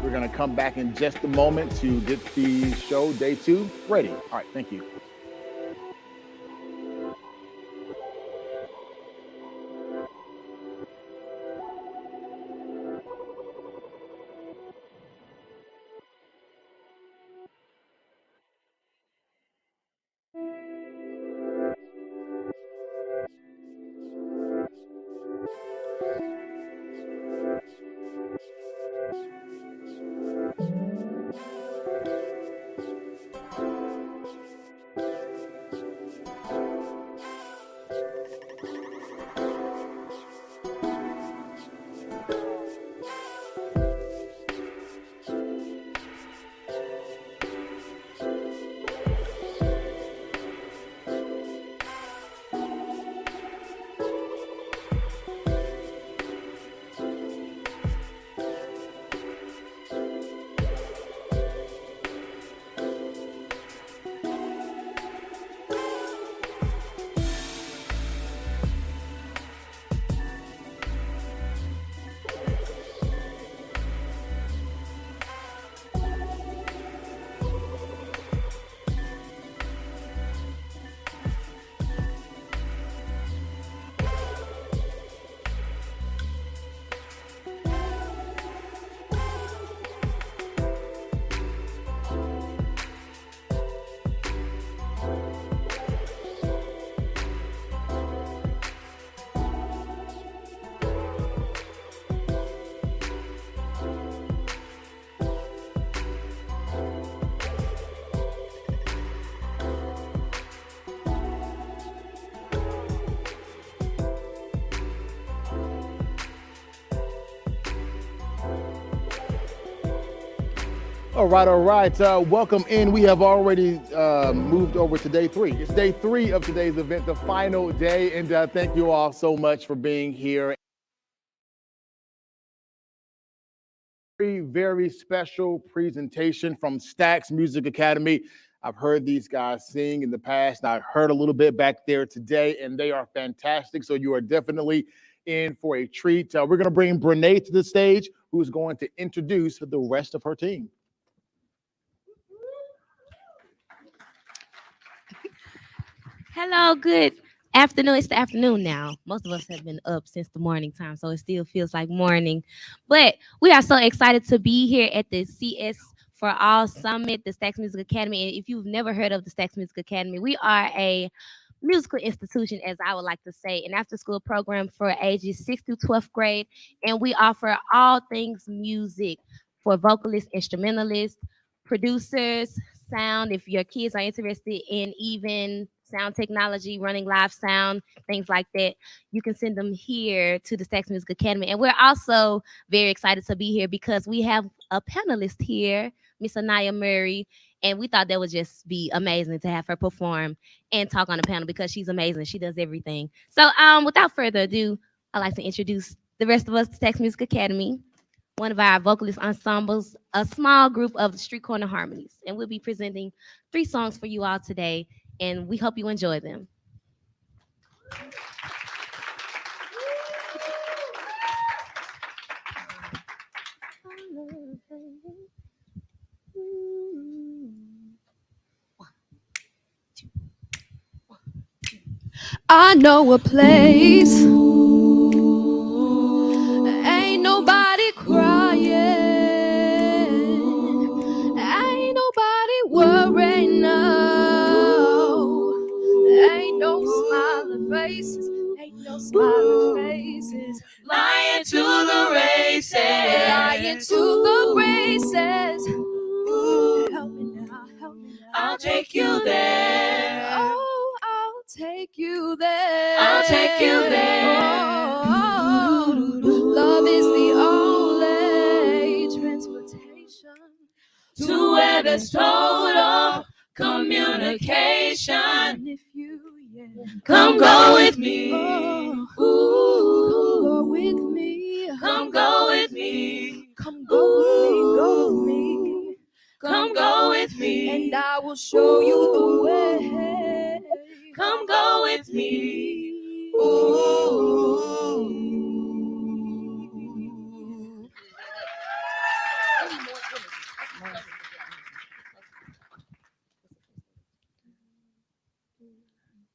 We're going to come back in just a moment to get the show, day 2, ready. All right, thank you. All right. Welcome in. We have already moved over to day 3. It's day 3 of today's event, the final day. And thank you all so much for being here. Very, very special presentation from Stax Music Academy. I've heard these guys sing in the past, and I heard a little bit back there today, and they are fantastic. So you are definitely in for a treat. We're going to bring Brene to the stage, who is going to introduce the rest of her team. Hello, good afternoon. It's the afternoon now. Most of us have been up since the morning time, so it still feels like morning. But we are so excited to be here at the CSforALL Summit, the Stax Music Academy. And if you've never heard of the Stax Music Academy, we are a musical institution, as I would like to say, an after-school program for ages 6th through 12th grade. And we offer all things music for vocalists, instrumentalists, producers, sound. If your kids are interested in even sound technology, running live sound, things like that, you can send them here to the Stax Music Academy. And we're also very excited to be here because we have a panelist here, Miss Anaya Murray, and we thought that would just be amazing to have her perform and talk on the panel because she's amazing. She does everything. So without further ado, I'd like to introduce the rest of us to Stax Music Academy, one of our vocalist ensembles, a small group of the Street Corner Harmonies. And we'll be presenting 3 songs for you all today, and we hope you enjoy them. I know a place, ain't nobody crying, ain't nobody worrying, no, ain't no smiling faces, ain't no smiling faces, lying to the races, lying to the races. Help me now, I'll take you there. Oh, I'll take you there. I'll take you there. Oh, love is the only transportation to where there's total communication. If you, come go with me. Come go with me. Come go with me. Come go with me. Go with me. Come go with me. And I will show you the way. Come go with me. Ooh.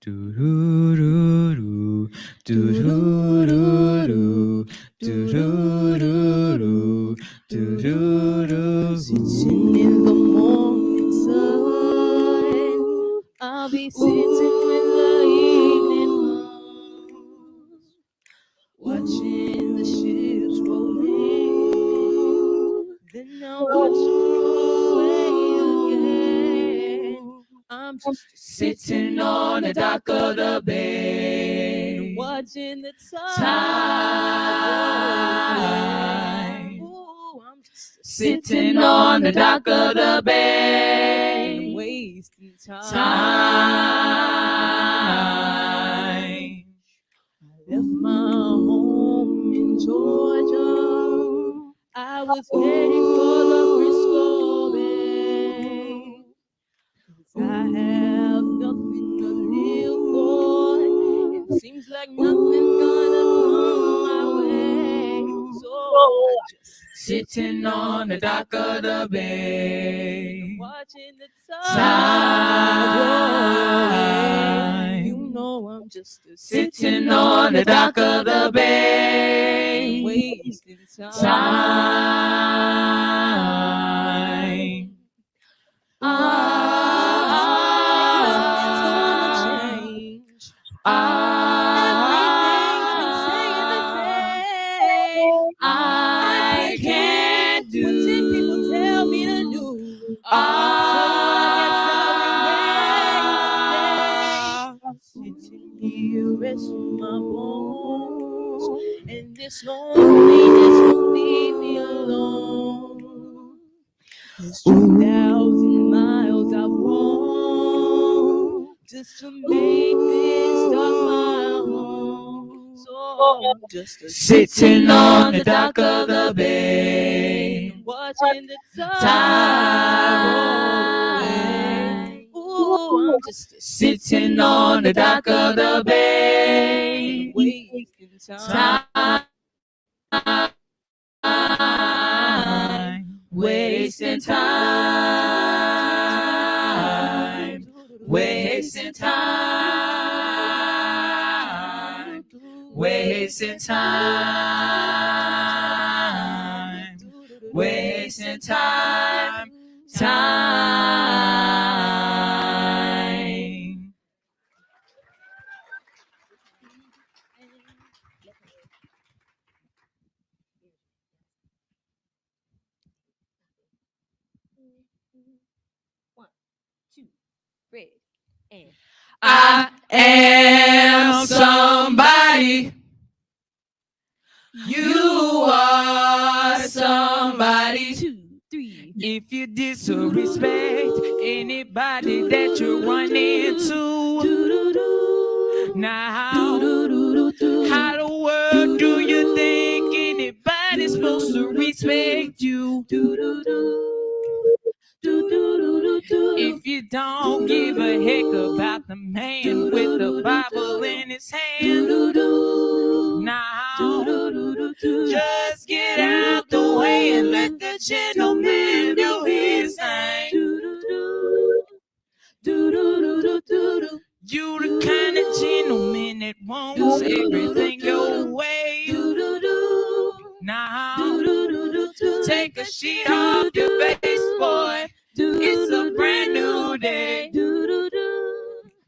Do-do-do-do, do-do-do-do, do-do-do-do, do-do-do-do. Sitting in the morning sun, I'll be sitting with the evening moon, watching the ships rolling. Then I'll watch them roll away again. I'm just Sitting on the dock of the bay, watching the time. tide. Ooh, I'm just Sitting on the dock of the bay, wasting time. time. I left my home in Georgia. I was heading for the Frisco Bay. 'Cause I have nothing to live for. It seems like nothing's gonna come my way. So I'm just Sitting on the dock of the bay, watching the time. tide. You know I'm just Sitting on the dock of the bay, wasting time. Nothing's gonna change. Everything's been staying the same. I can't do what did people tell me to do? So I guess I'll remain the same. Sitting here resting my bones, and this loneliness won't leave me alone. There's 2,000 miles I've roamed just to make this dock my home. So I'm just sitting on the dock of the bay, watching the tide tide roll away. Ooh, I'm just sitting on the dock of the bay, wasting time. Wasting time, wasting time, wasting time, wasting time, time. One, two, red, and I am somebody. You are somebody. 2, 3. If you disrespect anybody that you run into, now how the world do you think anybody's supposed to respect you? If you don't give a heck about the man with the Bible in his hand, now just get out the way and let the gentleman do his thing. You the kind of gentleman that wants everything your way. Now take a sheet off your face, boy. It's a brand new day.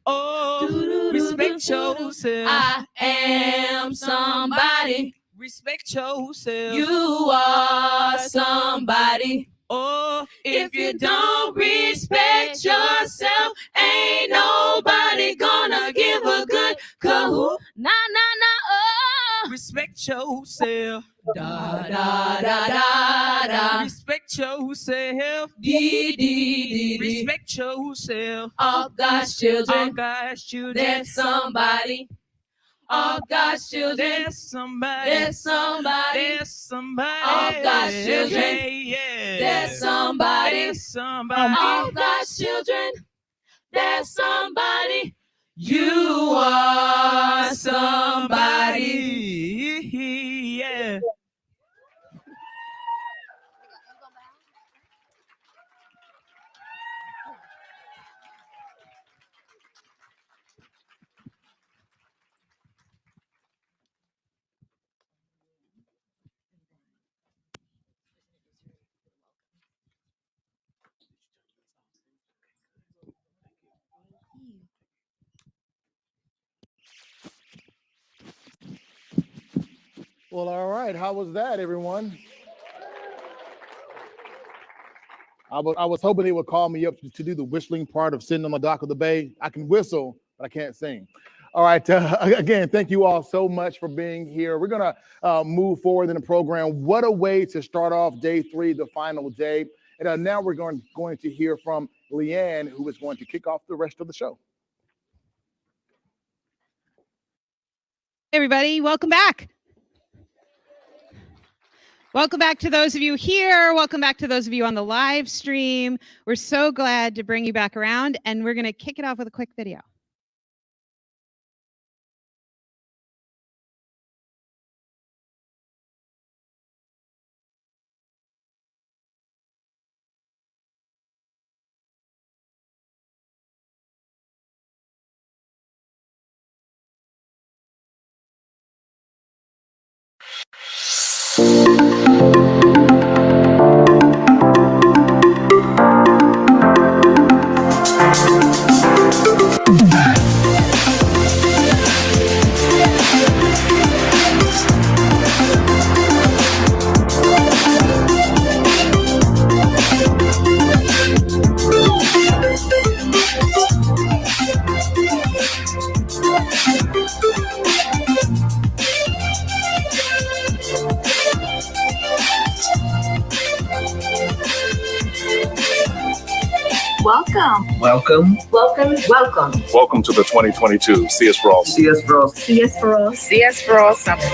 Oh, respect yourself. I am somebody. Respect yourself. You are somebody. Oh, If you don't respect yourself, ain't nobody gonna give a good cahoot. Nah, nah, nah, oh. respect yourself. Da, da, da, da, da. Respect yourself. Dee, dee, dee, dee. Respect yourself. All God's All children, God's children. there's somebody. All God's children, There's somebody. there's somebody. There's somebody. All God's children. Yeah, yeah. There's somebody. There's somebody. All God's children, there's somebody. You are somebody. Yeah. Well, all right. How was that, everyone? I was hoping they would call me up to do the whistling part of sitting on the dock of the bay. I can whistle, but I can't sing. All right. Again, thank you all so much for being here. We're going to move forward in the program. What a way to start off day 3, the final day. And now we're going to hear from Leanne, who is going to kick off the rest of the show. Hey everybody, welcome back. Welcome back to those of you here. Welcome back to those of you on the live stream. We're so glad to bring you back around, and we're going to kick it off with a quick video. Welcome. Welcome. Welcome. Welcome. Welcome to the 2022 CSforALL CSforALL Summit.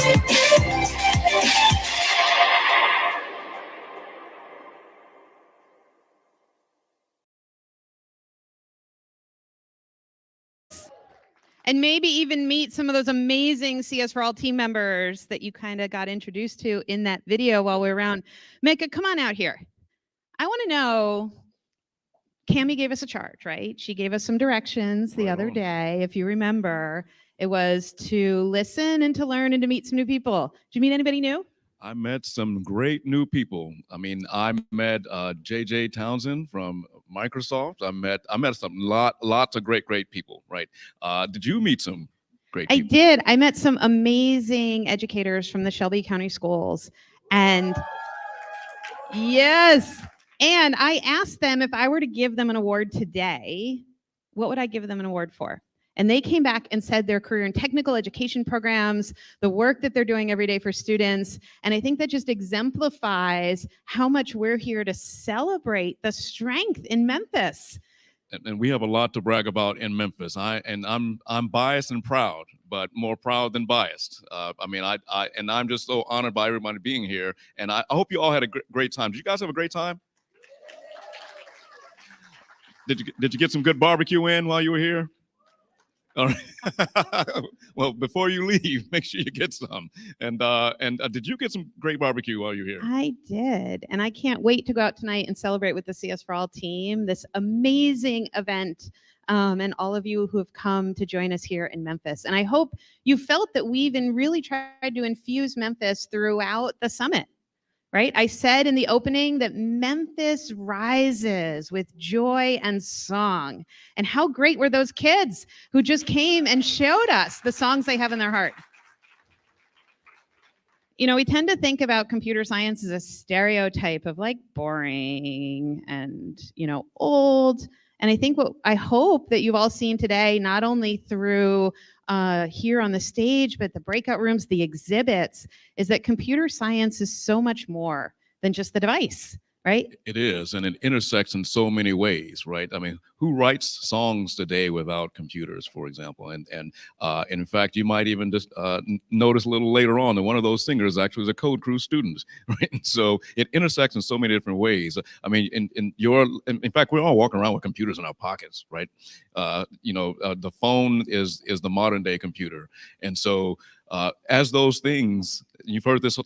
And maybe even meet some of those amazing CS4All team members that you kind of got introduced to in that video while we were around. Mecca, come on out here. I want to know, Cammie gave us a charge, right? She gave us some directions the other day, if you remember. It was to listen and to learn and to meet some new people. Did you meet anybody new? I met some great new people. I mean, I met JJ Townsend from Microsoft. I met some lots of great people, right? Did you meet some great people? I did. I met some amazing educators from the Shelby County schools. And yes, and I asked them if I were to give them an award today, what would I give them an award for? And they came back and said their career in technical education programs, the work that they're doing every day for students. And I think that just exemplifies how much we're here to celebrate the strength in Memphis. And we have a lot to brag about in Memphis. I'm biased and proud, but more proud than biased. I'm just so honored by everybody being here. And I hope you all had a great time. Did you guys have a great time? Did you get some good barbecue in while you were here? All right. Well, before you leave, make sure you get some. And did you get some great barbecue while you were here? I did. And I can't wait to go out tonight and celebrate with the CS4All team, this amazing event, and all of you who have come to join us here in Memphis. And I hope you felt that we've really tried to infuse Memphis throughout the summit. Right? I said in the opening that Memphis rises with joy and song. And how great were those kids who just came and showed us the songs they have in their heart. You know, we tend to think about computer science as a stereotype of like boring and, old. And I hope that you've all seen today, not only through here on the stage, but the breakout rooms, the exhibits, is that computer science is so much more than just the device, right? It is, and it intersects in so many ways, right? I mean, who writes songs today without computers, for example? And in fact, you might even just notice a little later on that one of those singers actually was a CodeCrew student, right? And so it intersects in so many different ways. I mean, in fact, we're all walking around with computers in our pockets, right? The phone is the modern day computer, and so as those things, you've heard this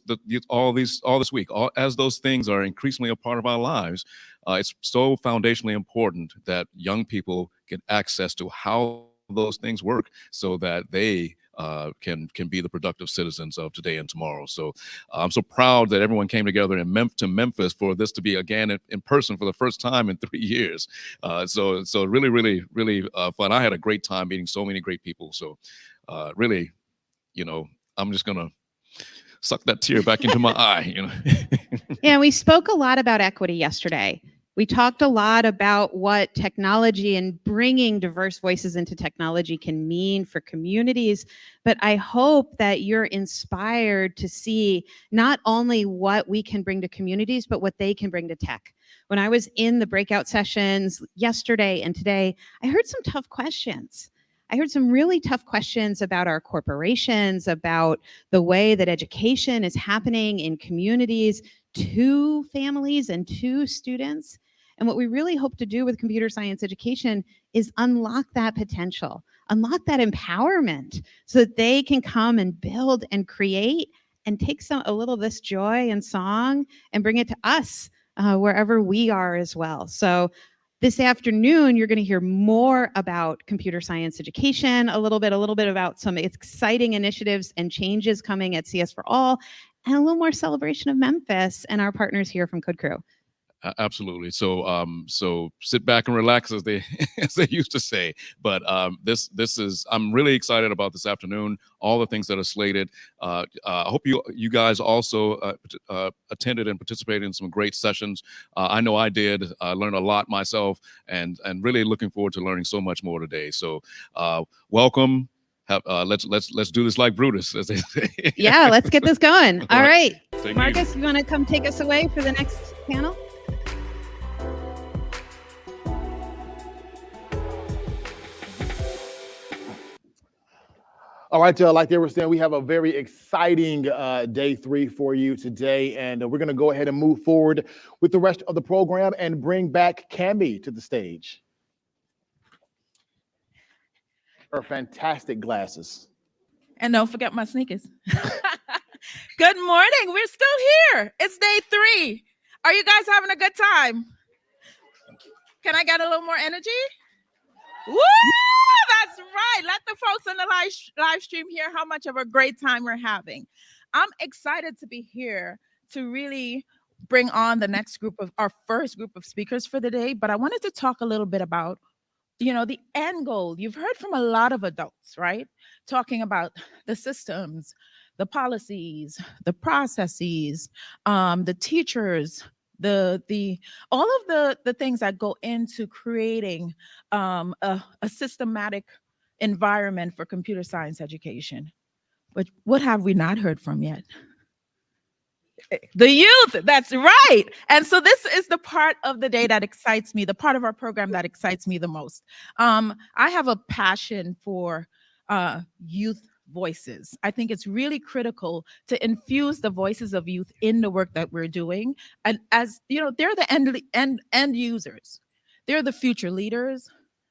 all this week, as those things are increasingly a part of our lives, it's so foundationally important that young people get access to how those things work so that they can be the productive citizens of today and tomorrow. So I'm so proud that everyone came together to Memphis for this to be again in person for the first time in 3 years. So really fun. I had a great time meeting so many great people. So really, I'm just gonna suck that tear back into my eye. You know. Yeah, we spoke a lot about equity yesterday. We talked a lot about what technology and bringing diverse voices into technology can mean for communities. But I hope that you're inspired to see not only what we can bring to communities, but what they can bring to tech. When I was in the breakout sessions yesterday and today, I heard some tough questions. I heard some really tough questions about our corporations, about the way that education is happening in communities to families and to students. And what we really hope to do with computer science education is unlock that potential, unlock that empowerment so that they can come and build and create and take a little of this joy and song and bring it to us wherever we are as well. So this afternoon, you're going to hear more about computer science education, a little bit about some exciting initiatives and changes coming at CS4All, and a little more celebration of Memphis and our partners here from CodeCrew. Absolutely. So sit back and relax, as they as they used to say. But this is, I'm really excited about this afternoon. All the things that are slated. I hope you guys also attended and participated in some great sessions. I know I did. I learned a lot myself, and really looking forward to learning so much more today. So welcome. Let's do this like Brutus, as they say. Yeah, let's get this going. All right. Marcus, you want to come take us away for the next panel? All right, like they were saying, we have a very exciting day 3 for you today, and we're going to go ahead and move forward with the rest of the program and bring back Cami to the stage. Her fantastic glasses. And don't forget my sneakers. Good morning. We're still here. It's day 3. Are you guys having a good time? Can I get a little more energy? Woo! That's right. Let the folks in the live stream hear how much of a great time we're having. I'm excited to be here to really bring on the next group of our first group of speakers for the day. But I wanted to talk a little bit about, the end goal. You've heard from a lot of adults, right? Talking about the systems, the policies, the processes, the teachers, the all of the things that go into creating a systematic environment for computer science education. But what have we not heard from yet? The youth, that's right. And so this is the part of the day that excites me, the part of our program that excites me the most. I have a passion for youth voices. I think it's really critical to infuse the voices of youth in the work that we're doing. And as you know, they're the end users. They're the future leaders,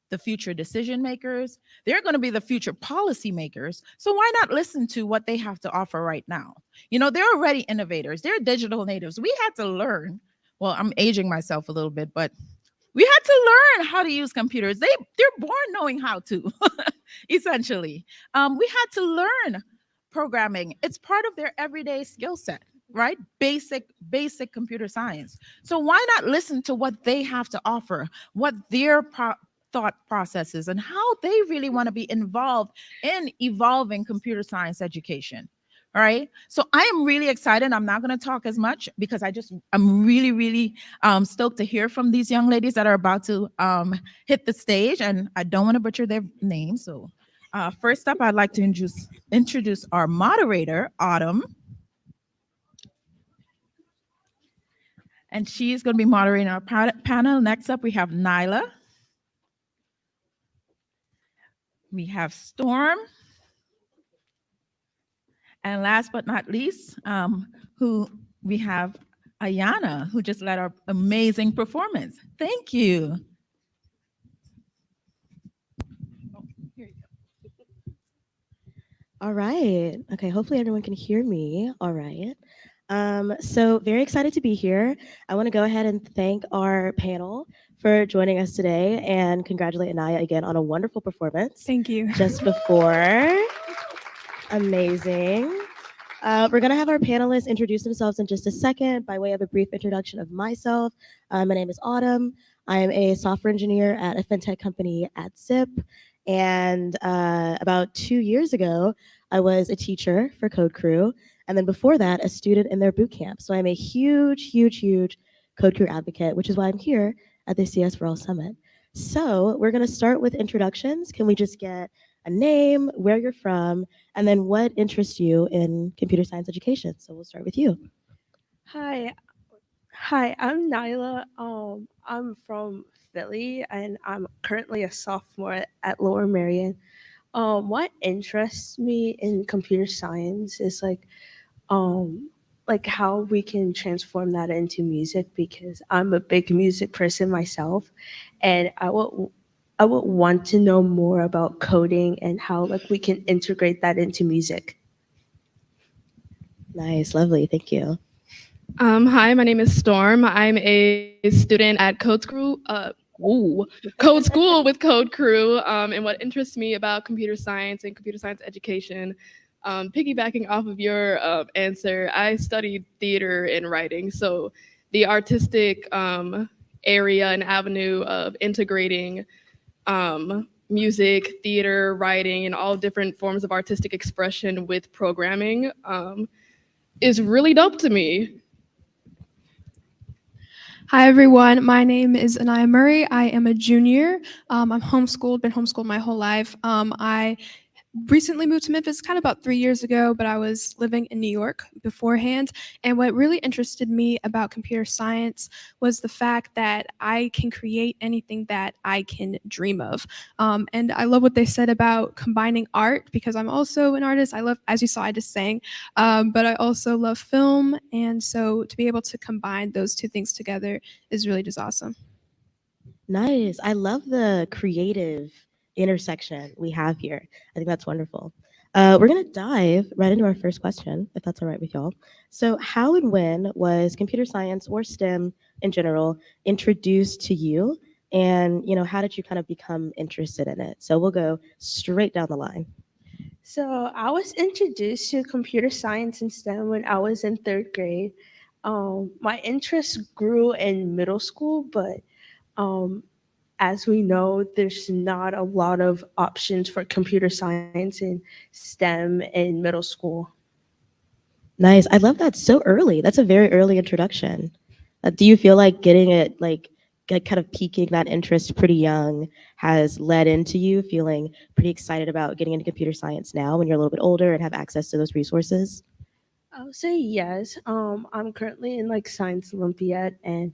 the future decision makers. They're going to be the future policy makers. So why not listen to what they have to offer right now? They're already innovators. They're digital natives. We had to learn. Well, I'm aging myself a little bit, but we had to learn how to use computers. They're born knowing how to, essentially. We had to learn programming. It's part of their everyday skill set, right? Basic computer science. So why not listen to what they have to offer, what their thought processes, and how they really want to be involved in evolving computer science education. All right. So I am really excited. I'm not going to talk as much because I'm really, really stoked to hear from these young ladies that are about to hit the stage, and I don't want to butcher their names. So first up, I'd like to introduce our moderator, Autumn. And she's going to be moderating our panel. Next up, we have Nyla. We have Storm. And last but not least, who we have Ayana, who just led our amazing performance. Thank you. All right. Okay, hopefully everyone can hear me. All right. So very excited to be here. I want to go ahead and thank our panel for joining us today and congratulate Anaya again on a wonderful performance. Thank you. Just before. Amazing. We're going to have our panelists introduce themselves in just a second by way of a brief introduction of myself. My name is Autumn. I am a software engineer at a fintech company at Zip. And about 2 years ago, I was a teacher for CodeCrew. And then before that, a student in their boot camp. So I'm a huge, huge, huge CodeCrew advocate, which is why I'm here at the CSforALL Summit. So we're going to start with introductions. Can we just get a name, where you're from, and then what interests you in computer science education? So we'll start with you. Hi, I'm Nyla. I'm from Philly, and I'm currently a sophomore at Lower Merion. What interests me in computer science is like how we can transform that into music because I'm a big music person myself, and I would want to know more about coding and how like we can integrate that into music. Nice, lovely, thank you. Hi, my name is Storm. I'm a student at CodeCrew. Code School with CodeCrew. And what interests me about computer science and computer science education, piggybacking off of your answer, I studied theater and writing. So the artistic area and avenue of integrating music, theater, writing, and all different forms of artistic expression with programming is really dope to me. Hi, everyone. My name is Anaya Murray. I am a junior. I'm homeschooled, been homeschooled my whole life. I recently moved to Memphis kind of about 3 years ago, but I was living in New York beforehand. And what really interested me about computer science was the fact that I can create anything that I can dream of. And I love what they said about combining art because I'm also an artist. I love, as you saw, I just sang, but I also love film. And so to be able to combine those two things together is really just awesome. Nice. I love the creative intersection we have here. I think that's wonderful. We're going to dive right into our first question, if that's all right with y'all. So how and when was computer science or STEM in general introduced to you? And, how did you kind of become interested in it? So we'll go straight down the line. So I was introduced to computer science and STEM when I was in third grade. My interest grew in middle school, but as we know, there's not a lot of options for computer science and STEM in middle school. Nice. I love that so early. That's a very early introduction. Do you feel like getting it, like kind of piquing that interest pretty young has led into you feeling pretty excited about getting into computer science now when you're a little bit older and have access to those resources? I would say yes. I'm currently in like Science Olympiad, and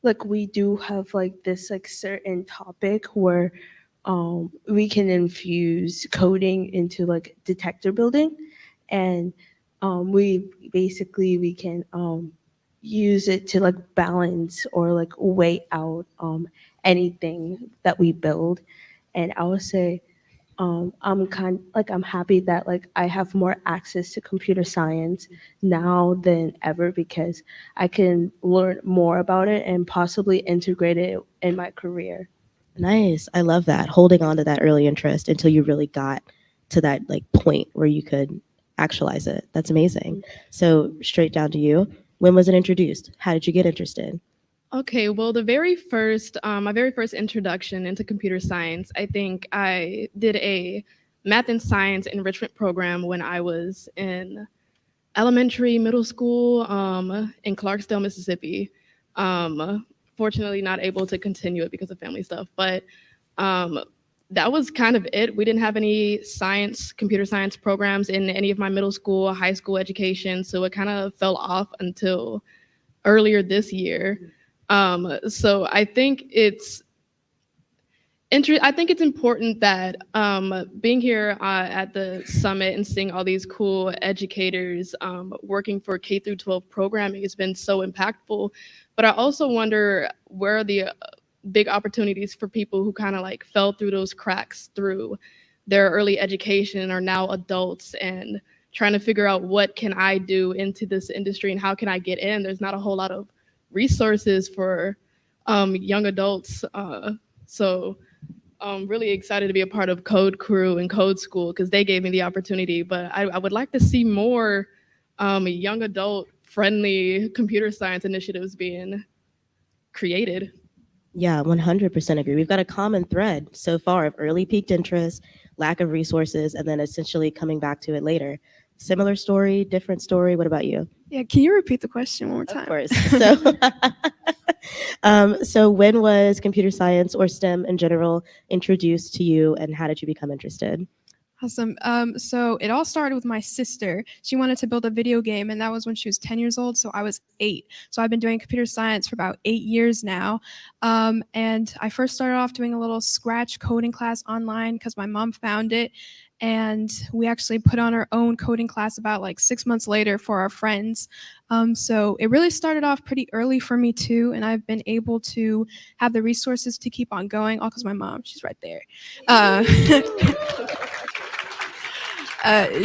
like we do have like this like certain topic where we can infuse coding into like detector building, and we can use it to like balance or like weigh out anything that we build. And I would say I'm happy that like I have more access to computer science now than ever because I can learn more about it and possibly integrate it in my career. Nice. I love that. Holding on to that early interest until you really got to that like point where you could actualize it. That's amazing. So straight down to you. When was it introduced? How did you get interested? Okay, well, my very first introduction into computer science, I think I did a math and science enrichment program when I was in elementary, middle school, in Clarksdale, Mississippi. Fortunately, not able to continue it because of family stuff, but that was kind of it. We didn't have any computer science programs in any of my middle school, high school education, so it kind of fell off until earlier this year. So I think it's important that being here at the summit and seeing all these cool educators working for K through 12 programming has been so impactful. But I also wonder where are the big opportunities for people who kind of like fell through those cracks through their early education and are now adults and trying to figure out what can I do into this industry and how can I get in. There's not a whole lot of resources for young adults. So I'm really excited to be a part of CodeCrew and Code School because they gave me the opportunity. But I would like to see more young adult friendly computer science initiatives being created. Yeah, 100% agree. We've got a common thread so far of early peaked interest, lack of resources, and then essentially coming back to it later. Similar story, different story? What about you? Yeah, can you repeat the question one more time? Of course. So when was computer science or STEM in general introduced to you, and how did you become interested? Awesome. So it all started with my sister. She wanted to build a video game, and that was when she was 10 years old. So I was 8. So I've been doing computer science for about 8 years now. And I first started off doing a little Scratch coding class online because my mom found it. And we actually put on our own coding class about like 6 months later for our friends. So it really started off pretty early for me too. And I've been able to have the resources to keep on going, all because my mom, she's right there.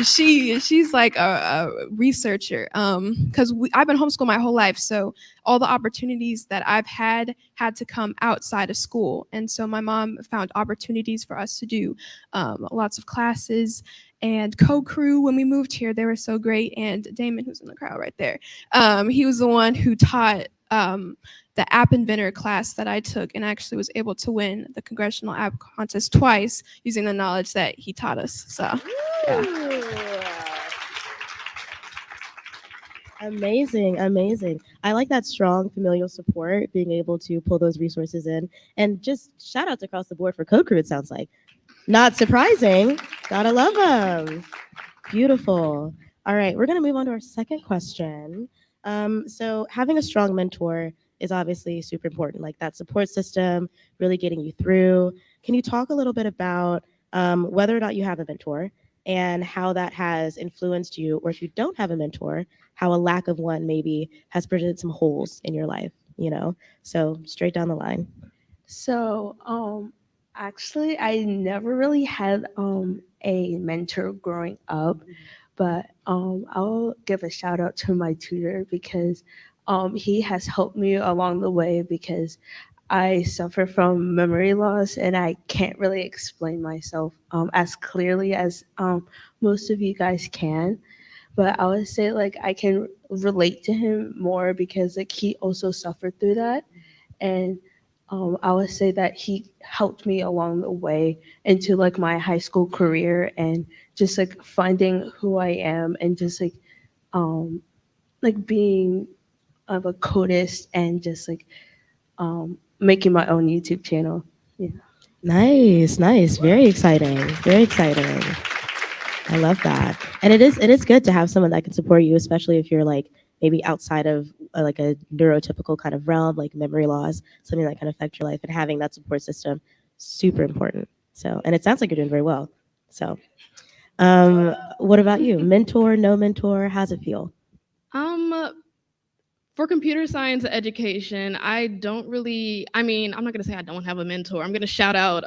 She's like a researcher because I've been homeschooled my whole life, so all the opportunities that I've had to come outside of school, and so my mom found opportunities for us to do lots of classes. And CodeCrew, when we moved here, they were so great. And Damon, who's in the crowd right there, he was the one who taught the app inventor class that I took, and actually was able to win the congressional app contest twice using the knowledge that he taught us. So, yeah. Amazing, amazing. I like that strong familial support, being able to pull those resources in, and just shout outs across the board for CodeCrew, it sounds like. Not surprising. Gotta love them. Beautiful. All right, we're gonna move on to our second question. So having a strong mentor is obviously super important, like that support system, really getting you through. Can you talk a little bit about whether or not you have a mentor and how that has influenced you, or if you don't have a mentor, how a lack of one maybe has presented some holes in your life, you know? So straight down the line. So, actually, I never really had a mentor growing up, but I'll give a shout out to my tutor because he has helped me along the way because I suffer from memory loss and I can't really explain myself as clearly as most of you guys can. But I would say like I can relate to him more because like he also suffered through that, and I would say that he helped me along the way into like my high school career and just like finding who I am and just like being of a codist and just like making my own YouTube channel. Yeah. Nice, nice. Very exciting. Very exciting. I love that. And it is good to have someone that can support you, especially if you're like maybe outside of like a neurotypical kind of realm, like memory loss, something that can affect your life, and having that support system, super important. So, and it sounds like you're doing very well. So, what about you? Mentor, no mentor? How's it feel? For computer science education, I don't really, I mean, I'm not gonna say I don't have a mentor. I'm gonna shout out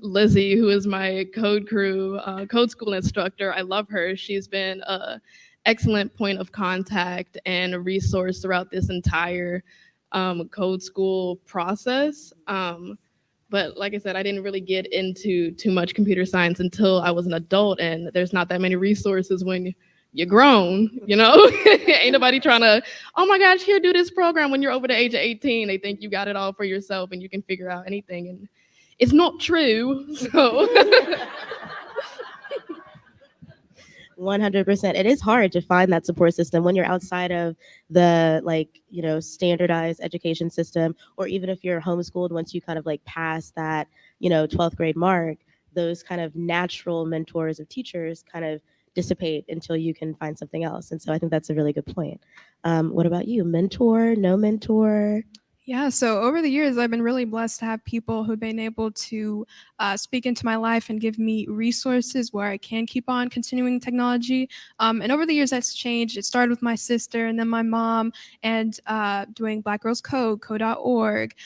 Lizzie, who is my CodeCrew code school instructor. I love her. She's been a excellent point of contact and a resource throughout this entire code school process. But like I said, I didn't really get into too much computer science until I was an adult, and there's not that many resources when you're grown, you know? Ain't nobody trying to, oh my gosh, here, do this program when you're over the age of 18. They think you got it all for yourself and you can figure out anything. And it's not true, so. 100%. It is hard to find that support system when you're outside of the like, you know, standardized education system, or even if you're homeschooled, once you kind of like pass that, you know, 12th grade mark, those kind of natural mentors of teachers kind of dissipate until you can find something else. And so I think that's a really good point. What about you? Mentor, no mentor? Yeah, so over the years, I've been really blessed to have people who've been able to speak into my life and give me resources where I can keep on continuing technology. And over the years, that's changed. It started with my sister and then my mom, and doing Black Girls Code, code.org,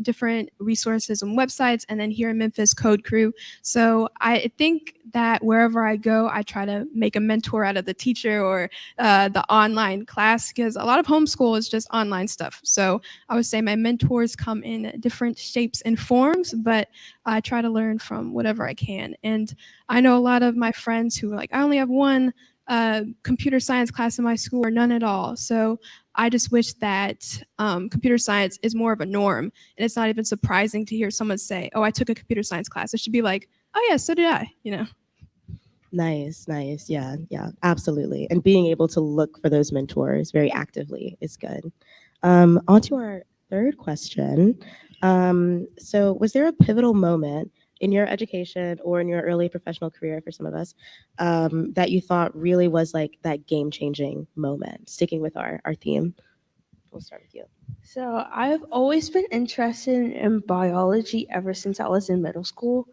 different resources and websites, and then here in Memphis, CodeCrew. So I think that wherever I go, I try to make a mentor out of the teacher or the online class, because a lot of homeschool is just online stuff. So I would say my mentors come in different shapes and forms, but I try to learn from whatever I can. And I know a lot of my friends who are like, I only have one computer science class in my school or none at all. So I just wish that computer science is more of a norm. And it's not even surprising to hear someone say, oh, I took a computer science class. It should be like, oh yeah, so did I, you know? Nice, nice. Yeah, yeah, absolutely. And being able to look for those mentors very actively is good. On to our third question. So, was there a pivotal moment in your education or in your early professional career for some of us that you thought really was like that game changing moment? Sticking with our theme, we'll start with you. So I've always been interested in biology ever since I was in middle school.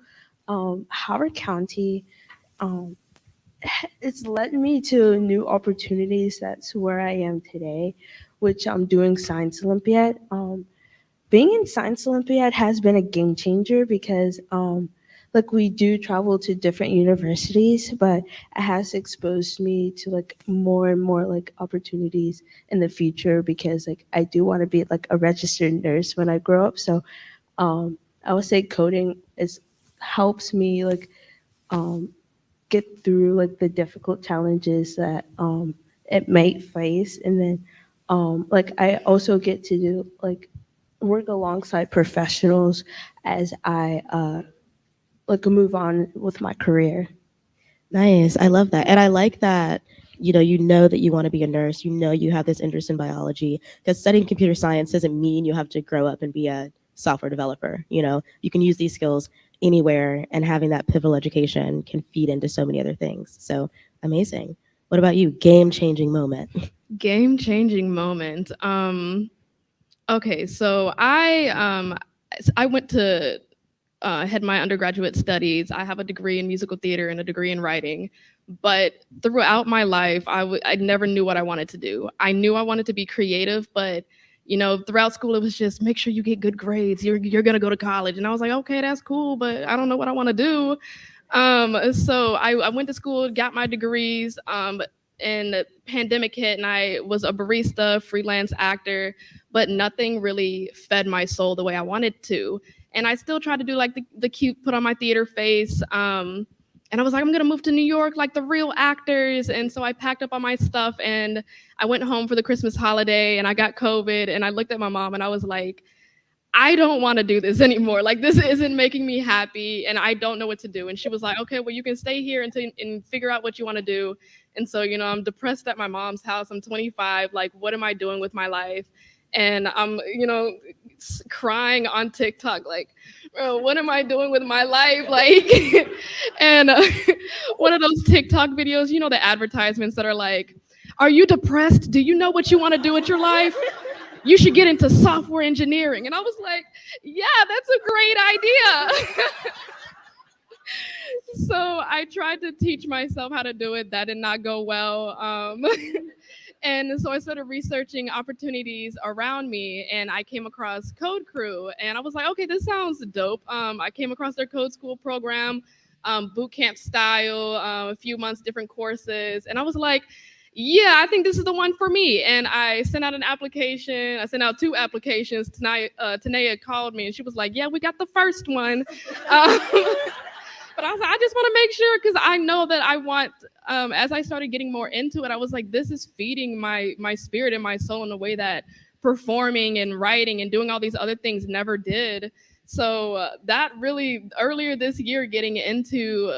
Howard County, um, it's led me to new opportunities. That's where I am today, which I'm doing Science Olympiad. Being in Science Olympiad has been a game changer because like we do travel to different universities, but it has exposed me to like more and more like opportunities in the future because like I do want to be like a registered nurse when I grow up. So I would say coding is helps me like um, get through like the difficult challenges that it might face, and then like I also get to do like work alongside professionals as I like move on with my career. Nice. I love that. And I like that, you know that you want to be a nurse, you have this interest in biology, because studying computer science doesn't mean you have to grow up and be a software developer. You can use these skills anywhere, and having that pivotal education can feed into so many other things. So amazing. What about you? Game changing moment. Game changing moment. Okay, so I went to had my undergraduate studies. I have a degree in musical theater and a degree in writing. But throughout my life, I never knew what I wanted to do. I knew I wanted to be creative, but throughout school it was just make sure you get good grades. You're gonna go to college, and I was like, okay, that's cool, but I don't know what I want to do. So I went to school, got my degrees. And the pandemic hit, and I was a barista, freelance actor, but nothing really fed my soul the way I wanted to. And I still tried to do like the cute put on my theater face. And I was like, I'm gonna move to New York like the real actors. And so I packed up all my stuff and I went home for the Christmas holiday, and I got COVID, and I looked at my mom and I was like, I don't want to do this anymore. Like, this isn't making me happy, and I don't know what to do. And she was like, okay, well, you can stay here and figure out what you want to do. And so, I'm depressed at my mom's house. I'm 25. Like, what am I doing with my life? And I'm, crying on TikTok, like, bro, what am I doing with my life? Like, and one of those TikTok videos, the advertisements that are like, are you depressed? Do you know what you want to do with your life? You should get into software engineering. And I was like, yeah, that's a great idea. So I tried to teach myself how to do it. That did not go well. And so I started researching opportunities around me, and I came across CodeCrew, and I was like, okay, this sounds dope. I came across their code school program, boot camp style, a few months, different courses. And I was like, yeah, I think this is the one for me. And I sent out an application. I sent out 2 applications. Tanea called me and she was like, yeah, we got the first one. But I was like, I just want to make sure, because I know that I want, as I started getting more into it, I was like, this is feeding my spirit and my soul in a way that performing and writing and doing all these other things never did. So that really, earlier this year, getting into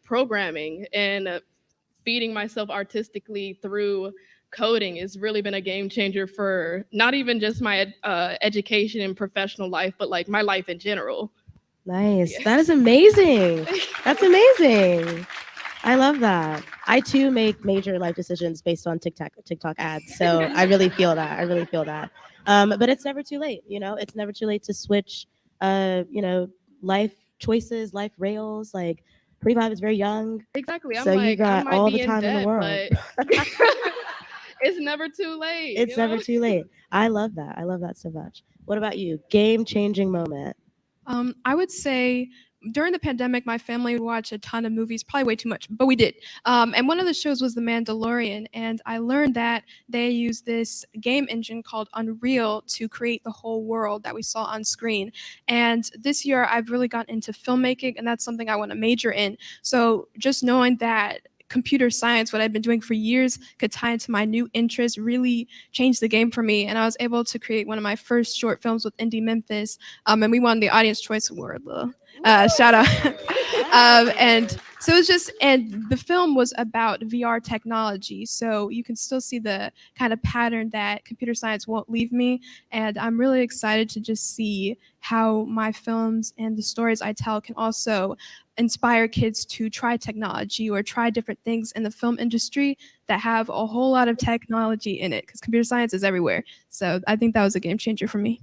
programming and feeding myself artistically through coding has really been a game changer for not even just my education and professional life, but like my life in general. Nice. Yeah. That is amazing. That's amazing. I love that. I too make major life decisions based on TikTok ads. So I really feel that. I really feel that. But it's never too late. It's never too late to switch. Life choices, life rails. Like 25 is very young. Exactly. I'm So you like, I got might all be the in time in the debt, world. but it's never too late. It's never too late. I love that. I love that so much. What about you? Game changing moment. I would say during the pandemic, my family would watch a ton of movies, probably way too much, but we did. And one of the shows was The Mandalorian, and I learned that they use this game engine called Unreal to create the whole world that we saw on screen. And this year, I've really gotten into filmmaking, and that's something I want to major in. So just knowing that computer science, what I've been doing for years, could tie into my new interest, really changed the game for me. And I was able to create one of my first short films with Indie Memphis, and we won the Audience Choice Award. Shout out. And so it's just, and the film was about VR technology. So you can still see the kind of pattern that computer science won't leave me. And I'm really excited to just see how my films and the stories I tell can also inspire kids to try technology or try different things in the film industry that have a whole lot of technology in it, because computer science is everywhere. So I think that was a game changer for me.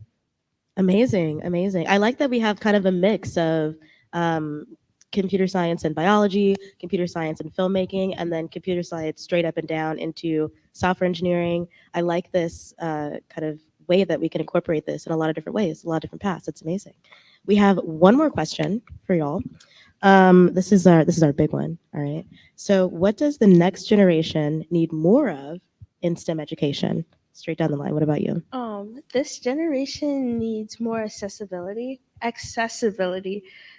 Amazing, amazing. I like that we have kind of a mix of computer science and biology, computer science and filmmaking, and then computer science straight up and down into software engineering. I like this kind of way that we can incorporate this in a lot of different ways, a lot of different paths. It's amazing. We have one more question for y'all. This is our big one. All right. So, what does the next generation need more of in STEM education? Straight down the line. What about you? This generation needs more accessibility,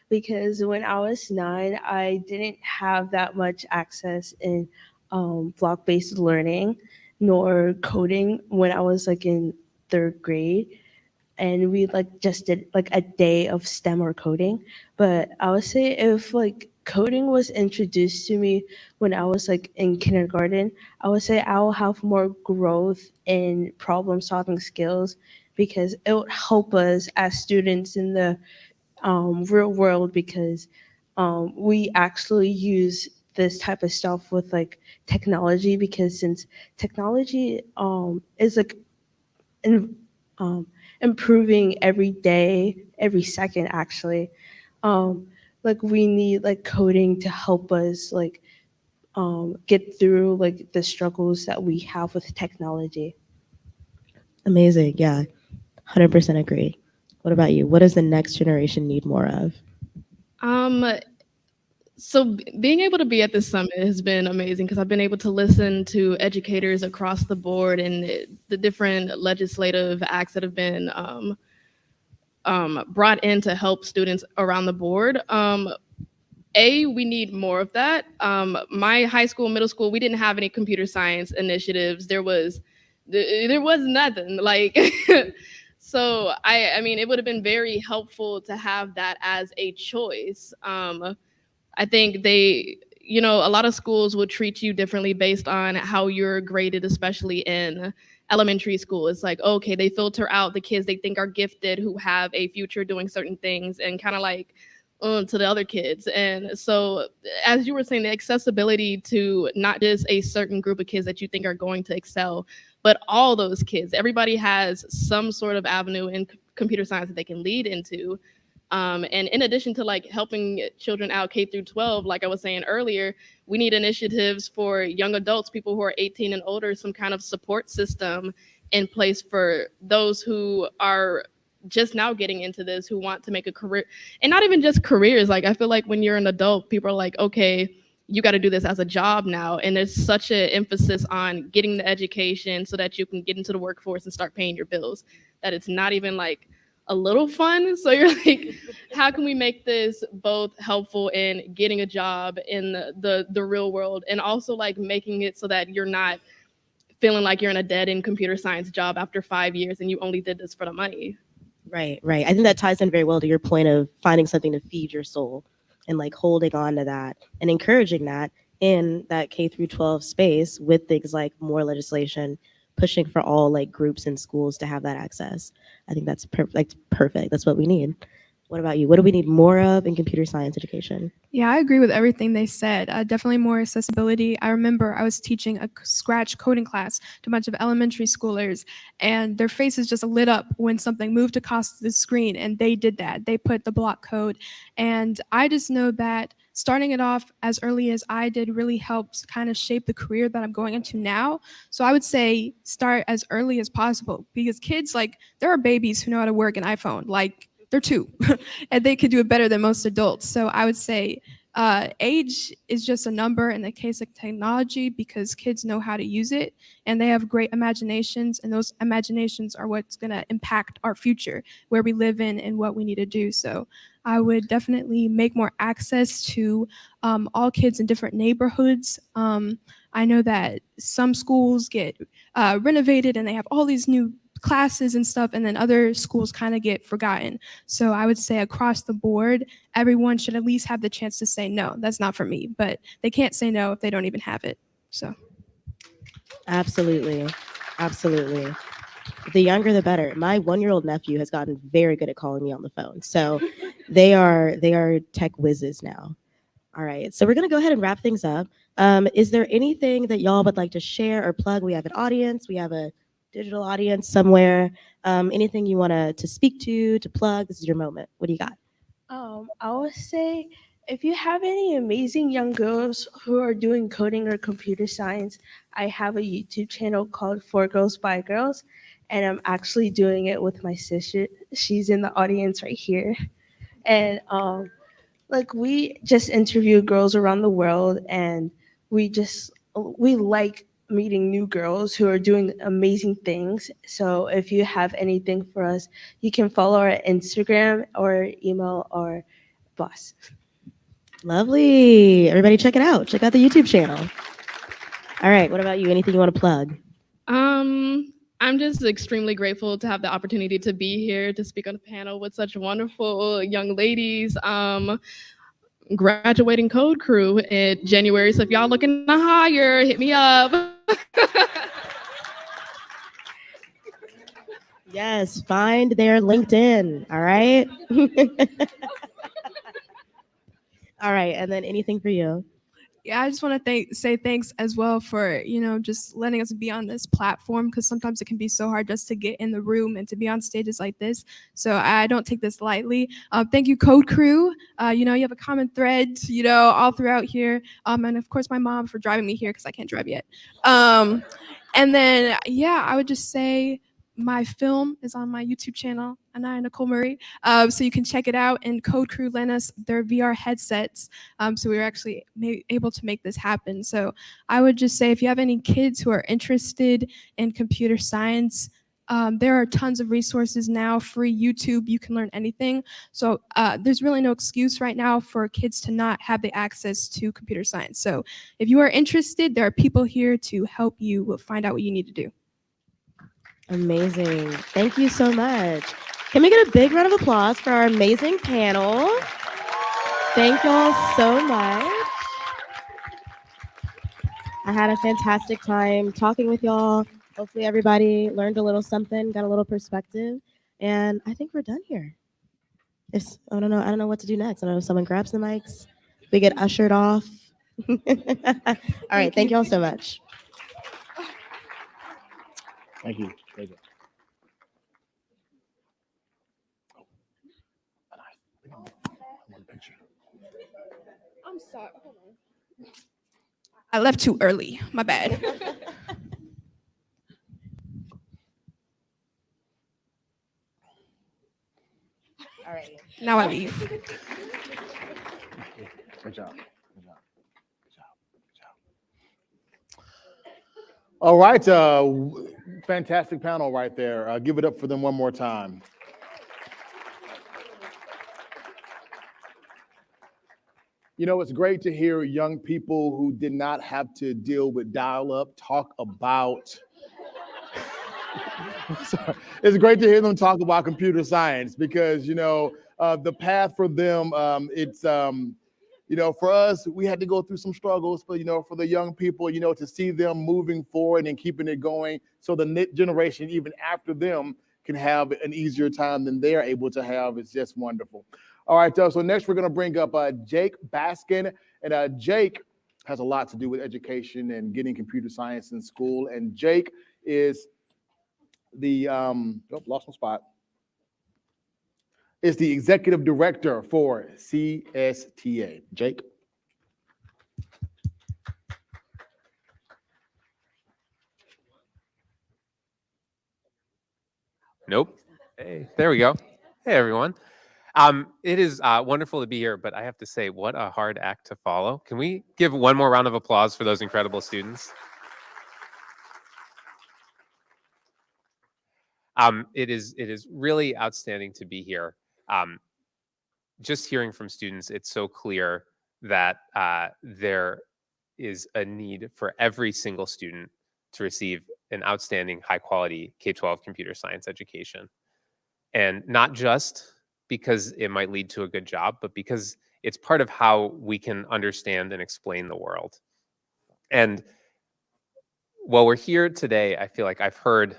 because when I was 9, I didn't have that much access in block-based learning nor coding when I was like in 3rd grade. And we like just did like a day of STEM or coding. But I would say if like coding was introduced to me when I was like in kindergarten, I would say I will have more growth in problem solving skills, because it would help us as students in the real world, because we actually use this type of stuff with like technology, because since technology is like in, improving every day, every second actually. Like we need like coding to help us like get through like the struggles that we have with technology. Amazing. Yeah, 100% agree. What about you? What does the next generation need more of? So being able to be at this summit has been amazing, because I've been able to listen to educators across the board and the different legislative acts that have been brought in to help students around the board. We need more of that. My high school, middle school, we didn't have any computer science initiatives. There was nothing like. So I mean, it would have been very helpful to have that as a choice. I think a lot of schools will treat you differently based on how you're graded, especially in elementary school. It's like, okay, they filter out the kids they think are gifted, who have a future doing certain things, and kind of like to the other kids. And so, as you were saying, the accessibility to not just a certain group of kids that you think are going to excel, but all those kids. Everybody has some sort of avenue in computer science that they can lead into. And in addition to like helping children out K through 12, like I was saying earlier, we need initiatives for young adults, people who are 18 and older, some kind of support system in place for those who are just now getting into this, who want to make a career, and not even just careers. Like I feel like when you're an adult, people are like, okay, you got to do this as a job now. And there's such an emphasis on getting the education so that you can get into the workforce and start paying your bills, that it's not even like a little fun. So you're like, how can we make this both helpful in getting a job in the real world, and also like making it so that you're not feeling like you're in a dead-end computer science job after 5 years and you only did this for the money. Right, right. I think that ties in very well to your point of finding something to feed your soul and like holding on to that and encouraging that in that K through 12 space with things like more legislation, pushing for all like groups and schools to have that access. I think that's perfect. That's what we need. What about you? What do we need more of in computer science education? Yeah, I agree with everything they said. Definitely more accessibility. I remember I was teaching a Scratch coding class to a bunch of elementary schoolers, and their faces just lit up when something moved across the screen, and they did that. They put the block code. And I just know that starting it off as early as I did really helps kind of shape the career that I'm going into now. So I would say start as early as possible, because kids, like, there are babies who know how to work an iPhone. Like, they're 2 and they could do it better than most adults. So I would say age is just a number in the case of technology, because kids know how to use it and they have great imaginations, and those imaginations are what's going to impact our future, where we live in and what we need to do. So I would definitely make more access to all kids in different neighborhoods. I know that some schools get renovated and they have all these new classes and stuff, and then other schools kind of get forgotten. So I would say across the board, everyone should at least have the chance to say, no, that's not for me. But they can't say no if they don't even have it. So. Absolutely. Absolutely. The younger, the better. My 1-year-old nephew has gotten very good at calling me on the phone. So they are tech whizzes now. All right. So we're going to go ahead and wrap things up. Is there anything that y'all would like to share or plug? We have an audience. We have a digital audience somewhere. Anything you want to speak to plug? This is your moment. What do you got? I would say if you have any amazing young girls who are doing coding or computer science, I have a YouTube channel called For Girls by Girls, and I'm actually doing it with my sister. She's in the audience right here. And like we just interview girls around the world, and we like meeting new girls who are doing amazing things. So if you have anything for us, you can follow our Instagram or email our boss. Lovely. Everybody check it out. Check out the YouTube channel. All right. What about you? Anything you want to plug? I'm just extremely grateful to have the opportunity to be here to speak on a panel with such wonderful young ladies. Graduating CodeCrew in January. So if y'all looking to hire, hit me up. Yes, find their LinkedIn. All right. All right. And then anything for you? Yeah, I just want to say thanks as well for, just letting us be on this platform, because sometimes it can be so hard just to get in the room and to be on stages like this. So I don't take this lightly. Thank you, CodeCrew. You have a common thread, all throughout here. And of course, my mom for driving me here because I can't drive yet. And then, yeah, I would just say my film is on my YouTube channel, Anaya Nicole Murray. So you can check it out. And CodeCrew lent us their VR headsets. So we were actually able to make this happen. So I would just say if you have any kids who are interested in computer science, there are tons of resources now, free YouTube, you can learn anything. So there's really no excuse right now for kids to not have the access to computer science. So if you are interested, there are people here to help you find out what you need to do. Amazing. Thank you so much. Can we get a big round of applause for our amazing panel? Thank y'all so much. I had a fantastic time talking with y'all. Hopefully everybody learned a little something, got a little perspective, and I think we're done here. I don't know what to do next. I don't know if someone grabs the mics, we get ushered off. All right, thank y'all so much. Thank you. Thank you. One picture. I'm sorry. Hold on. I left too early. My bad. All right. Now I leave. Good job. Good job. Good job. Good job. All right. Fantastic panel right there. Give it up for them one more time. It's great to hear young people who did not have to deal with dial-up talk about. Sorry. It's great to hear them talk about computer science because, the path for them, it's, for us, we had to go through some struggles, but, for the young people, to see them moving forward and keeping it going so the next generation, even after them, can have an easier time than they're able to have. It's just wonderful. All right, so next we're going to bring up Jake Baskin. And Jake has a lot to do with education and getting computer science in school. And Jake is the, lost my spot, is the executive director for CSTA. Jake. Nope. Hey, there we go. Hey, everyone. It is wonderful to be here, but I have to say, what a hard act to follow. Can we give one more round of applause for those incredible students? It is really outstanding to be here. Just hearing from students, it's so clear that there is a need for every single student to receive an outstanding, high-quality K-12 computer science education. And not just because it might lead to a good job, but because it's part of how we can understand and explain the world. And while we're here today, I feel like I've heard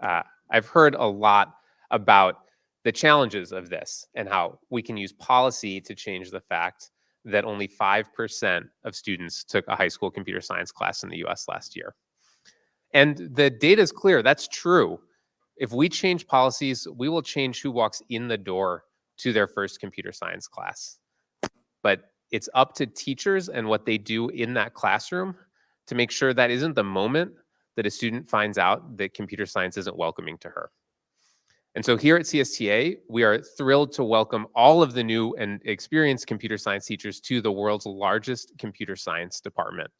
a lot about the challenges of this and how we can use policy to change the fact that only 5% of students took a high school computer science class in the US last year. And the data is clear, that's true. If we change policies, we will change who walks in the door to their first computer science class. But it's up to teachers and what they do in that classroom to make sure that isn't the moment that a student finds out that computer science isn't welcoming to her. And so here at CSTA, we are thrilled to welcome all of the new and experienced computer science teachers to the world's largest computer science department.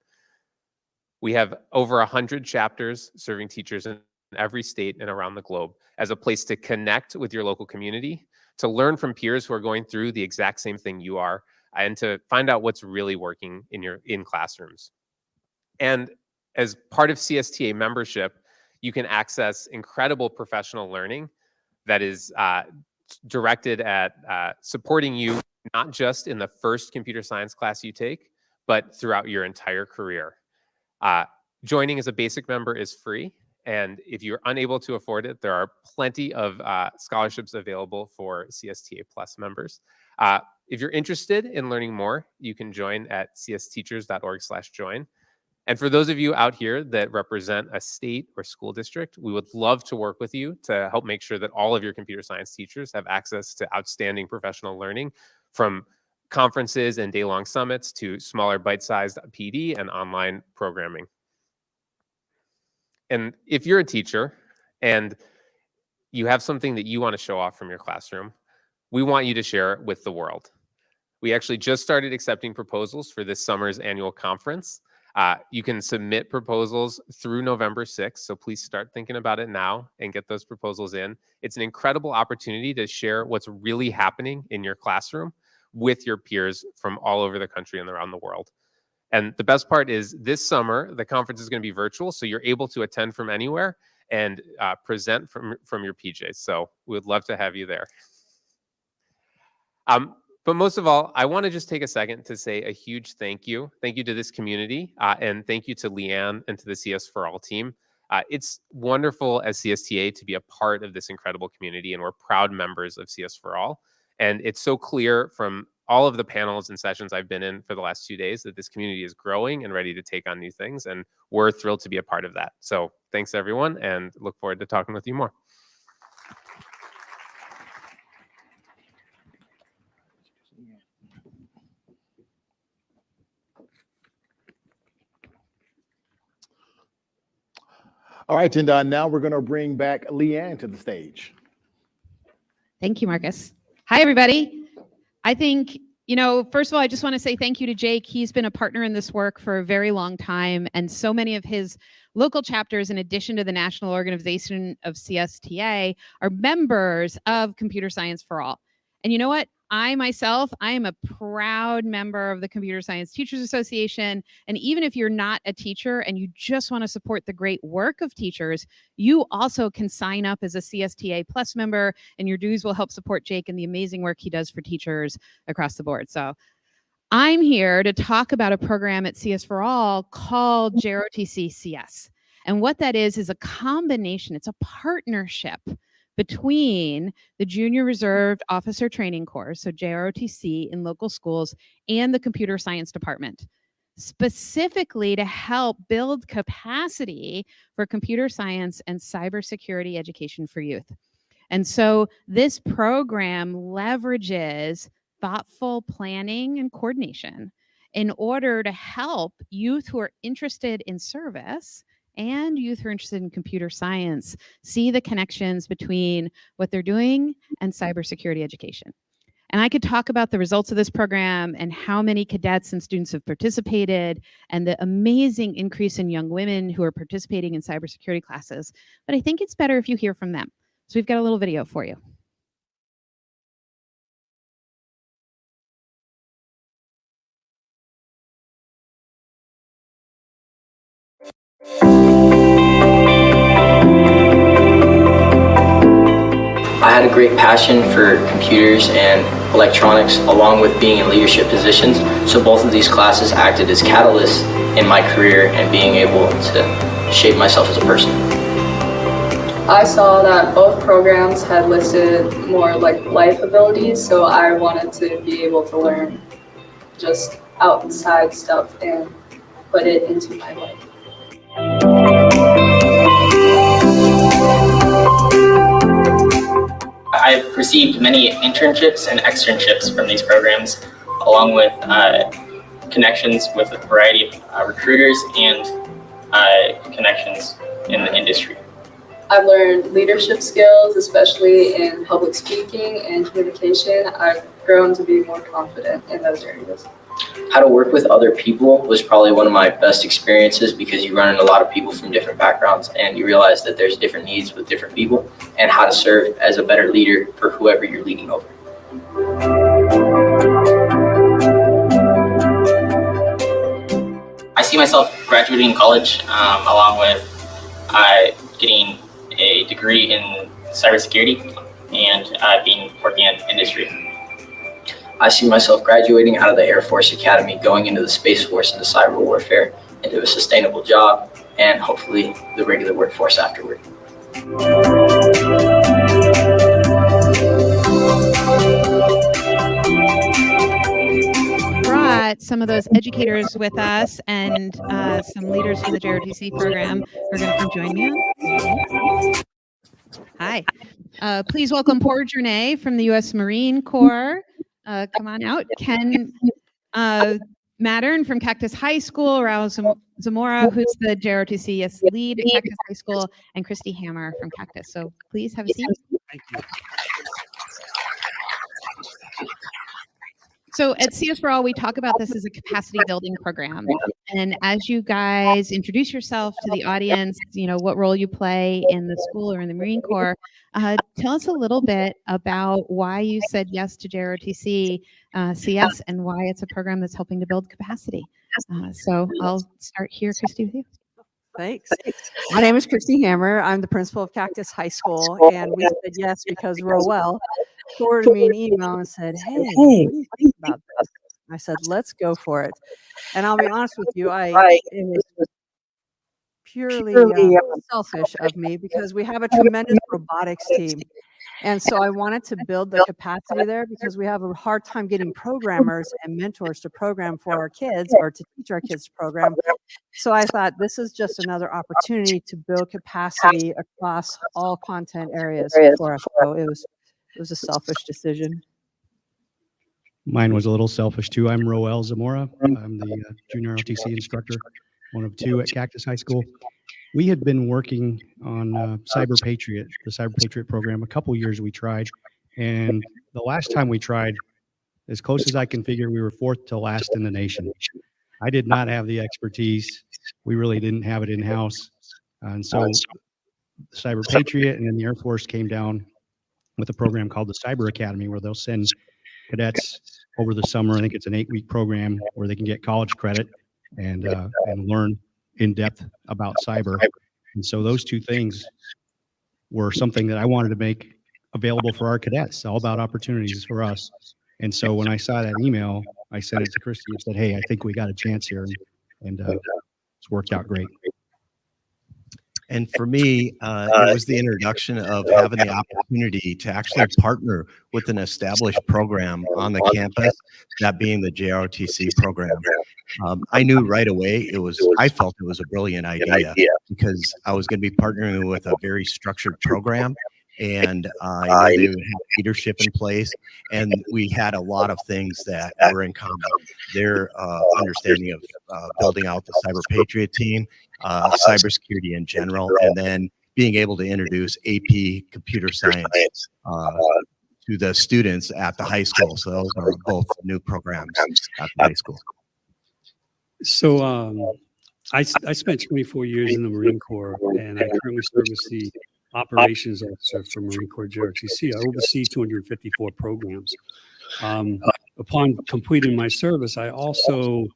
We have over 100 chapters serving teachers in every state and around the globe as a place to connect with your local community, to learn from peers who are going through the exact same thing you are, and to find out what's really working in classrooms. And as part of CSTA membership, you can access incredible professional learning that is directed at supporting you, not just in the first computer science class you take, but throughout your entire career. Joining as a basic member is free. And if you're unable to afford it, there are plenty of scholarships available for CSTA Plus members. If you're interested in learning more, you can join at csteachers.org/join. And for those of you out here that represent a state or school district, we would love to work with you to help make sure that all of your computer science teachers have access to outstanding professional learning, from conferences and day-long summits to smaller bite-sized PD and online programming. And if you're a teacher and you have something that you want to show off from your classroom, we want you to share it with the world. We actually just started accepting proposals for this summer's annual conference. You can submit proposals through November 6th, so please start thinking about it now and get those proposals in. It's an incredible opportunity to share what's really happening in your classroom with your peers from all over the country and around the world. And the best part is this summer, the conference is going to be virtual, so you're able to attend from anywhere and present from your PJs. So we would love to have you there. But most of all, I want to just take a second to say a huge thank you. Thank you to this community, and thank you to Leanne and to the CS4All team. It's wonderful as CSTA to be a part of this incredible community, and we're proud members of CS4All. And it's so clear from all of the panels and sessions I've been in for the last 2 days that this community is growing and ready to take on new things, and we're thrilled to be a part of that. So thanks, everyone, and look forward to talking with you more. All right, and now we're going to bring back Leanne to the stage. Thank you, Marcus. Hi, everybody. I think, first of all, I just want to say thank you to Jake. He's been a partner in this work for a very long time, and so many of his local chapters, in addition to the national organization of CSTA, are members of Computer Science for All. And you know what? I am a proud member of the Computer Science Teachers Association. And even if you're not a teacher and you just want to support the great work of teachers, you also can sign up as a CSTA Plus member, and your dues will help support Jake and the amazing work he does for teachers across the board. So I'm here to talk about a program at CS4All called JROTC CS. And what that is a combination, it's a partnership between the Junior Reserved Officer Training Course, so JROTC in local schools, and the Computer Science Department, specifically to help build capacity for computer science and cybersecurity education for youth. And so this program leverages thoughtful planning and coordination in order to help youth who are interested in service and youth who are interested in computer science see the connections between what they're doing and cybersecurity education. And I could talk about the results of this program and how many cadets and students have participated and the amazing increase in young women who are participating in cybersecurity classes, but I think it's better if you hear from them. So we've got a little video for you. had a great passion for computers and electronics, along with being in leadership positions. So both of these classes acted as catalysts in my career and being able to shape myself as a person. I saw that both programs had listed more like life abilities, so I wanted to be able to learn just outside stuff and put it into my life. I've received many internships and externships from these programs, along with connections with a variety of recruiters and connections in the industry. I've learned leadership skills, especially in public speaking and communication. I've grown to be more confident in those areas. How to work with other people was probably one of my best experiences, because you run into a lot of people from different backgrounds and you realize that there's different needs with different people, and how to serve as a better leader for whoever you're leading over. I see myself graduating college along with getting a degree in cybersecurity and working in industry. I see myself graduating out of the Air Force Academy, going into the Space Force into cyber warfare, into a sustainable job, and hopefully the regular workforce afterward. Brought some of those educators with us and some leaders from the JROTC program who are going to come join me on. Hi. Please welcome Poor Journey from the U.S. Marine Corps. Come on out. Ken Mattern from Cactus High School, Raul Zamora, who's the JROTC lead at Cactus High School, and Christy Hammer from Cactus. So please have a seat. Thank you. So at CS4All, we talk about this as a capacity building program. And as you guys introduce yourself to the audience, you know, what role you play in the school or in the Marine Corps, tell us a little bit about why you said yes to JROTC CS and why it's a program that's helping to build capacity. So I'll start here, Christy, with you. Thanks. My name is Christy Hammer. I'm the principal of Cactus High School, and we said yes because Roel forwarded me an email and said, hey, what do you think about this? I said, let's go for it. And I'll be honest with you, it was purely selfish of me, because we have a tremendous robotics team. And so I wanted to build the capacity there, because we have a hard time getting programmers and mentors to program for our kids, or to teach our kids to program. So I thought this is just another opportunity to build capacity across all content areas for us. So it was a selfish decision. Mine was a little selfish too. I'm Roel Zamora. I'm the junior ROTC instructor, one of two at Cactus High School. We had been working on Cyber Patriot, the Cyber Patriot program. A couple years we tried, and the last time we tried, as close as I can figure, we were fourth to last in the nation. I did not have the expertise. We really didn't have it in-house. And so Cyber Patriot and then the Air Force came down with a program called the Cyber Academy, where they'll send cadets over the summer. I think it's an 8-week program where they can get college credit and learn in depth about cyber. And so those two things were something that I wanted to make available for our cadets, all about opportunities for us. And so when I saw that email, I sent it to Christy and said, hey, I think we got a chance here. And it's worked out great. And for me, it was the introduction of having the opportunity to actually partner with an established program on the campus, that being the JROTC program. I knew right away I felt it was a brilliant idea, because I was going to be partnering with a very structured program, and I knew they would have leadership in place, and we had a lot of things that were in common. Their understanding of building out the Cyber Patriot team, cybersecurity in general, and then being able to introduce AP computer science to the students at the high school. So those are both new programs at the high school. So I spent 24 years in the Marine Corps, and I currently serve as the operations officer for Marine Corps JROTC. I oversee 254 programs. Upon completing my service, I also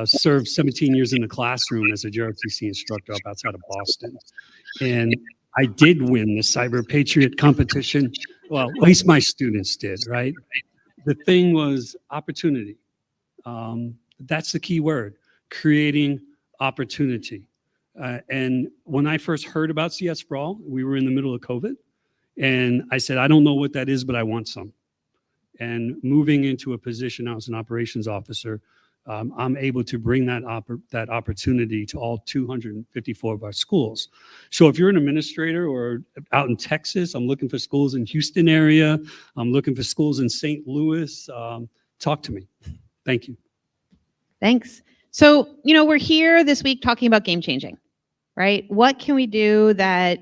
served 17 years in the classroom as a JROTC instructor up outside of Boston. And I did win the Cyber Patriot competition Well, at least my students did, right? The thing was opportunity. That's the key word, creating opportunity. And when I first heard about CSforALL, we were in the middle of COVID, and I said, I don't know what that is, but I want some. And moving into a position as an operations officer, I'm able to bring that opportunity to all 254 of our schools. So if you're an administrator or out in Texas, I'm looking for schools in Houston area, I'm looking for schools in St. Louis, talk to me. Thank you. Thanks. So, we're here this week talking about game changing, right? What can we do that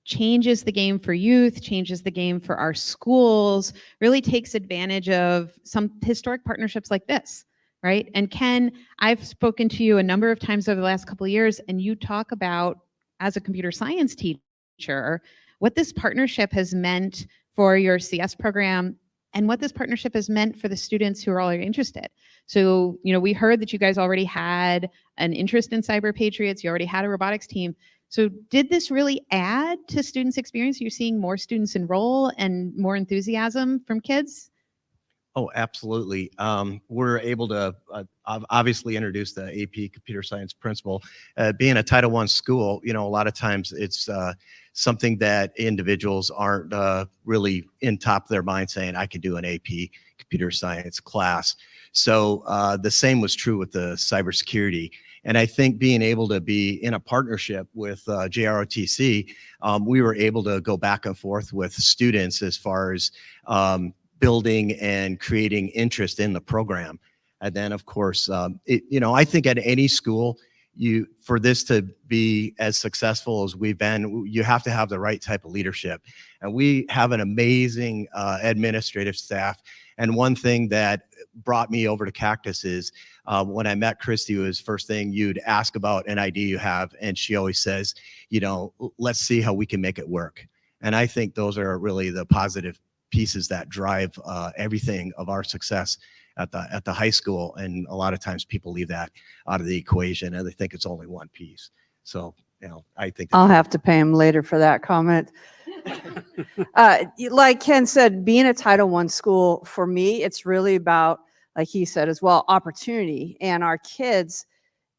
changes the game for youth, changes the game for our schools, really takes advantage of some historic partnerships like this, right? And Ken, I've spoken to you a number of times over the last couple of years, and you talk about, as a computer science teacher, what this partnership has meant for your CS program and what this partnership has meant for the students who are already interested. So, we heard that you guys already had an interest in Cyber Patriots, you already had a robotics team. So did this really add to students' experience? You're seeing more students enroll and more enthusiasm from kids? Oh, absolutely. We're able to obviously introduce the AP Computer Science principle. Being a Title I school, a lot of times it's something that individuals aren't really in top of their mind saying, I can do an AP Computer Science class. So the same was true with the cybersecurity. And I think being able to be in a partnership with JROTC, we were able to go back and forth with students as far as building and creating interest in the program. And then, of course, I think at any school, for this to be as successful as we've been, you have to have the right type of leadership. And we have an amazing administrative staff. And one thing that brought me over to Cactus is when I met Christy, was first thing you'd ask about an idea you have, and she always says, let's see how we can make it work. And I think those are really the positive pieces that drive everything of our success at the high school. And a lot of times people leave that out of the equation and they think it's only one piece. So, I think I'll have to pay him later for that comment. Like Ken said, being a Title I school, for me, it's really about, like he said as well, opportunity. And our kids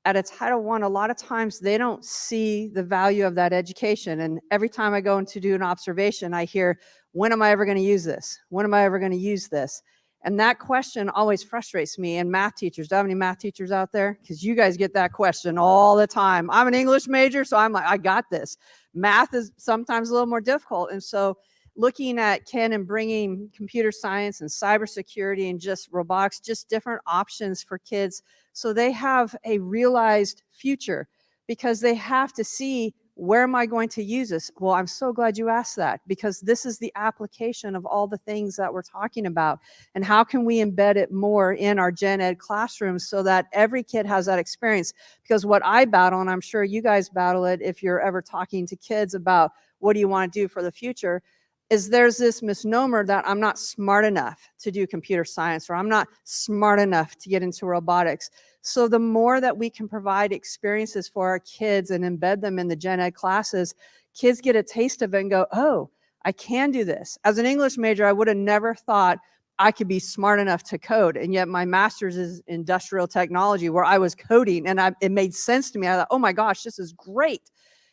at a Title I, a lot of times they don't see the value of that education. And every time I go in to do an observation, I hear, when am I ever going to use this? When am I ever going to use this? And that question always frustrates me. And math teachers, do I have any math teachers out there? Because you guys get that question all the time. I'm an English major, so I'm like, I got this. Math is sometimes a little more difficult. And so looking at Ken and bringing computer science and cybersecurity and just robotics, just different options for kids so they have a realized future, because they have to see, where am I going to use this? Well, I'm so glad you asked that, because this is the application of all the things that we're talking about. And how can we embed it more in our gen ed classrooms so that every kid has that experience? Because what I battle, and I'm sure you guys battle it if you're ever talking to kids about what do you want to do for the future, is there's this misnomer that I'm not smart enough to do computer science, or I'm not smart enough to get into robotics. So the more that we can provide experiences for our kids and embed them in the gen ed classes, kids get a taste of it and go, oh, I can do this. As an English major, I would have never thought I could be smart enough to code. And yet my master's is industrial technology, where I was coding, and it made sense to me. I thought, oh my gosh, this is great.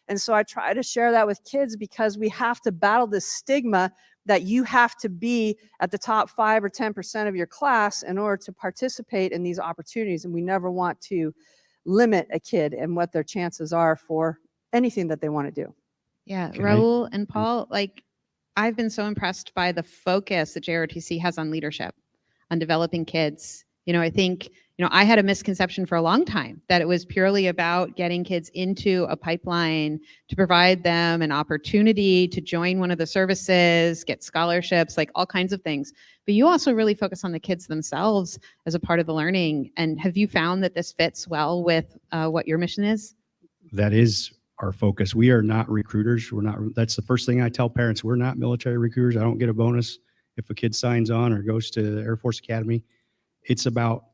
And so I try to share that with kids, because we have to battle this stigma that you have to be at the top 5 or 10% of your class in order to participate in these opportunities. And we never want to limit a kid and what their chances are for anything that they want to do. Yeah, Raul and Paul, I've been so impressed by the focus that JROTC has on leadership, on developing kids. I think, I had a misconception for a long time that it was purely about getting kids into a pipeline to provide them an opportunity to join one of the services, get scholarships, all kinds of things. But you also really focus on the kids themselves as a part of the learning. And have you found that this fits well with what your mission is? That is our focus. We are not recruiters. That's the first thing I tell parents. We're not military recruiters. I don't get a bonus if a kid signs on or goes to the Air Force Academy. It's about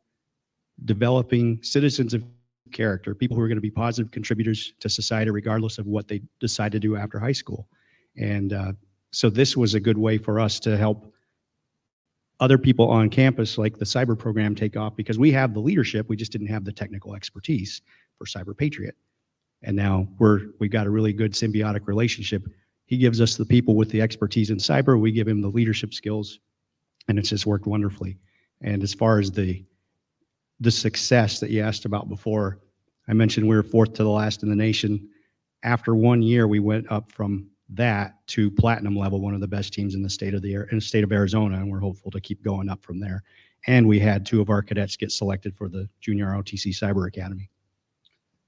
developing citizens of character, people who are going to be positive contributors to society, regardless of what they decide to do after high school. And So this was a good way for us to help other people on campus, like the cyber program, take off, because we have the leadership. We just didn't have the technical expertise for Cyber Patriot. And now we've got a really good symbiotic relationship. He gives us the people with the expertise in cyber. We give him the leadership skills, and it's just worked wonderfully. And as far as the success that you asked about before, I mentioned we were 4th to the last in the nation. After 1 year, we went up from that to platinum level, one of the best teams in the state of Arizona, and we're hopeful to keep going up from there. And we had 2 of our cadets get selected for the Junior ROTC Cyber Academy.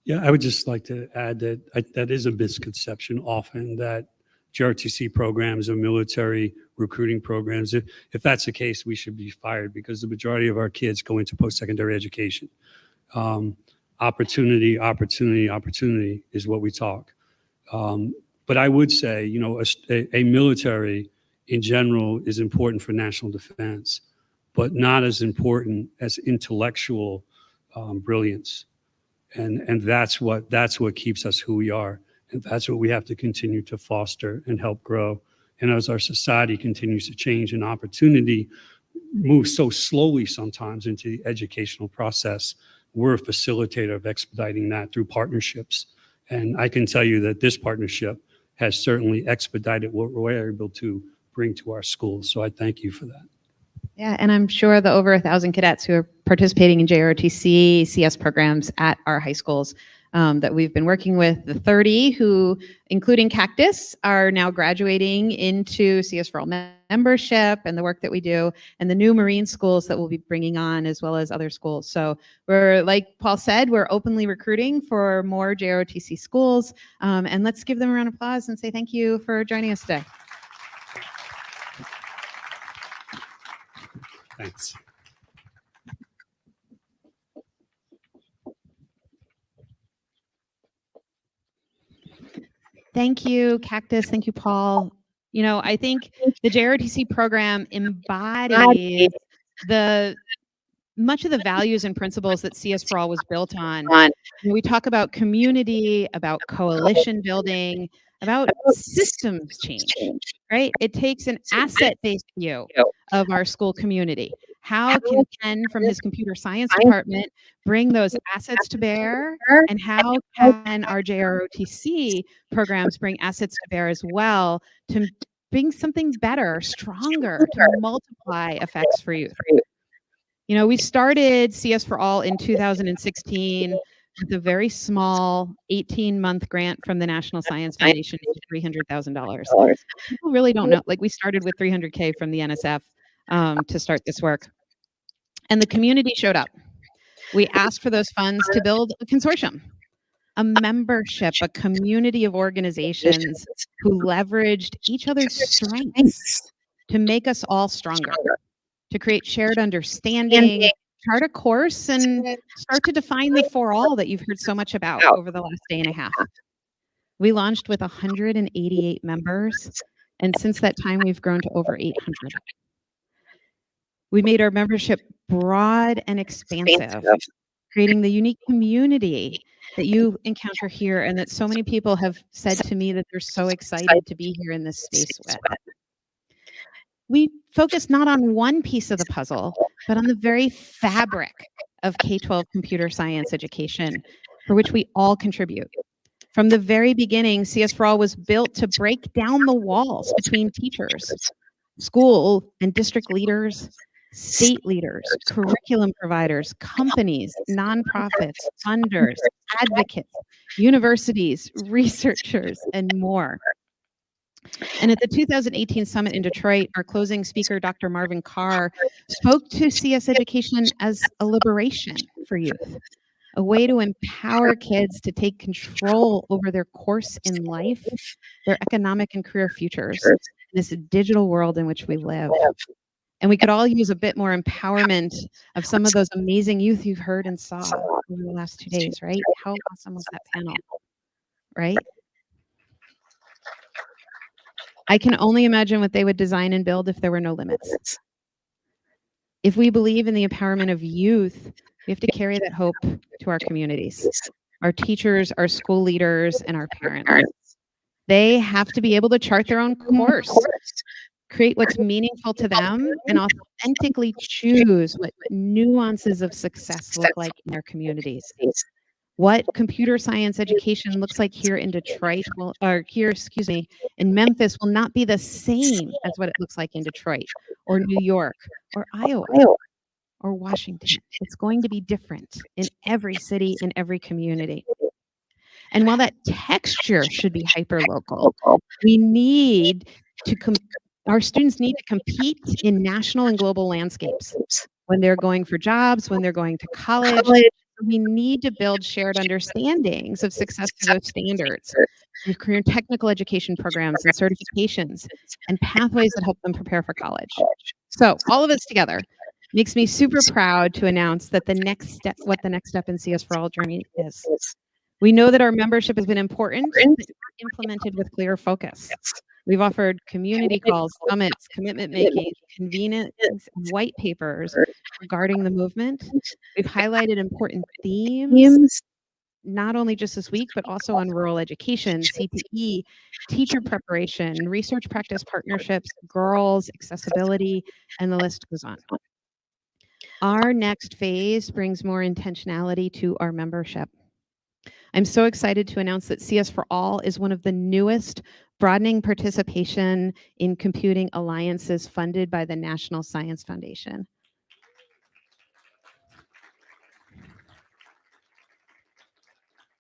Yeah, I would just like to add that that is a misconception often, that JROTC programs are military recruiting programs. If that's the case, we should be fired, because the majority of our kids go into post-secondary education. Opportunity, opportunity, opportunity is what we talk. But I would say, you know, a military in general is important for national defense, but not as important as intellectual brilliance. And that's what keeps us who we are. And that's what we have to continue to foster and help grow. And as our society continues to change and opportunity moves so slowly sometimes into the educational process, we're a facilitator of expediting that through partnerships. And I can tell you that this partnership has certainly expedited what we're able to bring to our schools. So I thank you for that. Yeah, and I'm sure the over 1,000 cadets who are participating in JROTC CS programs at our high schools that we've been working with, the 30 who, including Cactus, are now graduating into CS4All membership and the work that we do, and the new Marine schools that we'll be bringing on, as well as other schools. So we're, like Paul said, we're openly recruiting for more JROTC schools, and let's give them a round of applause and say thank you for joining us today. Thanks. Thank you, Cactus. Thank you, Paul. You know, I think the JROTC program embodies much of the values and principles that CS4All was built on. We talk about community, about coalition building, about systems change, right? It takes an asset-based view of our school community. How can Ken from his computer science department bring those assets to bear? And how can our JROTC programs bring assets to bear as well to bring something better, stronger, to multiply effects for youth? You know, we started CS4All in 2016 with a very small 18-month grant from the National Science Foundation, $300,000. People really don't know. Like, we started with $300K from the NSF to start this work. And the community showed up. We asked for those funds to build a consortium, a membership, a community of organizations who leveraged each other's strengths to make us all stronger, to create shared understanding, chart a course, and start to define the for all that you've heard so much about over the last day and a half. We launched with 188 members, and since that time, we've grown to over 800. We made our membership broad and expansive, creating the unique community that you encounter here and that so many people have said to me that they're so excited to be here in this space with. We focus not on one piece of the puzzle, but on the very fabric of K-12 computer science education, for which we all contribute. From the very beginning, CS4All was built to break down the walls between teachers, school and district leaders, state leaders, curriculum providers, companies, nonprofits, funders, advocates, universities, researchers, and more. And at the 2018 Summit in Detroit, our closing speaker, Dr. Marvin Carr, spoke to CS education as a liberation for youth, a way to empower kids to take control over their course in life, their economic and career futures, in this digital world in which we live. And we could all use a bit more empowerment of some of those amazing youth you've heard and saw over the last 2 days, right? How awesome was that panel, right? I can only imagine what they would design and build if there were no limits. If we believe in the empowerment of youth, we have to carry that hope to our communities, our teachers, our school leaders, and our parents. They have to be able to chart their own course, create what's meaningful to them, and authentically choose what nuances of success look like in their communities. What computer science education looks like here in Detroit in Memphis will not be the same as what it looks like in Detroit or New York or Iowa or Washington. It's going to be different in every city, in every community. And while that texture should be hyper-local, we need to our students need to compete in national and global landscapes when they're going for jobs, when they're going to college. We need to build shared understandings of success through those standards, through career technical education programs and certifications and pathways that help them prepare for college. So all of this together makes me super proud to announce that what the next step in CS4All journey is. We know that our membership has been important, but implemented with clear focus. We've offered community calls, summits, commitment making, convenings, and white papers regarding the movement. We've highlighted important themes, not only just this week, but also on rural education, CTE, teacher preparation, research practice partnerships, girls, accessibility, and the list goes on. Our next phase brings more intentionality to our membership. I'm so excited to announce that CS4All is one of the newest broadening participation in computing alliances funded by the National Science Foundation.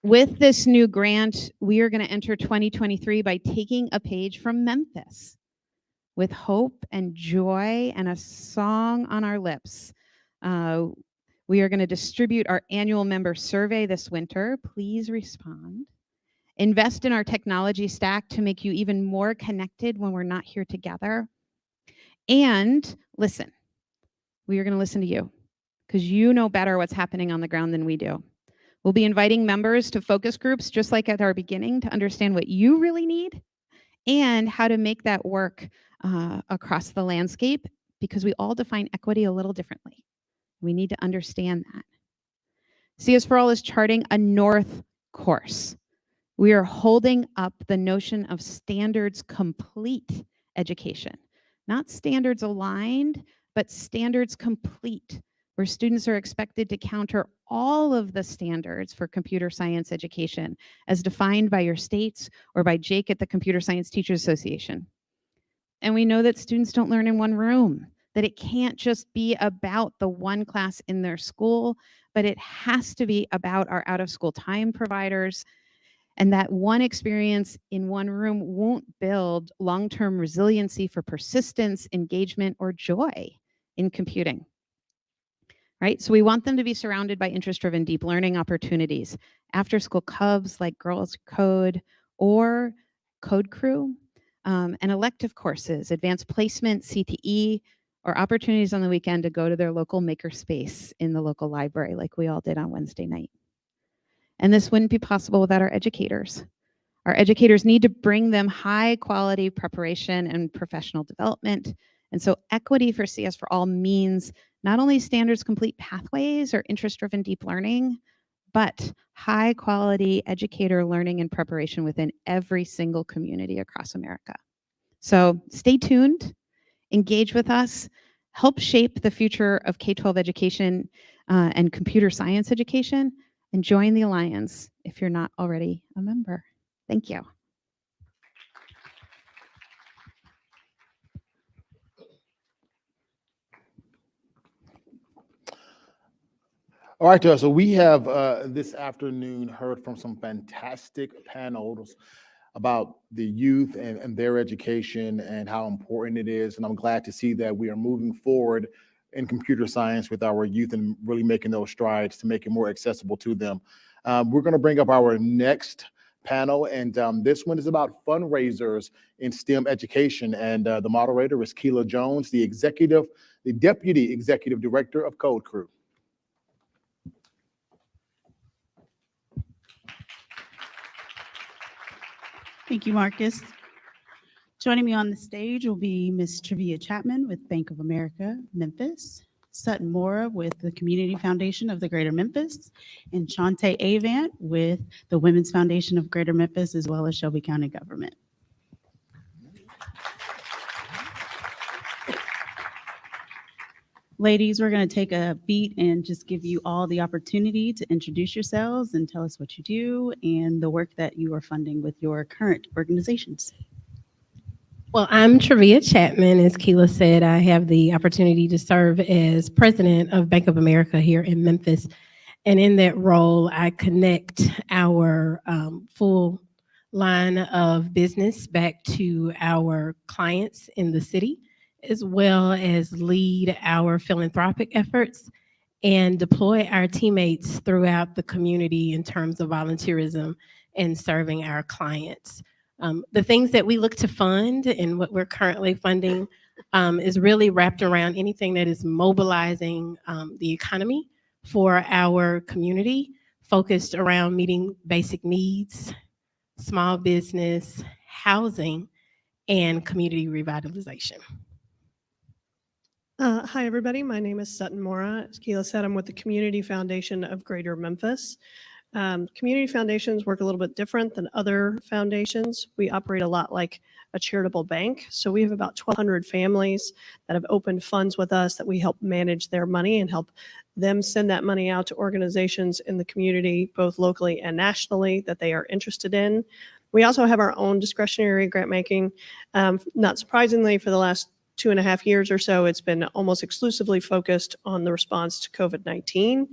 With this new grant, we are going to enter 2023 by taking a page from Memphis with hope and joy and a song on our lips. We are going to distribute our annual member survey this winter. Please respond. Invest in our technology stack to make you even more connected when we're not here together. And listen. We are going to listen to you because you know better what's happening on the ground than we do. We'll be inviting members to focus groups just like at our beginning to understand what you really need and how to make that work across the landscape, because we all define equity a little differently. We need to understand that. CS4All is charting a north course. We are holding up the notion of standards complete education, not standards aligned, but standards complete, where students are expected to counter all of the standards for computer science education as defined by your states or by Jake at the Computer Science Teachers Association. And we know that students don't learn in one room, that it can't just be about the one class in their school, but it has to be about our out-of-school time providers. And that one experience in one room won't build long-term resiliency for persistence, engagement, or joy in computing. Right? So we want them to be surrounded by interest-driven deep learning opportunities, after-school clubs like Girls Code or CodeCrew, and elective courses, advanced placement, CTE, or opportunities on the weekend to go to their local makerspace in the local library like we all did on Wednesday night. And this wouldn't be possible without our educators. Our educators need to bring them high quality preparation and professional development. And so equity for CS4All means not only standards complete pathways or interest-driven deep learning, but high quality educator learning and preparation within every single community across America. So stay tuned, engage with us, help shape the future of K-12 education and computer science education, and join the Alliance if you're not already a member. Thank you. All right, so we have this afternoon heard from some fantastic panels about the youth and their education and how important it is. And I'm glad to see that we are moving forward in computer science with our youth and really making those strides to make it more accessible to them. We're going to bring up our next panel, and this one is about fundraisers in STEM education. And the moderator is Keela Jones, the Deputy Executive Director of CodeCrew. Thank you, Marcus. Joining me on the stage will be Ms. Trivia Chapman with Bank of America, Memphis. Sutton Mora with the Community Foundation of the Greater Memphis, and Shantae Avant with the Women's Foundation of Greater Memphis, as well as Shelby County Government. Ladies, we're going to take a beat and just give you all the opportunity to introduce yourselves and tell us what you do and the work that you are funding with your current organizations. Well, I'm Travia Chapman. As Keela said, I have the opportunity to serve as president of Bank of America here in Memphis. And in that role, I connect our full line of business back to our clients in the city, as well as lead our philanthropic efforts and deploy our teammates throughout the community in terms of volunteerism and serving our clients. The things that we look to fund and what we're currently funding is really wrapped around anything that is mobilizing the economy for our community, focused around meeting basic needs, small business, housing, and community revitalization. Hi, everybody. My name is Sutton Mora. As Keela said, I'm with the Community Foundation of Greater Memphis. Community foundations work a little bit different than other foundations. We operate a lot like a charitable bank. So we have about 1,200 families that have opened funds with us that we help manage their money and help them send that money out to organizations in the community, both locally and nationally, that they are interested in. We also have our own discretionary grant making. Not surprisingly, for the last 2.5 years or so, it's been almost exclusively focused on the response to COVID-19.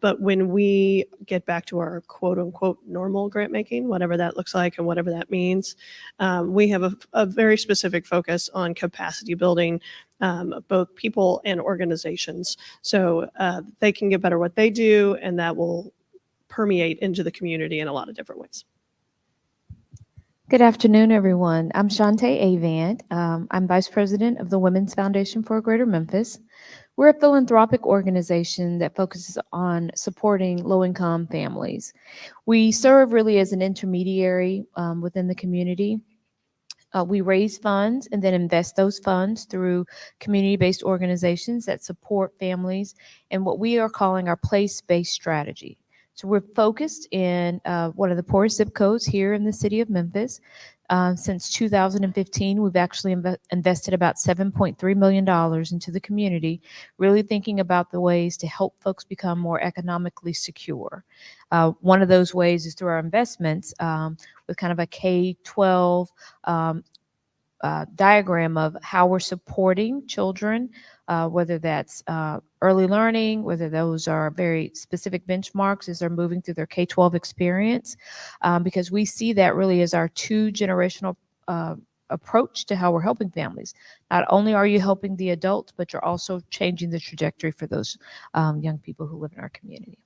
But when we get back to our quote unquote normal grant making, whatever that looks like and whatever that means, we have a very specific focus on capacity building, both people and organizations, so they can get better what they do, and that will permeate into the community in a lot of different ways. Good afternoon, everyone. I'm Shantae Avant. I'm Vice President of the Women's Foundation for Greater Memphis. We're a philanthropic organization that focuses on supporting low-income families. We serve really as an intermediary within the community. We raise funds and then invest those funds through community-based organizations that support families and what we are calling our place-based strategy. So we're focused in one of the poorest zip codes here in the city of Memphis. Since 2015, we've actually invested about $7.3 million into the community, really thinking about the ways to help folks become more economically secure. One of those ways is through our investments with kind of a K-12 diagram of how we're supporting children, whether that's early learning, whether those are very specific benchmarks as they're moving through their K-12 experience, because we see that really as our two-generational approach to how we're helping families. Not only are you helping the adults, but you're also changing the trajectory for those young people who live in our community.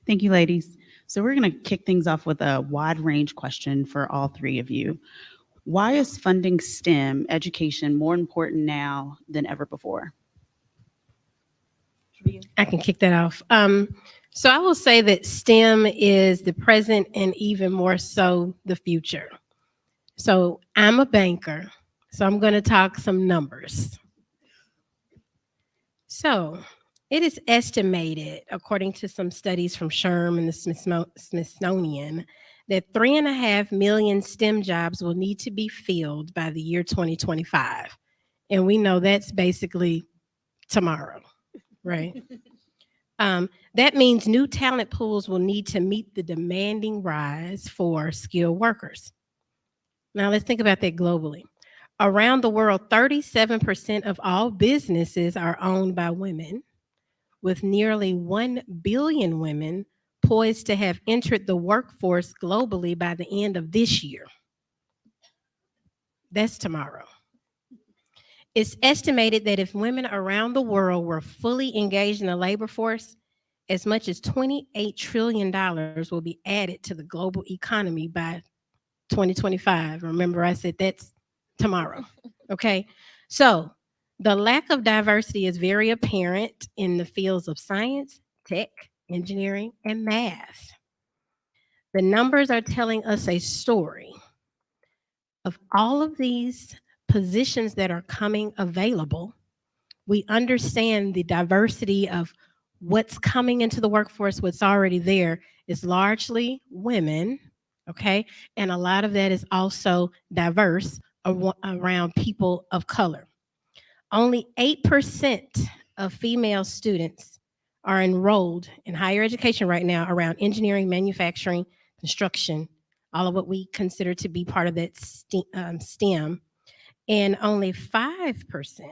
Thank you, ladies. So we're going to kick things off with a wide range question for all three of you. Why is funding STEM education more important now than ever before? I can kick that off. So I will say that STEM is the present and even more so the future. So I'm a banker, so I'm going to talk some numbers. So it is estimated, according to some studies from SHRM and the Smithsonian, that 3.5 million STEM jobs will need to be filled by the year 2025. And we know that's basically tomorrow, right? That means new talent pools will need to meet the demanding rise for skilled workers. Now let's think about that globally. Around the world, 37% of all businesses are owned by women, with nearly 1 billion women poised to have entered the workforce globally by the end of this year. That's tomorrow. It's estimated that if women around the world were fully engaged in the labor force, as much as $28 trillion will be added to the global economy by 2025. Remember, I said that's tomorrow, okay? So the lack of diversity is very apparent in the fields of science, tech, engineering, and math. The numbers are telling us a story of all of these positions that are coming available. We understand the diversity of what's coming into the workforce, what's already there is largely women, okay? And a lot of that is also diverse around people of color. Only 8% of female students are enrolled in higher education right now around engineering, manufacturing, construction, all of what we consider to be part of that STEM, and only 5%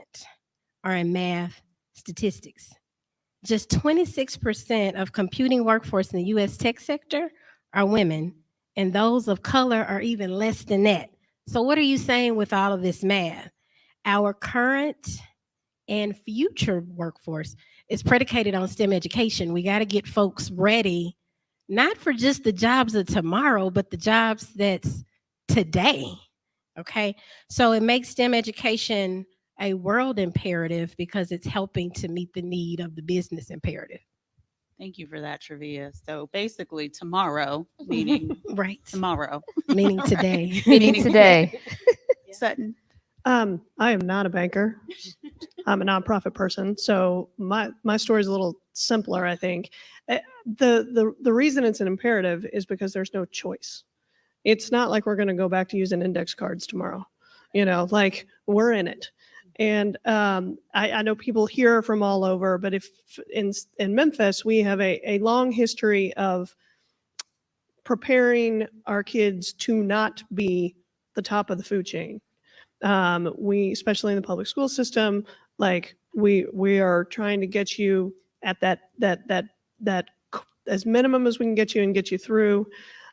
are in math, statistics. Just 26% of computing workforce in the US tech sector are women, and those of color are even less than that. So what are you saying with all of this math? Our current and future workforce is predicated on STEM education. We got to get folks ready, not for just the jobs of tomorrow, but the jobs that's today. Okay, so it makes STEM education a world imperative because it's helping to meet the need of the business imperative. Thank you for that, Travia. So basically tomorrow, meaning right. Tomorrow. Meaning today. Meaning today. Sutton. I am not a banker. I'm a nonprofit person, so my story is a little simpler, I think. The reason it's an imperative is because there's no choice. It's not like we're going to go back to using index cards tomorrow. You know, like we're in it. And I know people here from all over, but if in Memphis, we have a long history of preparing our kids to not be the top of the food chain. We, especially in the public school system, like we are trying to get you at that as minimum as we can get you and get you through.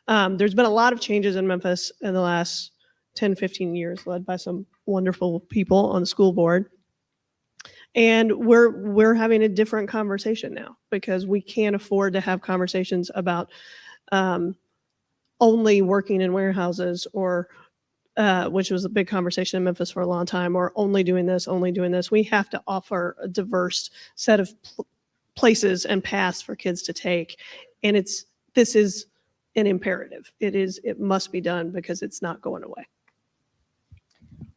There's been a lot of changes in Memphis in the last 10, 15 years, led by some wonderful people on the school board. And we're having a different conversation now because we can't afford to have conversations about only working in warehouses or which was a big conversation in Memphis for a long time, or only doing this, only doing this. We have to offer a diverse set of places and paths for kids to take. And this is an imperative. It must be done because it's not going away.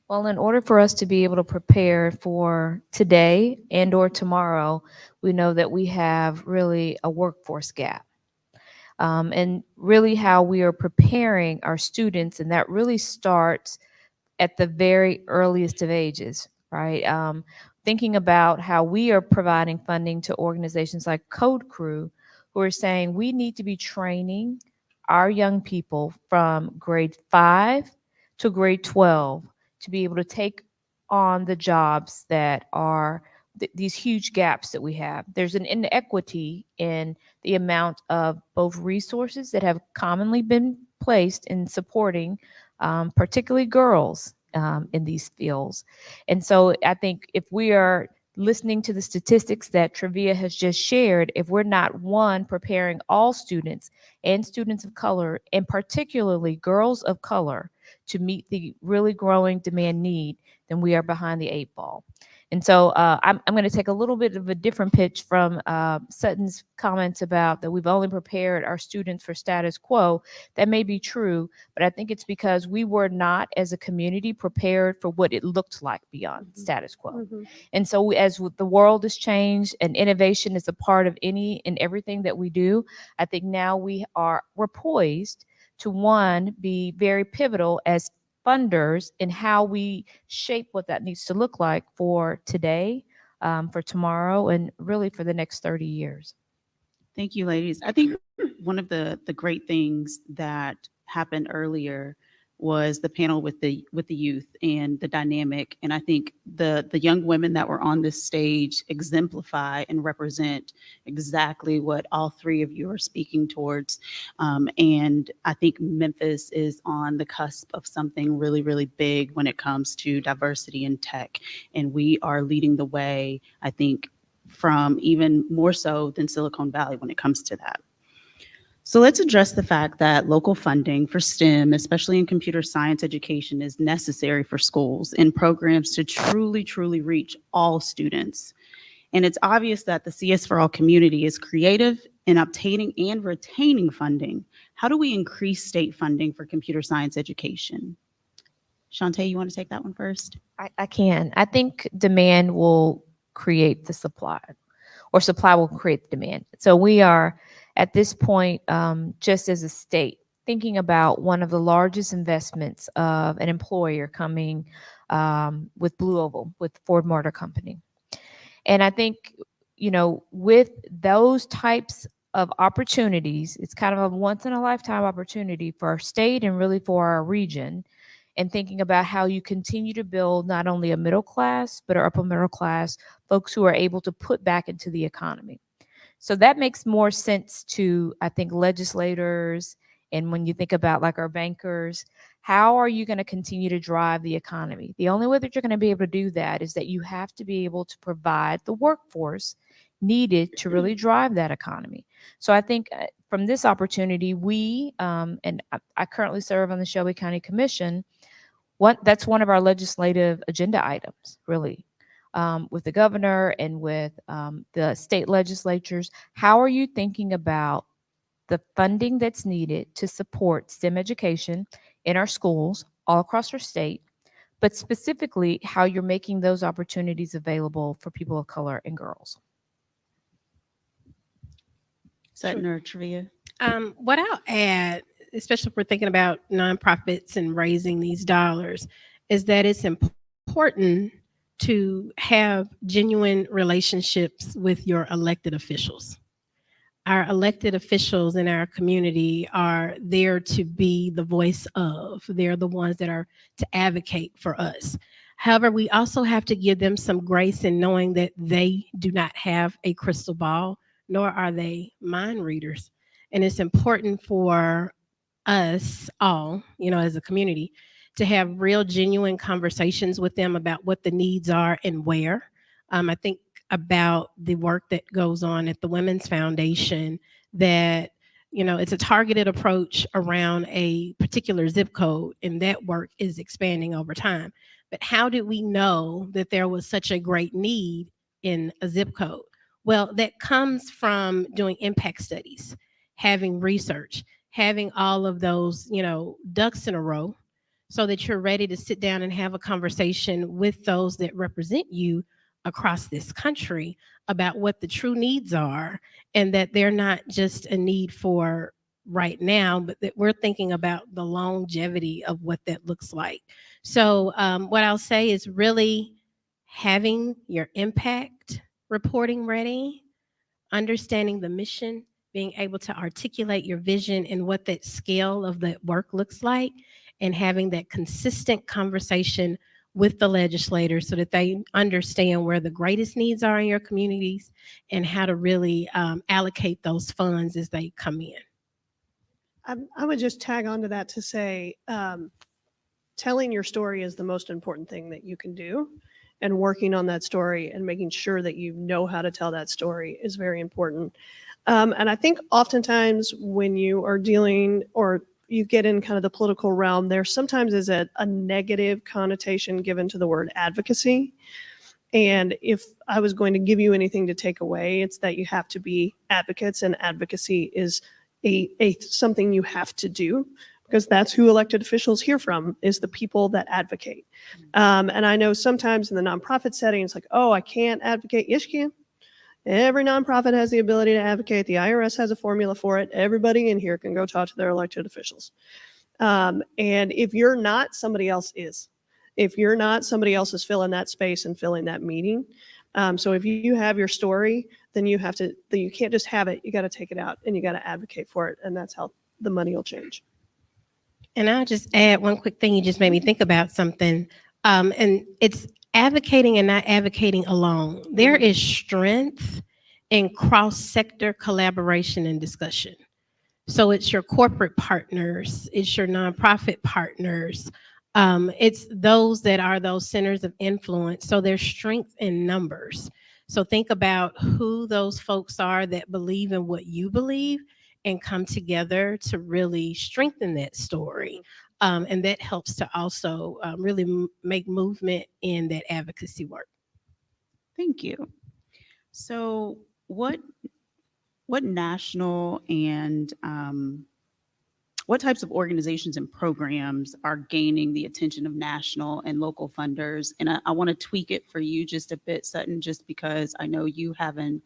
Well, in order for us to be able to prepare for today and or tomorrow, we know that we have really a workforce gap. And really how we are preparing our students, and that really starts at the very earliest of ages, right? Thinking about how we are providing funding to organizations like CodeCrew, who are saying we need to be training our young people from grade 5 to grade 12 to be able to take on the jobs that are these huge gaps that we have. There's an inequity in the amount of both resources that have commonly been placed in supporting particularly girls in these fields. And so I think if we are listening to the statistics that Travia has just shared, if we're not, one, preparing all students and students of color, and particularly girls of color, to meet the really growing demand need, then we are behind the 8 ball. And so I'm going to take a little bit of a different pitch from Sutton's comments about that we've only prepared our students for status quo. That may be true, but I think it's because we were not, as a community, prepared for what it looked like beyond status quo. And so as the world has changed and innovation is a part of any and everything that we do, I think now we're poised to, one, be very pivotal as funders in how we shape what that needs to look like for today, for tomorrow, and really for the next 30 years. Thank you, ladies. I think one of the great things that happened earlier was the panel with the youth and the dynamic. And I think the young women that were on this stage exemplify and represent exactly what all three of you are speaking towards. And I think Memphis is on the cusp of something really, really big when it comes to diversity in tech. And we are leading the way, I think, from even more so than Silicon Valley when it comes to that. So let's address the fact that local funding for STEM, especially in computer science education, is necessary for schools and programs to truly, truly reach all students. And it's obvious that the CS4All community is creative in obtaining and retaining funding. How do we increase state funding for computer science education? Shantae, you want to take that one first? I can. I think demand will create the supply, or supply will create the demand. So we are at this point, just as a state, thinking about one of the largest investments of an employer coming with Blue Oval, with Ford Motor Company. And I think, you know, with those types of opportunities, it's kind of a once in a lifetime opportunity for our state and really for our region, and thinking about how you continue to build not only a middle class, but our upper middle class folks who are able to put back into the economy. So that makes more sense to, I think, legislators. And when you think about like our bankers, how are you going to continue to drive the economy? The only way that you're going to be able to do that is that you have to be able to provide the workforce needed to really drive that economy. So I think from this opportunity, we, and I currently serve on the Shelby County Commission, that's one of our legislative agenda items, really. With the governor and with the state legislatures, how are you thinking about the funding that's needed to support STEM education in our schools all across our state, but specifically how you're making those opportunities available for people of color and girls? Sutton or Tria? What I'll add, especially if we're thinking about nonprofits and raising these dollars, is that it's important to have genuine relationships with your elected officials. Our elected officials in our community are there to be the voice of. They're the ones that are to advocate for us. However, we also have to give them some grace in knowing that they do not have a crystal ball, nor are they mind readers. And it's important for us all, you know, as a community, to have real, genuine conversations with them about what the needs are and where. I think about the work that goes on at the Women's Foundation, that, you know, it's a targeted approach around a particular zip code, and that work is expanding over time. But how did we know that there was such a great need in a zip code? Well, that comes from doing impact studies, having research, having all of those, you know, ducks in a row, so that you're ready to sit down and have a conversation with those that represent you across this country about what the true needs are, and that they're not just a need for right now, but that we're thinking about the longevity of what that looks like. So what I'll say is really having your impact reporting ready, understanding the mission, being able to articulate your vision and what that scale of that work looks like, and having that consistent conversation with the legislators so that they understand where the greatest needs are in your communities and how to really allocate those funds as they come in. I would just tag on to that to say, telling your story is the most important thing that you can do. And working on that story and making sure that you know how to tell that story is very important. And I think oftentimes when you are dealing, or you get in kind of the political realm, there sometimes is a negative connotation given to the word advocacy. And if I was going to give you anything to take away, it's that you have to be advocates, and advocacy is a something you have to do, because that's who elected officials hear from, is the people that advocate. And I know sometimes in the nonprofit setting, it's like, oh, I can't advocate. Yes, you can. Every nonprofit has the ability to advocate. The IRS has a formula for it. Everybody in here can go talk to their elected officials. And if you're not, somebody else is. If you're not, somebody else is filling that space and filling that meeting. So if you have your story, then you can't just have it. You got to take it out and you got to advocate for it. And that's how the money will change. And I'll just add one quick thing. You just made me think about something. And it's advocating and not advocating alone. There is strength in cross-sector collaboration and discussion. So it's your corporate partners, it's your nonprofit partners, it's those that are those centers of influence. So there's strength in numbers. So think about who those folks are that believe in what you believe and come together to really strengthen that story. And that helps to also really make movement in that advocacy work. Thank you. So what national and what types of organizations and programs are gaining the attention of national and local funders? And I want to tweak it for you just a bit, Sutton, just because I know you have an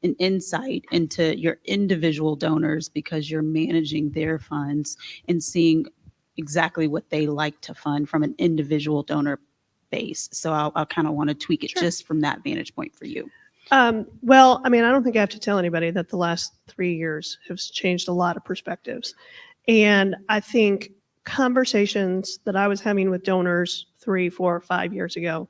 insight into your individual donors because you're managing their funds and seeing exactly what they like to fund from an individual donor base. So I'll kind of want to tweak it just from that vantage point for you. Well, I mean, I don't think I have to tell anybody that the last 3 years have changed a lot of perspectives. And I think conversations that I was having with donors 3, 4, 5 years ago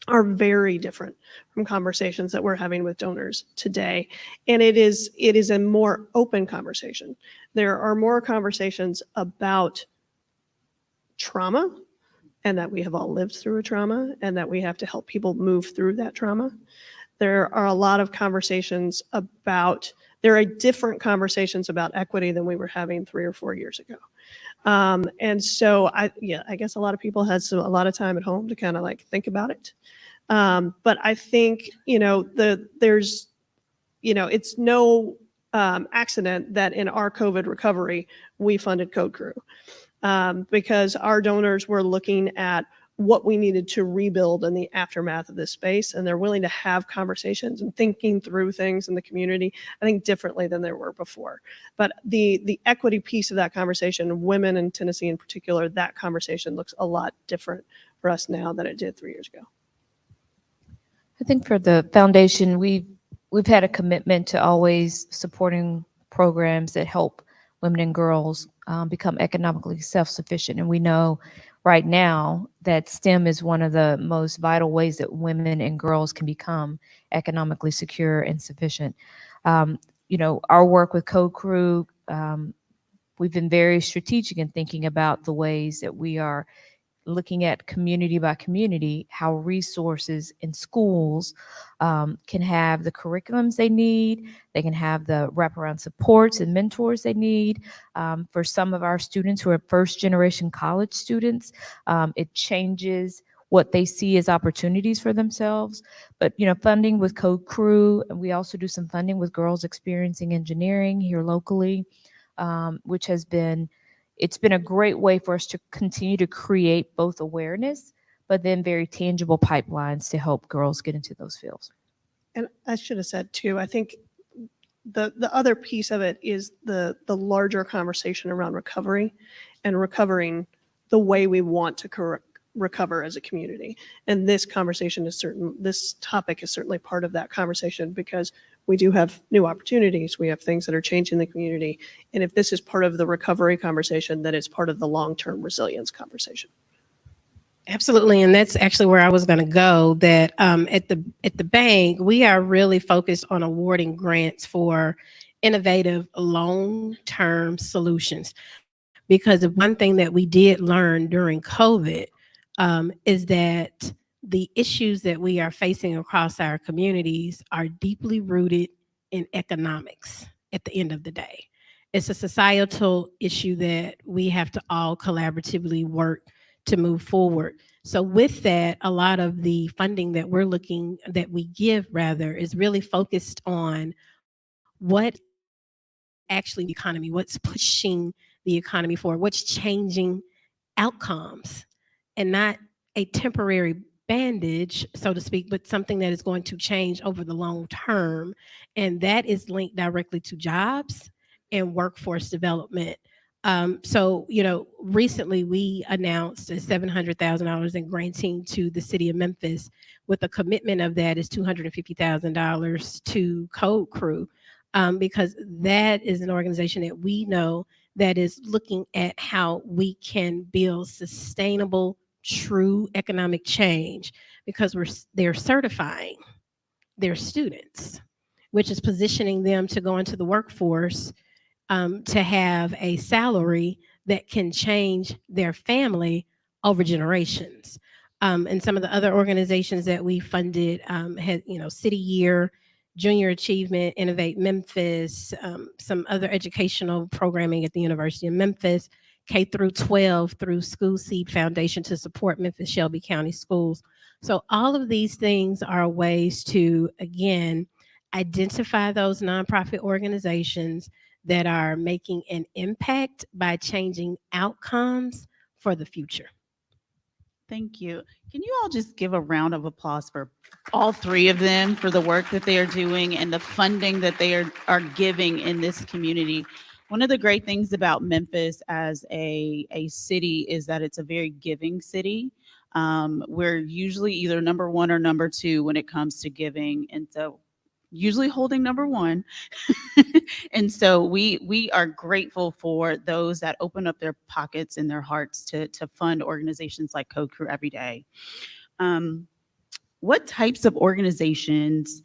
are very different from conversations that we're having with donors today. And it is a more open conversation. There are more conversations about trauma, and that we have all lived through a trauma, and that we have to help people move through that trauma. There are a lot of conversations about, there are different conversations about equity than we were having 3 or 4 years ago. And so I guess a lot of people had a lot of time at home to kind of like think about it. But I think, there's, it's no accident that in our COVID recovery, we funded CodeCrew. Because our donors were looking at what we needed to rebuild in the aftermath of this space, and they're willing to have conversations and thinking through things in the community, I think, differently than there were before. But the equity piece of that conversation, women in Tennessee in particular, that conversation looks a lot different for us now than it did 3 years ago. I think for the foundation, we've had a commitment to always supporting programs that help women and girls become economically self-sufficient. And we know right now that STEM is one of the most vital ways that women and girls can become economically secure and sufficient. Our work with CodeCrew, we've been very strategic in thinking about the ways that we are looking at community by community, how resources in schools can have the curriculums they need, they can have the wraparound supports and mentors they need. For some of our students who are first generation college students, it changes what they see as opportunities for themselves. But, funding with CodeCrew, and we also do some funding with Girls Experiencing Engineering here locally, which has been, it's been a great way for us to continue to create both awareness, but then very tangible pipelines to help girls get into those fields. And I should have said too, I think the other piece of it is the larger conversation around recovery and recovering the way we want to recover as a community. And this conversation is this topic is certainly part of that conversation, because we do have new opportunities. We have things that are changing the community. And if this is part of the recovery conversation, then it's part of the long-term resilience conversation. Absolutely, and that's actually where I was going to go. That at the bank, we are really focused on awarding grants for innovative long-term solutions. Because one thing that we did learn during COVID is that the issues that we are facing across our communities are deeply rooted in economics at the end of the day. It's a societal issue that we have to all collaboratively work to move forward. So with that, a lot of the funding that we give is really focused on what actually the economy, what's pushing the economy forward, what's changing outcomes, and not a temporary bandage, so to speak, but something that is going to change over the long term. And that is linked directly to jobs and workforce development. So, recently we announced a $700,000 in granting to the city of Memphis, with a commitment of that is $250,000 to CodeCrew, because that is an organization that we know that is looking at how we can build sustainable, true economic change, because they're certifying their students, which is positioning them to go into the workforce, to have a salary that can change their family over generations. And some of the other organizations that we funded had, City Year, Junior Achievement, Innovate Memphis, some other educational programming at the University of Memphis, K through 12 through School Seed Foundation to support Memphis Shelby County schools. So all of these things are ways to, again, identify those nonprofit organizations that are making an impact by changing outcomes for the future. Thank you. Can you all just give a round of applause for all three of them for the work that they are doing and the funding that they are giving in this community? One of the great things about Memphis as a city is that it's a very giving city. We're usually either number one or number two when it comes to giving. And so usually holding number one. And so we are grateful for those that open up their pockets and their hearts to fund organizations like CodeCrew every day. What types of organizations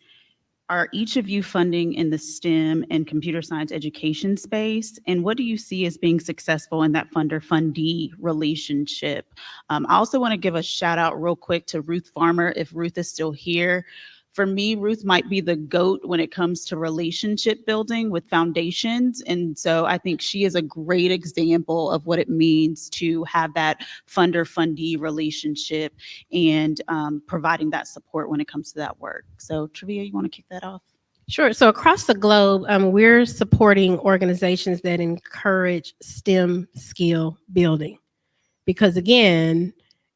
are each of you funding in the STEM and computer science education space? And what do you see as being successful in that funder-fundee relationship? I also want to give a shout out real quick to Ruth Farmer, if Ruth is still here. For me, Ruth might be the GOAT when it comes to relationship building with foundations. And so I think she is a great example of what it means to have that funder-fundee relationship and providing that support when it comes to that work. So Trivia, you want to kick that off? Sure. So across the globe, we're supporting organizations that encourage STEM skill building. Because again,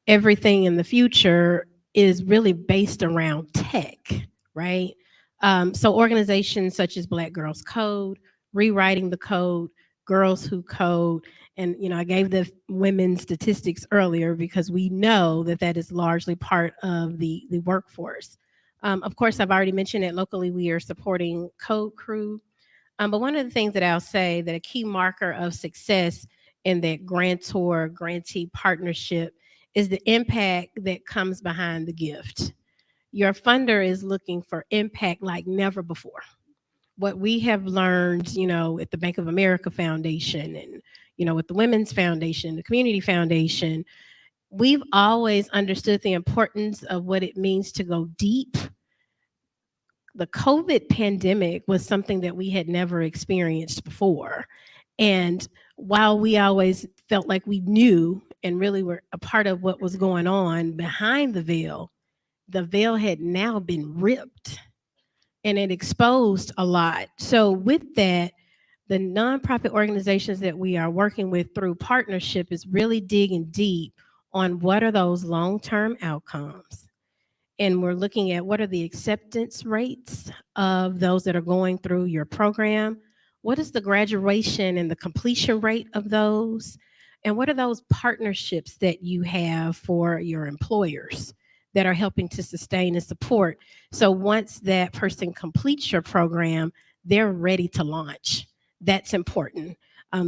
everything in the future is really based around tech, right? So organizations such as Black Girls Code, Rewriting the Code, Girls Who Code, and I gave the women's statistics earlier because we know that that is largely part of the workforce. Of course, I've already mentioned that locally we are supporting CodeCrew. But one of the things that I'll say that a key marker of success in that grantor-grantee partnership is the impact that comes behind the gift. Your funder is looking for impact like never before. What we have learned, at the Bank of America Foundation and, with the Women's Foundation, the Community Foundation, we've always understood the importance of what it means to go deep. The COVID pandemic was something that we had never experienced before. And while we always felt like we knew and really were a part of what was going on behind the veil had now been ripped and it exposed a lot. So with that, the nonprofit organizations that we are working with through partnership is really digging deep on what are those long-term outcomes. And we're looking at what are the acceptance rates of those that are going through your program. What is the graduation and the completion rate of those? And what are those partnerships that you have for your employers that are helping to sustain and support? So once that person completes your program, they're ready to launch. That's important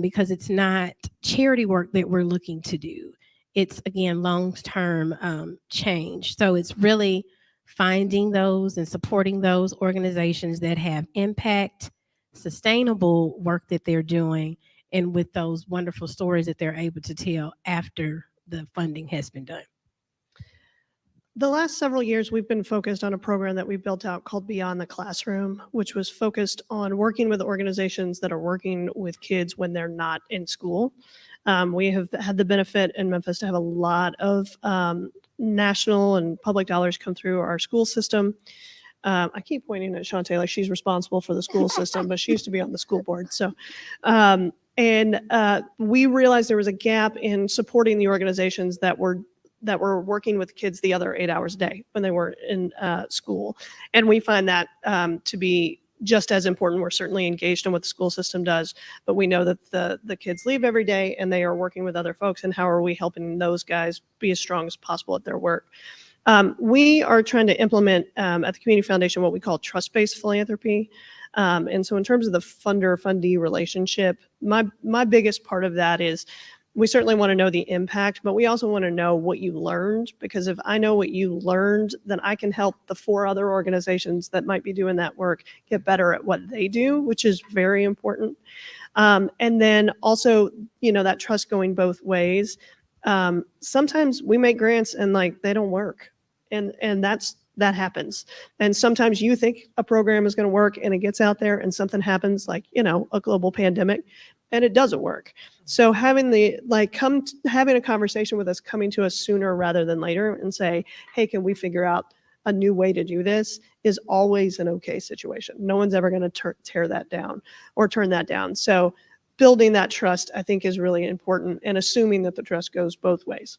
because it's not charity work that we're looking to do. It's, again, long-term change. So it's really finding those and supporting those organizations that have impact, sustainable work that they're doing, and with those wonderful stories that they're able to tell after the funding has been done. The last several years, we've been focused on a program that we built out called Beyond the Classroom, which was focused on working with organizations that are working with kids when they're not in school. We have had the benefit in Memphis to have a lot of national and public dollars come through our school system. I keep pointing at Shantae like she's responsible for the school system, but she used to be on the school board. So, we realized there was a gap in supporting the organizations that were working with kids the other 8 hours a day when they were in school. And we find that to be just as important. We're certainly engaged in what the school system does, but we know that the kids leave every day and they are working with other folks. And how are we helping those guys be as strong as possible at their work? We are trying to implement at the Community Foundation what we call trust-based philanthropy. And so in terms of the funder-fundee relationship, my biggest part of that is we certainly want to know the impact, but we also want to know what you learned, because if I know what you learned, then I can help the 4 other organizations that might be doing that work get better at what they do, which is very important. And then also, that trust going both ways. Sometimes we make grants and they don't work, and that happens. And sometimes you think a program is going to work and it gets out there and something happens like, a global pandemic, and it doesn't work. So having having a conversation with us, coming to us sooner rather than later and say, hey, can we figure out a new way to do this is always an okay situation. No one's ever going to tear that down or turn that down. So building that trust, I think, is really important, and assuming that the trust goes both ways.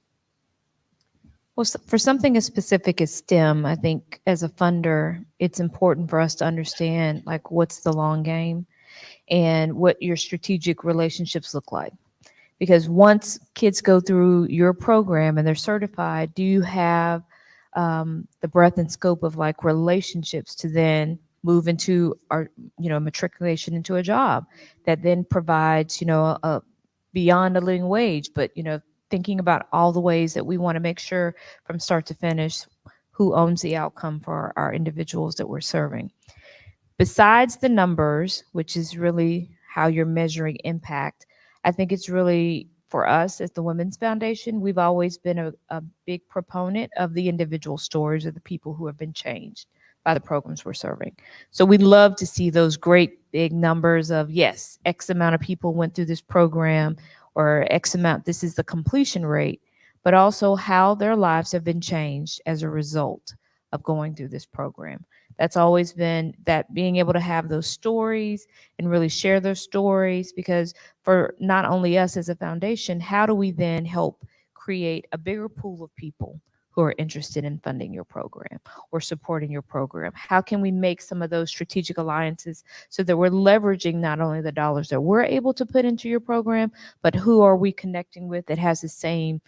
Well, for something as specific as STEM, I think as a funder, it's important for us to understand like what's the long game and what your strategic relationships look like. Because once kids go through your program and they're certified, do you have the breadth and scope of like relationships to then move into our, matriculation into a job that then provides, a beyond a living wage, but, thinking about all the ways that we want to make sure from start to finish who owns the outcome for our individuals that we're serving. Besides the numbers, which is really how you're measuring impact, I think it's really, for us as the Women's Foundation, we've always been a big proponent of the individual stories of the people who have been changed by the programs we're serving. So we'd love to see those great big numbers of, yes, X amount of people went through this program, or X amount, this is the completion rate, but also how their lives have been changed as a result of going through this program. That's always been that, being able to have those stories and really share those stories, because for not only us as a foundation, how do we then help create a bigger pool of people who are interested in funding your program or supporting your program? How can we make some of those strategic alliances so that we're leveraging not only the dollars that we're able to put into your program, but who are we connecting with that has the same,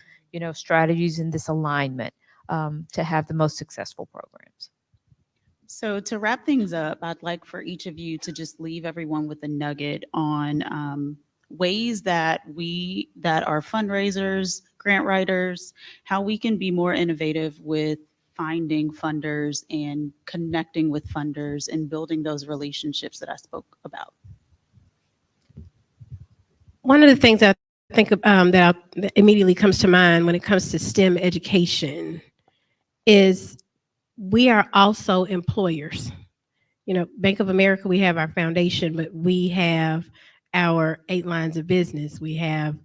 strategies in this alignment to have the most successful programs? So to wrap things up, I'd like for each of you to just leave everyone with a nugget on ways that our fundraisers, grant writers, how we can be more innovative with finding funders and connecting with funders and building those relationships that I spoke about. One of the things I think that immediately comes to mind when it comes to STEM education is we are also employers. Bank of America, we have our foundation, but we have our 8 lines of business. We have,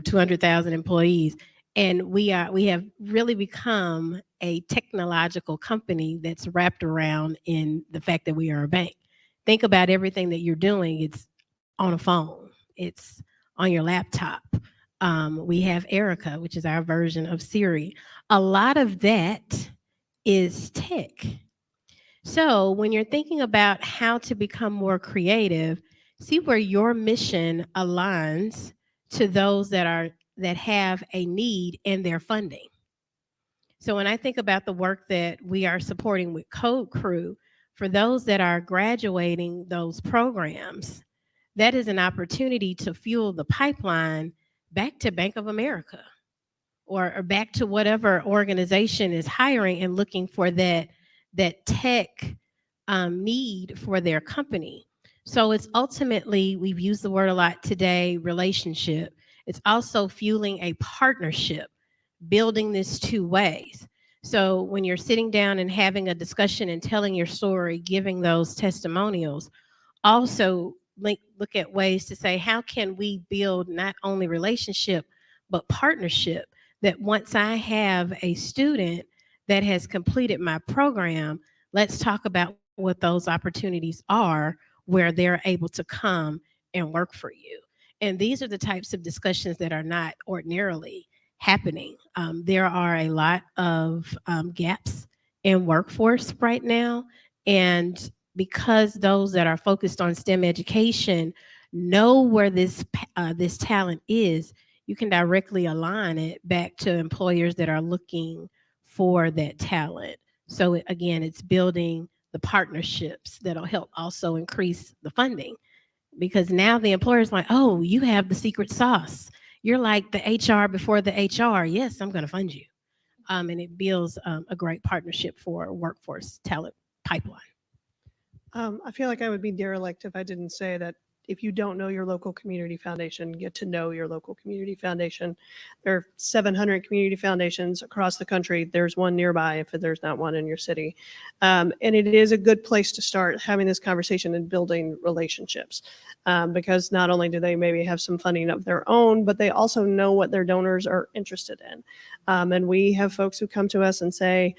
200,000 employees, and we have really become a technological company that's wrapped around in the fact that we are a bank. Think about everything that you're doing. It's on a phone. It's on your laptop. We have Erica, which is our version of Siri. A lot of that is tech. So when you're thinking about how to become more creative, see where your mission aligns to those that have a need in their funding. So when I think about the work that we are supporting with CodeCrew, for those that are graduating those programs, that is an opportunity to fuel the pipeline back to Bank of America or back to whatever organization is hiring and looking for that tech need for their company. So it's ultimately, we've used the word a lot today, relationship. It's also fueling a partnership, building this 2 ways. So when you're sitting down and having a discussion and telling your story, giving those testimonials, also look at ways to say, how can we build not only relationship, but partnership, that once I have a student that has completed my program, let's talk about what those opportunities are where they're able to come and work for you. And these are the types of discussions that are not ordinarily happening. There are a lot of gaps in workforce right now. And because those that are focused on STEM education know where this talent is, you can directly align it back to employers that are looking for that talent. So again, it's building the partnerships that'll help also increase the funding, because now the employer's like, oh, you have the secret sauce. You're like the HR before the HR. Yes, I'm going to fund you. And it builds a great partnership for workforce talent pipeline. I feel like I would be derelict if I didn't say that if you don't know your local community foundation, get to know your local community foundation. There are 700 community foundations across the country. There's one nearby if there's not one in your city. And it is a good place to start having this conversation and building relationships, because not only do they maybe have some funding of their own, but they also know what their donors are interested in. And we have folks who come to us and say,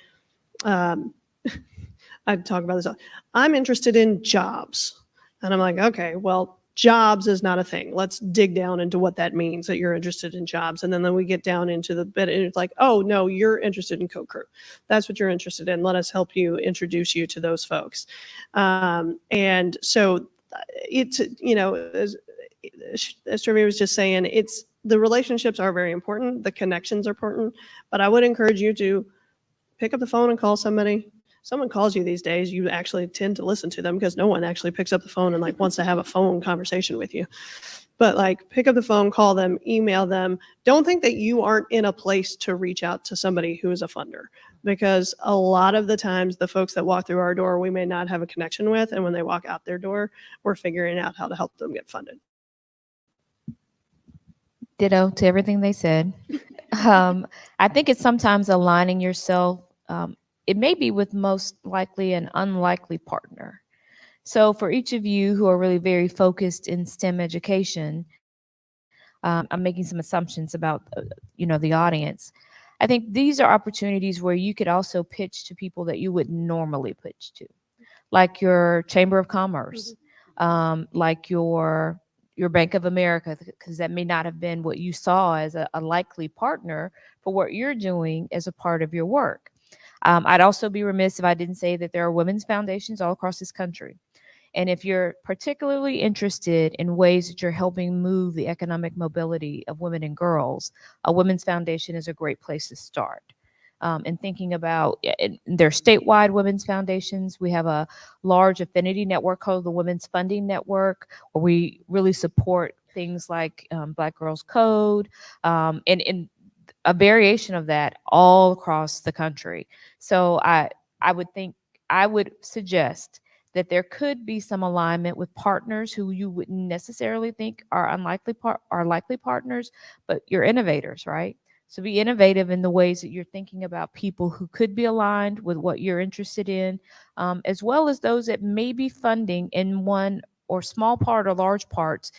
I talk about this. I'm interested in jobs. And I'm like, okay, well, jobs is not a thing. Let's dig down into what that means that you're interested in jobs. And then we get down into the bit and it's like, oh no, you're interested in CodeCrew. That's what you're interested in. Let us help you introduce you to those folks. And so it's, you know, as Trivia was just saying, it's the relationships are very important. The connections are important, but I would encourage you to pick up the phone and call somebody. Someone calls you these days, you actually tend to listen to them because no one actually picks up the phone and like wants to have a phone conversation with you. But like pick up the phone, call them, email them. Don't think that you aren't in a place to reach out to somebody who is a funder, because a lot of the times the folks that walk through our door, we may not have a connection with. And when they walk out their door, we're figuring out how to help them get funded. Ditto to everything they said. I think it's sometimes aligning yourself. It may be with most likely an unlikely partner. So for each of you who are really very focused in STEM education, I'm making some assumptions about the audience. I think these are opportunities where you could also pitch to people that you wouldn't normally pitch to, like your Chamber of Commerce, like your Bank of America, because that may not have been what you saw as a likely partner for what you're doing as a part of your work. I'd also be remiss if I didn't say that there are women's foundations all across this country. And if you're particularly interested in ways that you're helping move the economic mobility of women and girls, a women's foundation is a great place to start. And thinking about, their statewide women's foundations. We have a large affinity network called the Women's Funding Network, where we really support things like Black Girls Code, and a variation of that all across the country. So I would suggest that there could be some alignment with partners who you wouldn't necessarily think are likely partners, but you're innovators, right? So be innovative in the ways that you're thinking about people who could be aligned with what you're interested in, as well as those that may be funding in one or small part or large parts,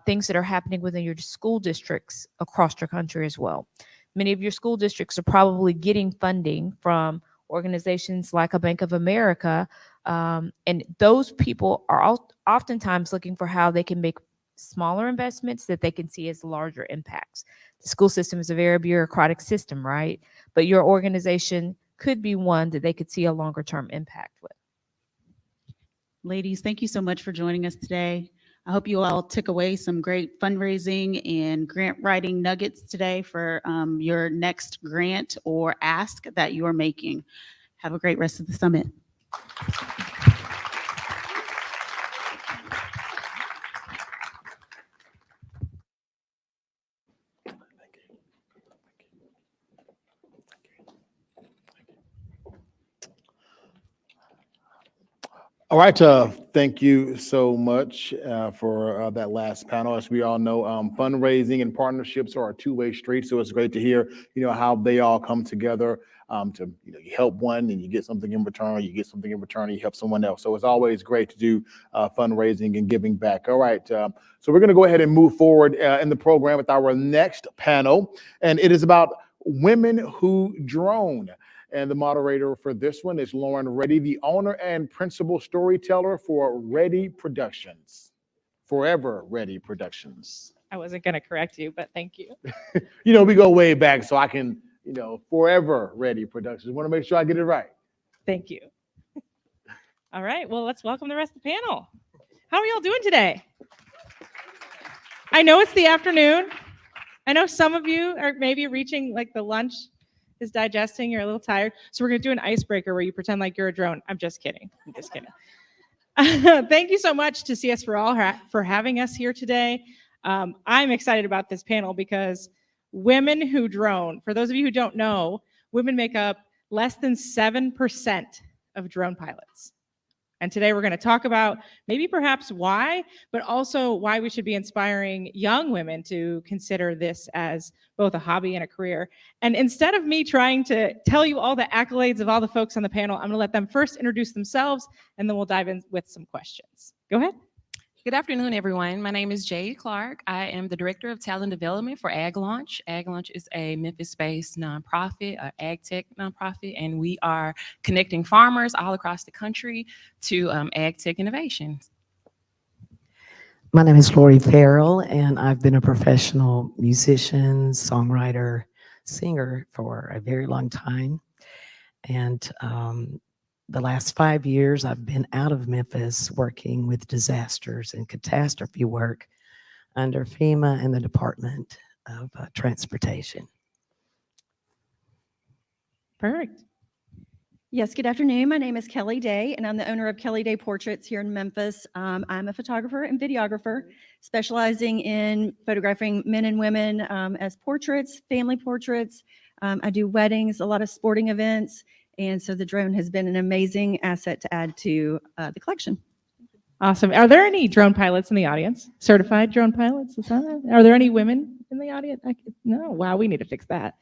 things that are happening within your school districts across your country as well. Many of your school districts are probably getting funding from organizations like a Bank of America, and those people are oftentimes looking for how they can make smaller investments that they can see as larger impacts. The school system is a very bureaucratic system, right? But your organization could be one that they could see a longer term impact with. Ladies, thank you so much for joining us today. I hope you all took away some great fundraising and grant writing nuggets today for your next grant or ask that you are making. Have a great rest of the summit. All right, thank you so much for that last panel. As we all know, fundraising and partnerships are a two-way street, so it's great to hear, how they all come together to, you help one and you get something in return, you get something in return, and you help someone else. So it's always great to do fundraising and giving back. All right, so we're going to go ahead and move forward in the program with our next panel, and it is about women who drone. And the moderator for this one is Lauren Reddy, the owner and principal storyteller for Ready Productions, Forever Ready Productions. I wasn't going to correct you, but thank you. We go way back, so I can, Forever Ready Productions. Want to make sure I get it right. Thank you. All right, well, let's welcome the rest of the panel. How are y'all doing today? I know it's the afternoon. I know some of you are maybe reaching like the lunch is digesting, you're a little tired. So we're gonna do an icebreaker where you pretend like you're a drone. I'm just kidding. Thank you so much to CSforALL for having us here today. I'm excited about this panel because women who drone, for those of you who don't know, women make up less than 7% of drone pilots. And today we're going to talk about maybe perhaps why, but also why we should be inspiring young women to consider this as both a hobby and a career. And instead of me trying to tell you all the accolades of all the folks on the panel, I'm going to let them first introduce themselves, and then we'll dive in with some questions. Go ahead. Good afternoon, everyone. My name is Jade Clark. I am the Director of Talent Development for Ag Launch. Ag Launch is a Memphis-based nonprofit, ag tech nonprofit, and we are connecting farmers all across the country to ag tech innovations. My name is Lori Farrell, and I've been a professional musician, songwriter, singer for a very long time. And the last 5 years, I've been out of Memphis working with disasters and catastrophe work under FEMA and the Department of Transportation. Perfect. Yes, good afternoon. My name is Kelly Day, and I'm the owner of Kelly Day Portraits here in Memphis. I'm a photographer and videographer, specializing in photographing men and women as portraits, family portraits. I do weddings, a lot of sporting events, and so the drone has been an amazing asset to add to the collection. Awesome. Are there any drone pilots in the audience? Certified drone pilots? Are there any women in the audience? No. Wow, we need to fix that.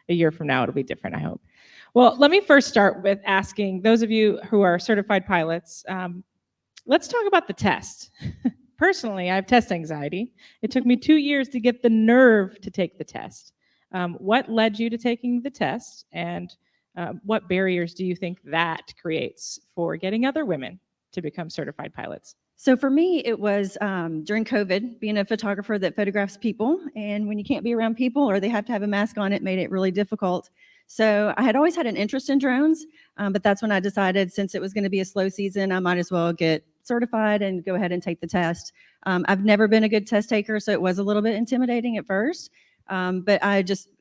A year from now, it'll be different, I hope. Well, let me first start with asking those of you who are certified pilots, let's talk about the test. Personally, I have test anxiety. It took me 2 years to get the nerve to take the test. What led you to taking the test, and what barriers do you think that creates for getting other women to become certified pilots? So for me, it was during COVID, being a photographer that photographs people, and when you can't be around people or they have to have a mask on, it made it really difficult. So I had always had an interest in drones, but that's when I decided, since it was going to be a slow season, I might as well get certified and go ahead and take the test. I've never been a good test taker, so it was a little bit intimidating at first, but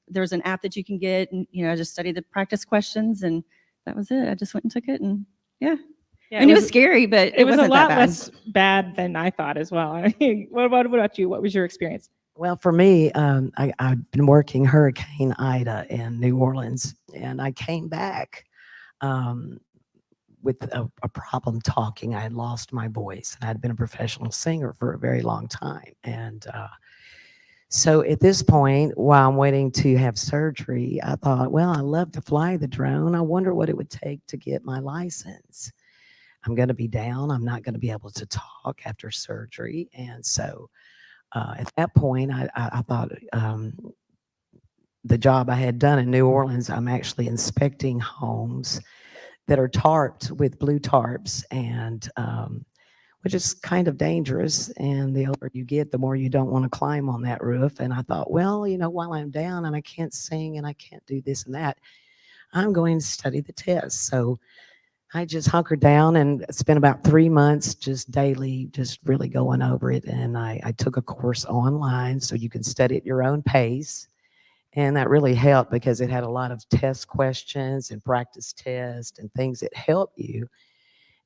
there's an app that you can get, and I just studied the practice questions, and that was it. I just went and took it, and yeah. And it was scary, but it was wasn't a lot that bad. less bad than I thought as well. I mean, what about you? What was your experience? Well, for me, I've been working Hurricane Ida in New Orleans, and I came back with a problem talking. I had lost my voice, and I had been a professional singer for a very long time. And so at this point, while I'm waiting to have surgery, I thought, well, I love to fly the drone. I wonder what it would take to get my license. I'm going to be down. I'm not going to be able to talk after surgery. And so at that point, I thought the job I had done in New Orleans, I'm actually inspecting homes that are tarped with blue tarps, and which is kind of dangerous. And the older you get, the more you don't want to climb on that roof. And I thought, well, while I'm down and I can't sing and I can't do this and that, I'm going to study the test. So I just hunkered down and spent about 3 months just daily, just really going over it. And I took a course online so you can study at your own pace. And that really helped because it had a lot of test questions and practice tests and things that help you.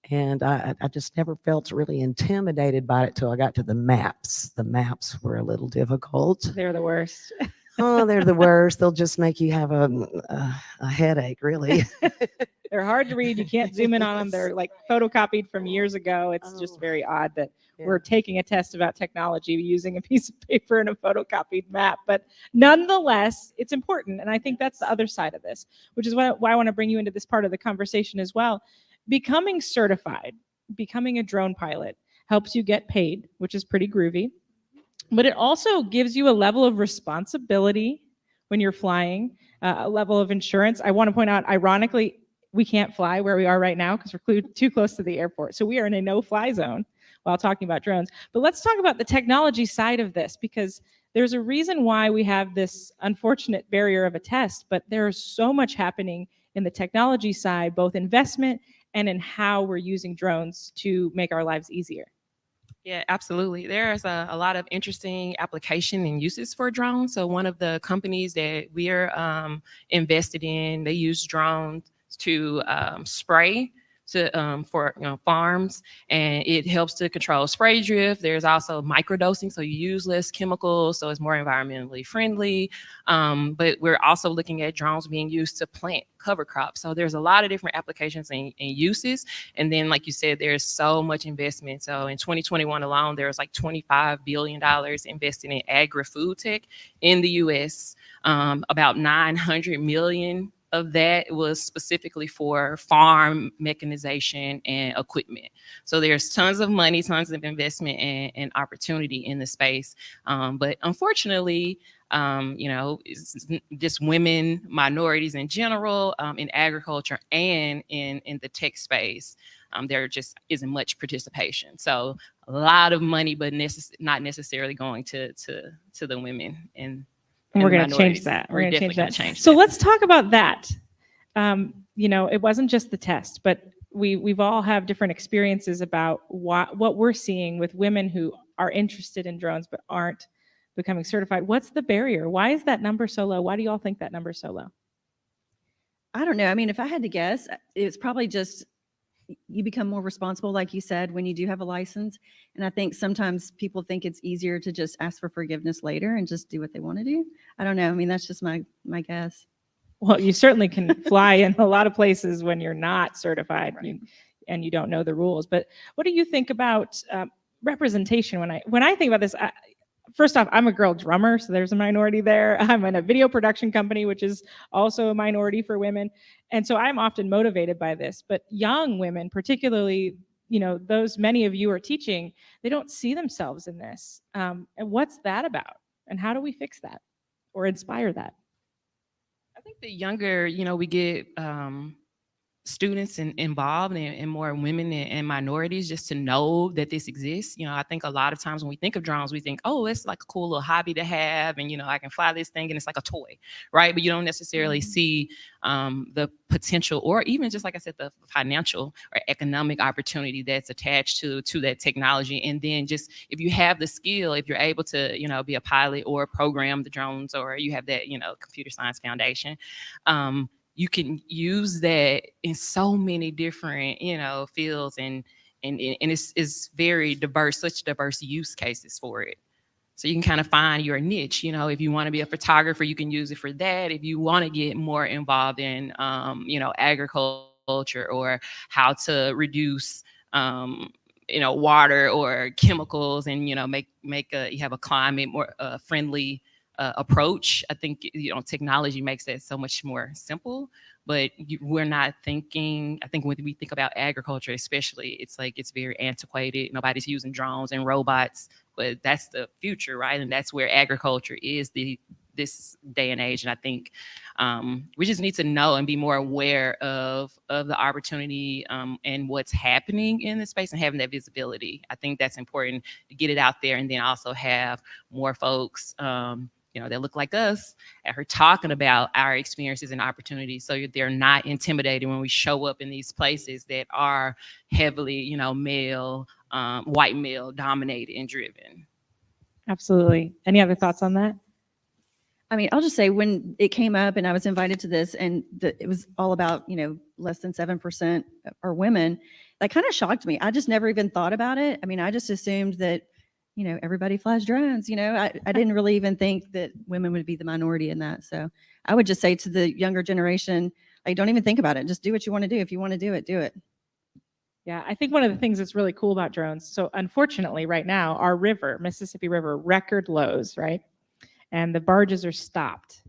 And I just never felt really intimidated by it till I got to the maps. The maps were a little difficult. They're the worst. Oh, they're the worst. They'll just make you have a headache, really. They're hard to read. You can't zoom in on them. They're like photocopied from years ago. It's just very odd that we're taking a test about technology using a piece of paper and a photocopied map. But nonetheless, it's important. And I think that's the other side of this, which is why I want to bring you into this part of the conversation as well. Becoming certified, becoming a drone pilot helps you get paid, which is pretty groovy. But it also gives you a level of responsibility when you're flying, a level of insurance. I want to point out, ironically, we can't fly where we are right now because we're too close to the airport. So we are in a no-fly zone while talking about drones. But let's talk about the technology side of this, because there's a reason why we have this unfortunate barrier of a test, but there's so much happening in the technology side, both investment and in how we're using drones to make our lives easier. Yeah, absolutely. There's a lot of interesting application and uses for drones. So one of the companies that we're invested in, they use drones to spray for farms, and it helps to control spray drift. There's also microdosing, so you use less chemicals, so it's more environmentally friendly. But we're also looking at drones being used to plant cover crops. So there's a lot of different applications and uses. And then, like you said, there's so much investment. So in 2021 alone, there was like $25 billion invested in agri-food tech in the U.S. About $900 million of that was specifically for farm mechanization and equipment. So there's tons of money, tons of investment and opportunity in the space. But unfortunately, it's just women, minorities in general, in agriculture and in the tech space, there just isn't much participation. So a lot of money, but not necessarily going to the women and we're going to change that. We're going to change that. So let's talk about that. It wasn't just the test, but we've all have different experiences about what we're seeing with women who are interested in drones but aren't becoming certified. What's the barrier? Why is that number so low? Why do you all think that number is so low? I don't know. I mean, if I had to guess, it's probably just you become more responsible, like you said, when you do have a license. And I think sometimes people think it's easier to just ask for forgiveness later and just do what they want to do. I don't know. I mean, that's just my guess. Well, you certainly can fly in a lot of places when you're not certified, right, and you don't know the rules. But what do you think about representation? When I think about this, first off, I'm a girl drummer, so there's a minority there. I'm in a video production company, which is also a minority for women. And so I'm often motivated by this. But young women, particularly, those many of you are teaching, they don't see themselves in this. And what's that about? And how do we fix that or inspire that? I think the younger, we get students involved and more women and minorities just to know that this exists. I think a lot of times when we think of drones, we think, oh, it's like a cool little hobby to have. And, I can fly this thing and it's like a toy, right? But you don't necessarily see the potential or even just like I said, the financial or economic opportunity that's attached to that technology. And then just if you have the skill, if you're able to, be a pilot or program the drones or you have that, computer science foundation, you can use that in so many different, fields and it's very diverse, such diverse use cases for it. So you can kind of find your niche, if you want to be a photographer, you can use it for that. If you want to get more involved in, agriculture or how to reduce, water or chemicals and, you have a climate more friendly approach. I think technology makes that so much more simple, but we're not thinking. I think when we think about agriculture, especially, it's like it's very antiquated. Nobody's using drones and robots, but that's the future, right? And that's where agriculture is this day and age. And I think we just need to know and be more aware of the opportunity and what's happening in this space and having that visibility. I think that's important to get it out there and then also have more folks that look like us are talking about our experiences and opportunities so they're not intimidated when we show up in these places that are heavily, male, white male dominated and driven. Absolutely. Any other thoughts on that? I mean, I'll just say when it came up and I was invited to this and it was all about, less than 7% are women, that kind of shocked me. I just never even thought about it. I mean, I just assumed that everybody flies drones, I didn't really even think that women would be the minority in that. So I would just say to the younger generation, don't even think about it. Just do what you want to do. If you want to do it, do it. Yeah, I think one of the things that's really cool about drones, so unfortunately right now, our river, Mississippi River, record lows, right? And the barges are stopped.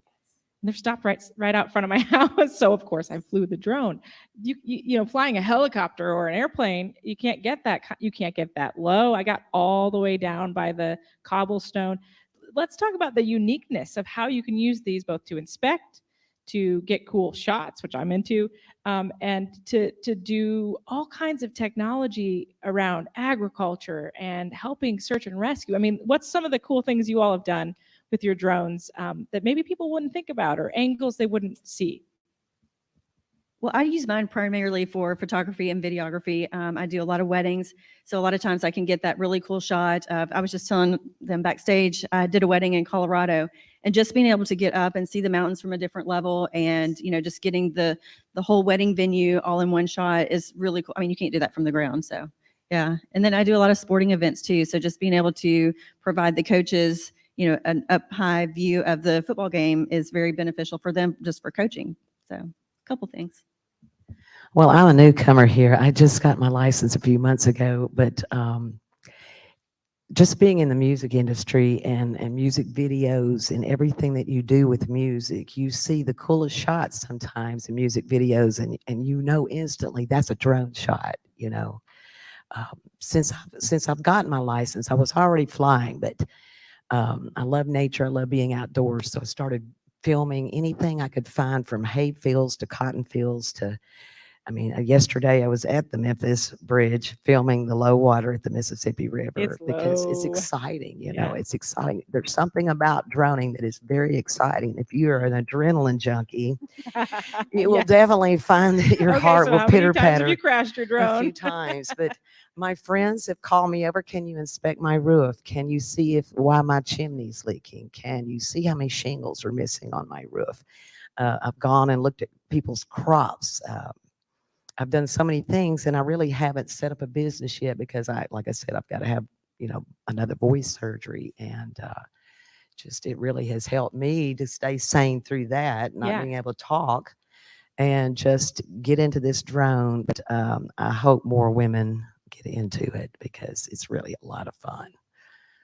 They're stopped right out front of my house. So of course I flew the drone. You flying a helicopter or an airplane, you can't get that low. I got all the way down by the cobblestone. Let's talk about the uniqueness of how you can use these both to inspect, to get cool shots, which I'm into, and to do all kinds of technology around agriculture and helping search and rescue. I mean, what's some of the cool things you all have done with your drones that maybe people wouldn't think about or angles they wouldn't see? Well, I use mine primarily for photography and videography. I do a lot of weddings. So a lot of times I can get that really cool shot. I was just telling them backstage, I did a wedding in Colorado and just being able to get up and see the mountains from a different level and, just getting the whole wedding venue all in one shot is really cool. I mean, you can't do that from the ground. So yeah. And then I do a lot of sporting events too. So just being able to provide the coaches, an up high view of the football game is very beneficial for them just for coaching. So a couple things. Well, I'm a newcomer here. I just got my license a few months ago, but just being in the music industry and music videos and everything that you do with music, you see the coolest shots sometimes in music videos, and you know instantly that's a drone shot, you know. Since I've gotten my license, I was already flying, but I love nature. I love being outdoors. So I started filming anything I could find, from hay fields to cotton fields to, I mean, yesterday I was at the Memphis Bridge filming the low water at the Mississippi River because it's low. exciting, you know, Yeah. it's exciting. There's something about droning that is very exciting. If you're an adrenaline junkie, you will Yes. definitely find that your Okay, heart so will how many pitter times have patter you crashed your a drone? few times. But my friends have called me over. Can you inspect my roof? Can you see why my chimney's leaking? Can you see how many shingles are missing on my roof? I've gone and looked at people's crops. I've done so many things, and I really haven't set up a business yet because like I said, I've got to have, you know, another voice surgery, and just it really has helped me to stay sane through that, not Yeah. being able to talk, and just get into this drone. But I hope more women get into it because it's really a lot of fun.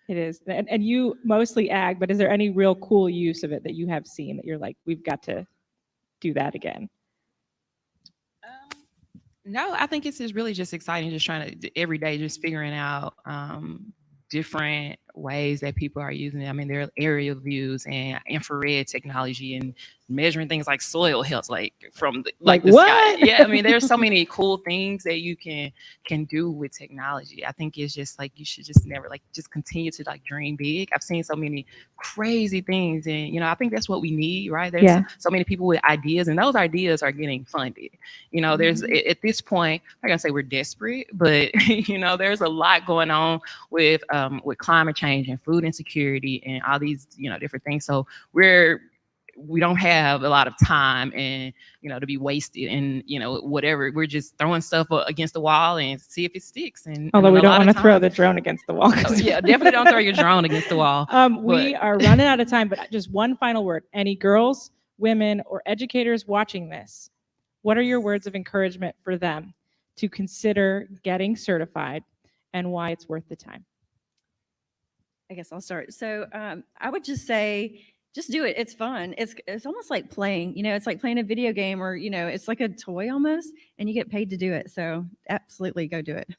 It is. And you mostly ag, but is there any real cool use of it that you have seen that you're like, we've got to do that again? No, I think it's just really just exciting, just trying to every day, just figuring out different ways that people are using it. I mean, there are aerial views and infrared technology and measuring things like soil health, like from the, Like the what? sky. Yeah, I mean, there's so many cool things that you can do with technology. I think it's just like you should just never just continue to like dream big. I've seen so many crazy things, and you know, I think that's what we need, right? There's Yeah. so many people with ideas, and those ideas are getting funded. You know, there's at this point, I'm not gonna say we're desperate, but you know, there's a lot going on with climate change and food insecurity and all these, you know, different things. So we don't have a lot of time and, you know, to be wasted and, you know, whatever. We're just throwing stuff against the wall and see if it sticks. And Although we don't want to throw the the drone against the wall. yeah, definitely don't throw your drone against the wall. We are running out of time, but just one final word. Any girls, women, or educators watching this, what are your words of encouragement for them to consider getting certified and why it's worth the time? I guess I'll start. So I would just say, just do it. It's fun. It's almost like playing, you know, it's like playing a video game, or, you know, it's like a toy almost, and you get paid to do it. So absolutely go do it.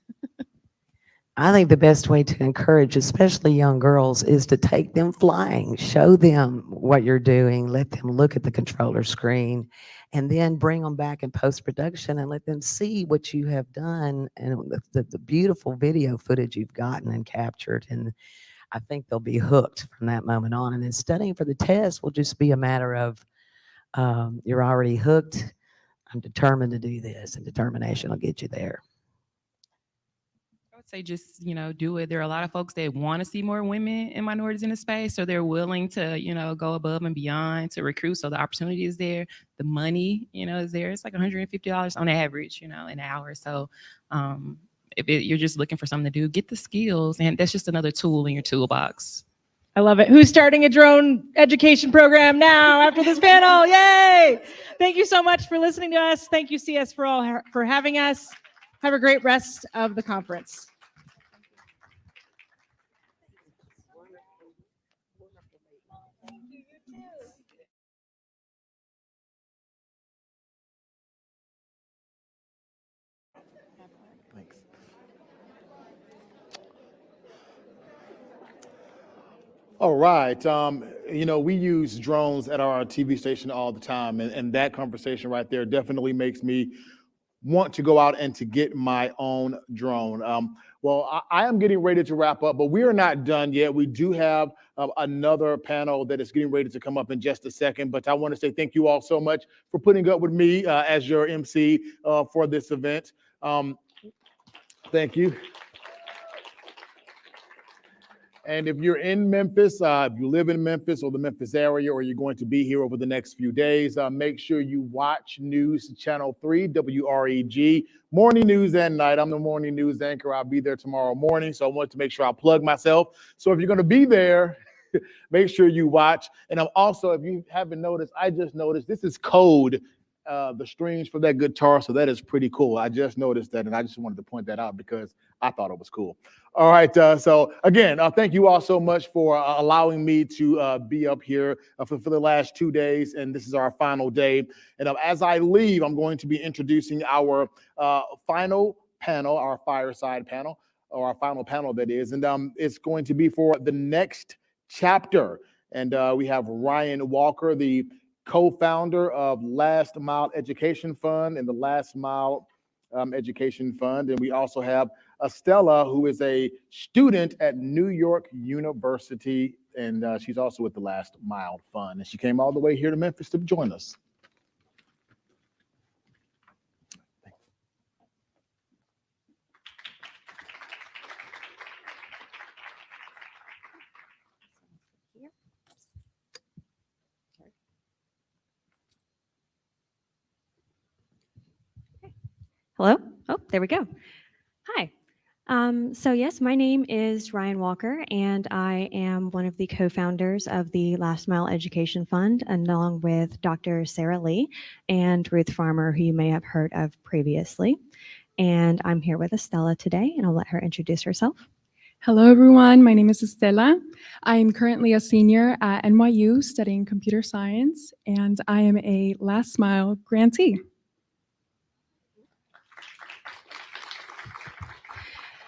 I think the best way to encourage, especially young girls, is to take them flying, show them what you're doing, let them look at the controller screen, and then bring them back in post-production and let them see what you have done and the beautiful video footage you've gotten and captured. And I think they'll be hooked from that moment on. And then studying for the test will just be a matter of you're already hooked. I'm determined to do this, and determination will get you there. I would say just, you know, do it. There are a lot of folks that want to see more women and minorities in the space, so they're willing to, you know, go above and beyond to recruit. So the opportunity is there. The money, you know, is there. It's like $150 on average, you know, an hour. So if you're just looking for something to do, get the skills, and that's just another tool in your toolbox. I love it. Who's starting a drone education program now after this panel? Yay! Thank you so much for listening to us. Thank you, CS4ALL, for having us. Have a great rest of the conference. Thanks. All right. You know, we use drones at our TV station all the time, and that conversation right there definitely makes me want to go out and to get my own drone. Well, I am getting ready to wrap up, but we are not done yet. We do have another panel that is getting ready to come up in just a second, but I want to say thank you all so much for putting up with me as your MC for this event. Thank you. And if you're in Memphis, if you live in Memphis or the Memphis area, or you're going to be here over the next few days, make sure you watch News Channel 3, WREG, morning news and night. I'm the morning news anchor. I'll be there tomorrow morning, so I want to make sure I plug myself. So if you're going to be there, make sure you watch. And I'm also, if you haven't noticed, I just noticed this is code the strings for that guitar, so that is pretty cool. I just noticed that, and I just wanted to point that out because I thought it was cool. All right, so again, thank you all so much for allowing me to be up here for the last 2 days, and this is our final day. And as I leave, I'm going to be introducing our final panel, our fireside panel, or our final panel that is, and it's going to be for the next chapter. And we have Ryan Walker, the co-founder of Last Mile Education Fund and the Last Mile Education Fund. And we also have Estella, who is a student at New York University, and she's also with the Last Mile Fund. And she came all the way here to Memphis to join us. Hello? Oh, there we go. Hi. So yes, my name is Ryan Walker, and I am one of the co-founders of the Last Mile Education Fund, along with Dr. Sarah Lee and Ruth Farmer, who you may have heard of previously. And I'm here with Estella today, and I'll let her introduce herself. Hello, everyone. My name is Estella. I am currently a senior at NYU studying computer science, and I am a Last Mile grantee.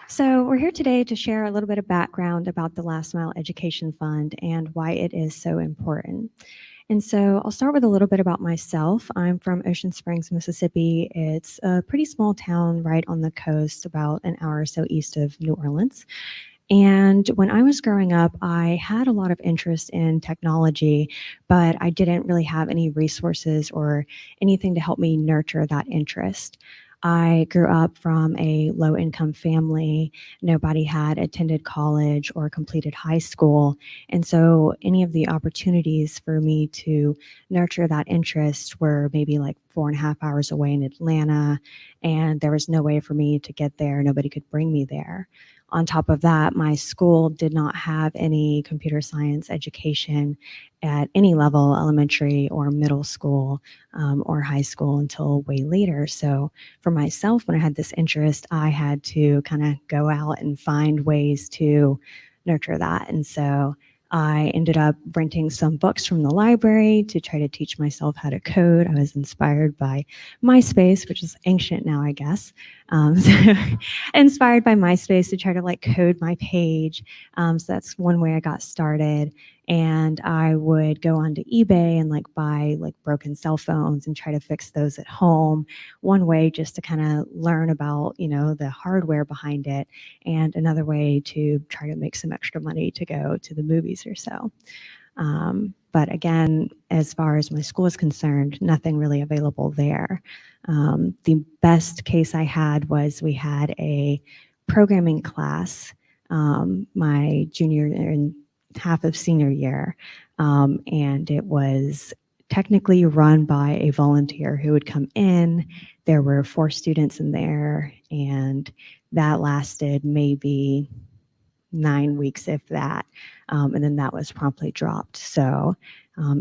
So we're here today to share a little bit of background about the Last Mile Education Fund and why it is so important. And so I'll start with a little bit about myself. I'm from Ocean Springs, Mississippi. It's a pretty small town right on the coast, about an hour or so east of New Orleans. And when I was growing up, I had a lot of interest in technology, but I didn't really have any resources or anything to help me nurture that interest. I grew up from a low-income family. Nobody had attended college or completed high school. And so any of the opportunities for me to nurture that interest were maybe like 4.5 hours away in Atlanta, and there was no way for me to get there. Nobody could bring me there. On top of that, my school did not have any computer science education at any level, elementary or middle school or high school, until way later. So for myself, when I had this interest, I had to kind of go out and find ways to nurture that. And so I ended up renting some books from the library to try to teach myself how to code. I was inspired by MySpace, which is ancient now, I guess. So inspired by MySpace to try to like code my page. So that's one way I got started. And I would go onto eBay and like buy like broken cell phones and try to fix those at home. One way just to kind of learn about, you know, the hardware behind it, and another way to try to make some extra money to go to the movies or so. But again, as far as my school is concerned, nothing really available there. The best case I had was we had a programming class my junior and half of senior year, and it was technically run by a volunteer who would come in. There were 4 students in there, and that lasted maybe 9 weeks, if that, and then that was promptly dropped. So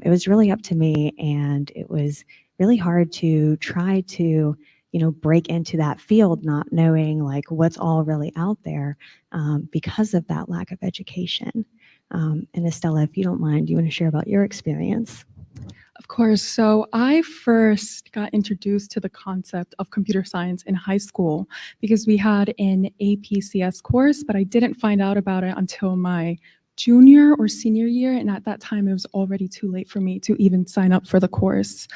it was really up to me, and it was really hard to try to, you know, break into that field, not knowing like what's all really out there because of that lack of education. And Estella, if you don't mind, do you want to share about your experience? Of course. So I first got introduced to the concept of computer science in high school because we had an AP CS course, but I didn't find out about it until my junior or senior year. And at that time, it was already too late for me to even sign up for the course.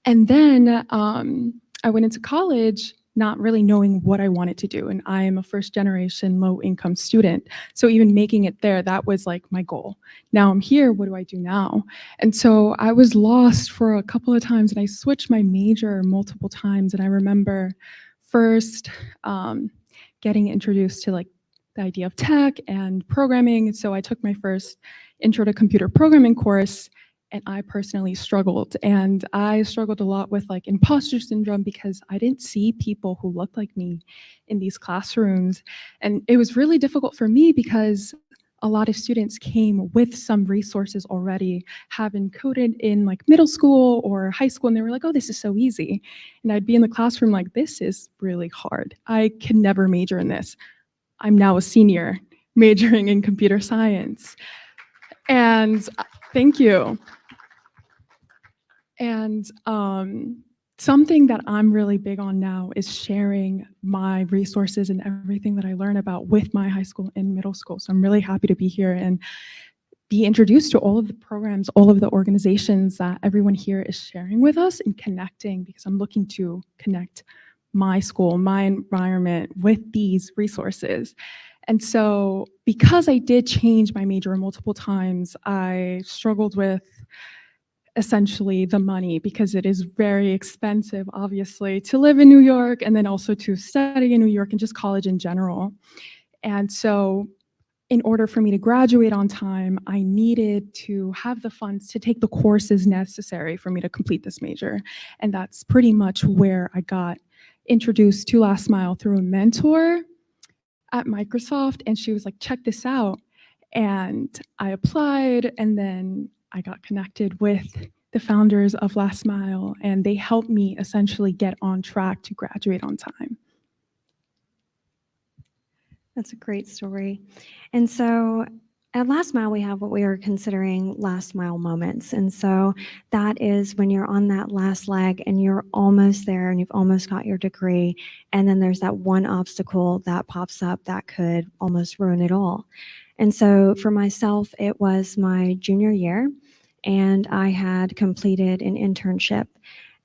And then I went into college not really knowing what I wanted to do. And I am a first generation low income student. So even making it there, that was like my goal. Now I'm here, what do I do now? And so I was lost for a couple of times, and I switched my major multiple times. And I remember first getting introduced to like the idea of tech and programming. So I took my first intro to computer programming course, and I personally struggled. And I struggled a lot with like imposter syndrome because I didn't see people who looked like me in these classrooms. And it was really difficult for me because a lot of students came with some resources already, having coded in like middle school or high school, and they were like, oh, this is so easy. And I'd be in the classroom like, this is really hard. I can never major in this. I'm now a senior majoring in computer science. And thank you. And something that I'm really big on now is sharing my resources and everything that I learn about with my high school and middle school. So I'm really happy to be here and be introduced to all of the programs, all of the organizations that everyone here is sharing with us and connecting, because I'm looking to connect my school, my environment with these resources. And so because I did change my major multiple times, I struggled with essentially the money, because it is very expensive, obviously, to live in New York and then also to study in New York and just college in general. And so in order for me to graduate on time, I needed to have the funds to take the courses necessary for me to complete this major. And that's pretty much where I got introduced to Last Mile through a mentor at Microsoft. And she was like, check this out. And I applied, and then I got connected with the founders of Last Mile, and they helped me essentially get on track to graduate on time. That's a great story. And so at Last Mile, we have what we are considering last mile moments. And so that is when you're on that last leg and you're almost there and you've almost got your degree. And then there's that one obstacle that pops up that could almost ruin it all. And so for myself, it was my junior year, and I had completed an internship.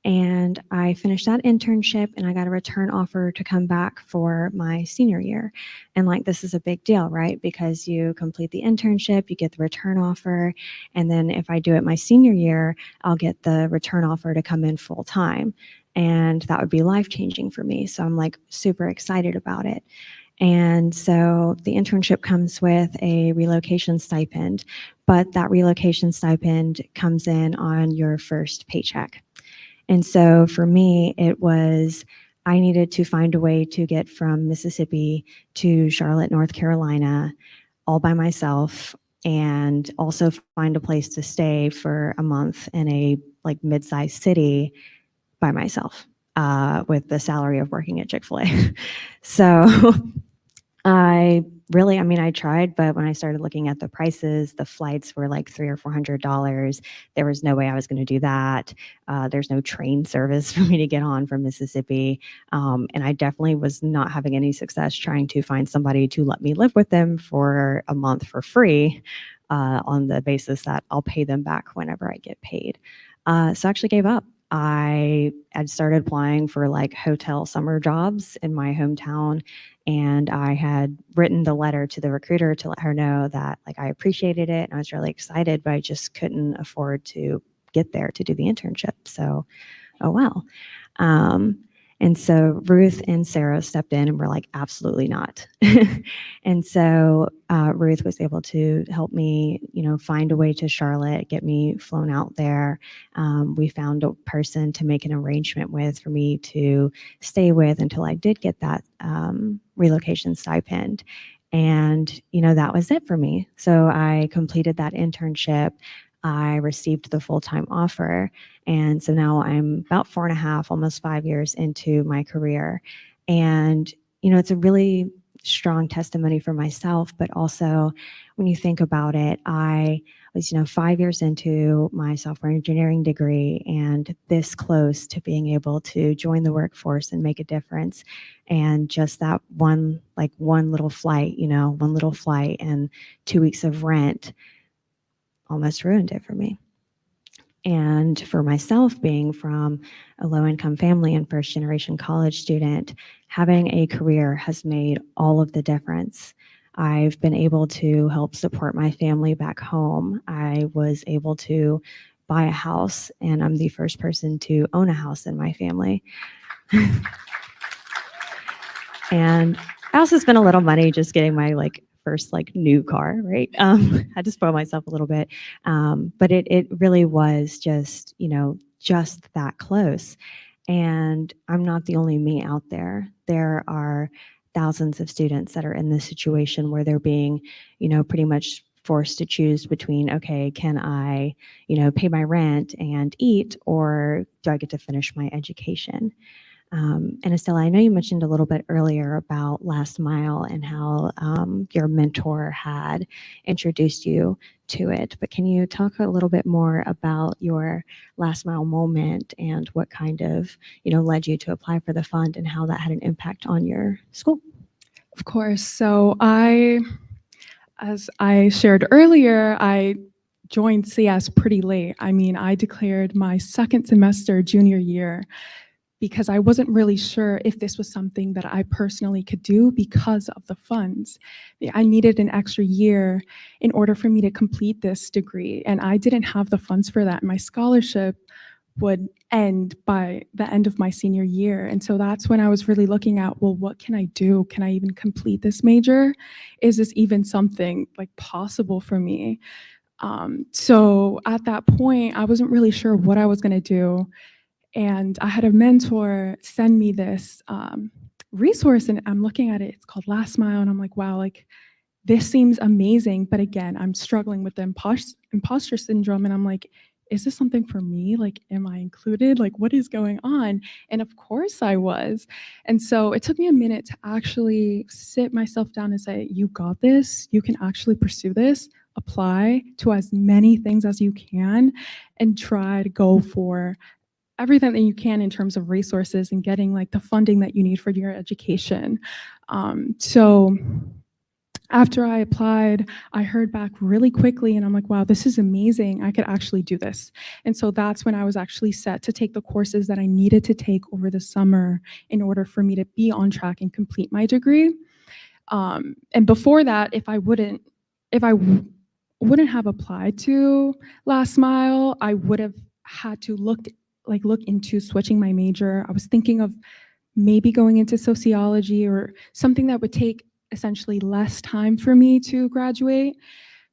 And I finished that internship and I got a return offer to come back for my senior year. And like, this is a big deal, right? Because you complete the internship, you get the return offer. And then if I do it my senior year, I'll get the return offer to come in full time. And that would be life-changing for me. So I'm like super excited about it. And so the internship comes with a relocation stipend, but that relocation stipend comes in on your first paycheck. And so for me, it was, I needed to find a way to get from Mississippi to Charlotte, North Carolina, all by myself, and also find a place to stay for a month in a like mid-sized city by myself, with the salary of working at Chick-fil-A. So I tried, but when I started looking at the prices, the flights were like $300 or $400. There was no way I was going to do that. There's no train service for me to get on from Mississippi. And I definitely was not having any success trying to find somebody to let me live with them for a month for free, on the basis that I'll pay them back whenever I get paid. So I actually gave up. I had started applying for like hotel summer jobs in my hometown, and I had written the letter to the recruiter to let her know that like I appreciated it and I was really excited, but I just couldn't afford to get there to do the internship. So, oh well. And so Ruth and Sarah stepped in and were like, absolutely not. And so Ruth was able to help me, find a way to Charlotte, get me flown out there. We found a person to make an arrangement with for me to stay with until I did get that relocation stipend. And, that was it for me. So I completed that internship. I received the full-time offer. And so now I'm about 4.5, almost 5 years into my career. And, it's a really strong testimony for myself, but also when you think about it, I was, 5 years into my software engineering degree and this close to being able to join the workforce and make a difference. And just that one little flight, one little flight and 2 weeks of rent almost ruined it for me. And for myself, being from a low-income family and first-generation college student, having a career has made all of the difference. I've been able to help support my family back home. I was able to buy a house, and I'm the first person to own a house in my family. And I also spent a little money just getting my first new car, right? I had to spoil myself a little bit. But it really was just, just that close. And I'm not the only me out there. There are thousands of students that are in this situation where they're being, pretty much forced to choose between, okay, can I, pay my rent and eat, or do I get to finish my education? And Estella, I know you mentioned a little bit earlier about Last Mile and how your mentor had introduced you to it, but can you talk a little bit more about your Last Mile moment and what kind of, led you to apply for the fund and how that had an impact on your school? Of course. So as I shared earlier, I joined CS pretty late. I mean, I declared my second semester junior year because I wasn't really sure if this was something that I personally could do because of the funds. I needed an extra year in order for me to complete this degree, and I didn't have the funds for that. My scholarship would end by the end of my senior year. And so that's when I was really looking at, well, what can I do? Can I even complete this major? Is this even something like possible for me? So at that point, I wasn't really sure what I was going to do. And I had a mentor send me this resource, and I'm looking at it. It's called Last Mile, and I'm like, wow, like this seems amazing. But again, I'm struggling with the imposter syndrome, and I'm like, is this something for me? Like, am I included? Like, what is going on? And of course I was. And so it took me a minute to actually sit myself down and say, you got this. You can actually pursue this. Apply to as many things as you can and try to go for everything that you can in terms of resources and getting like the funding that you need for your education. So after I applied, I heard back really quickly, and I'm like, wow, this is amazing. I could actually do this. And so that's when I was actually set to take the courses that I needed to take over the summer in order for me to be on track and complete my degree. And before that, if I wouldn't have applied to Last Mile, I would have had to look into switching my major. I was thinking of maybe going into sociology or something that would take essentially less time for me to graduate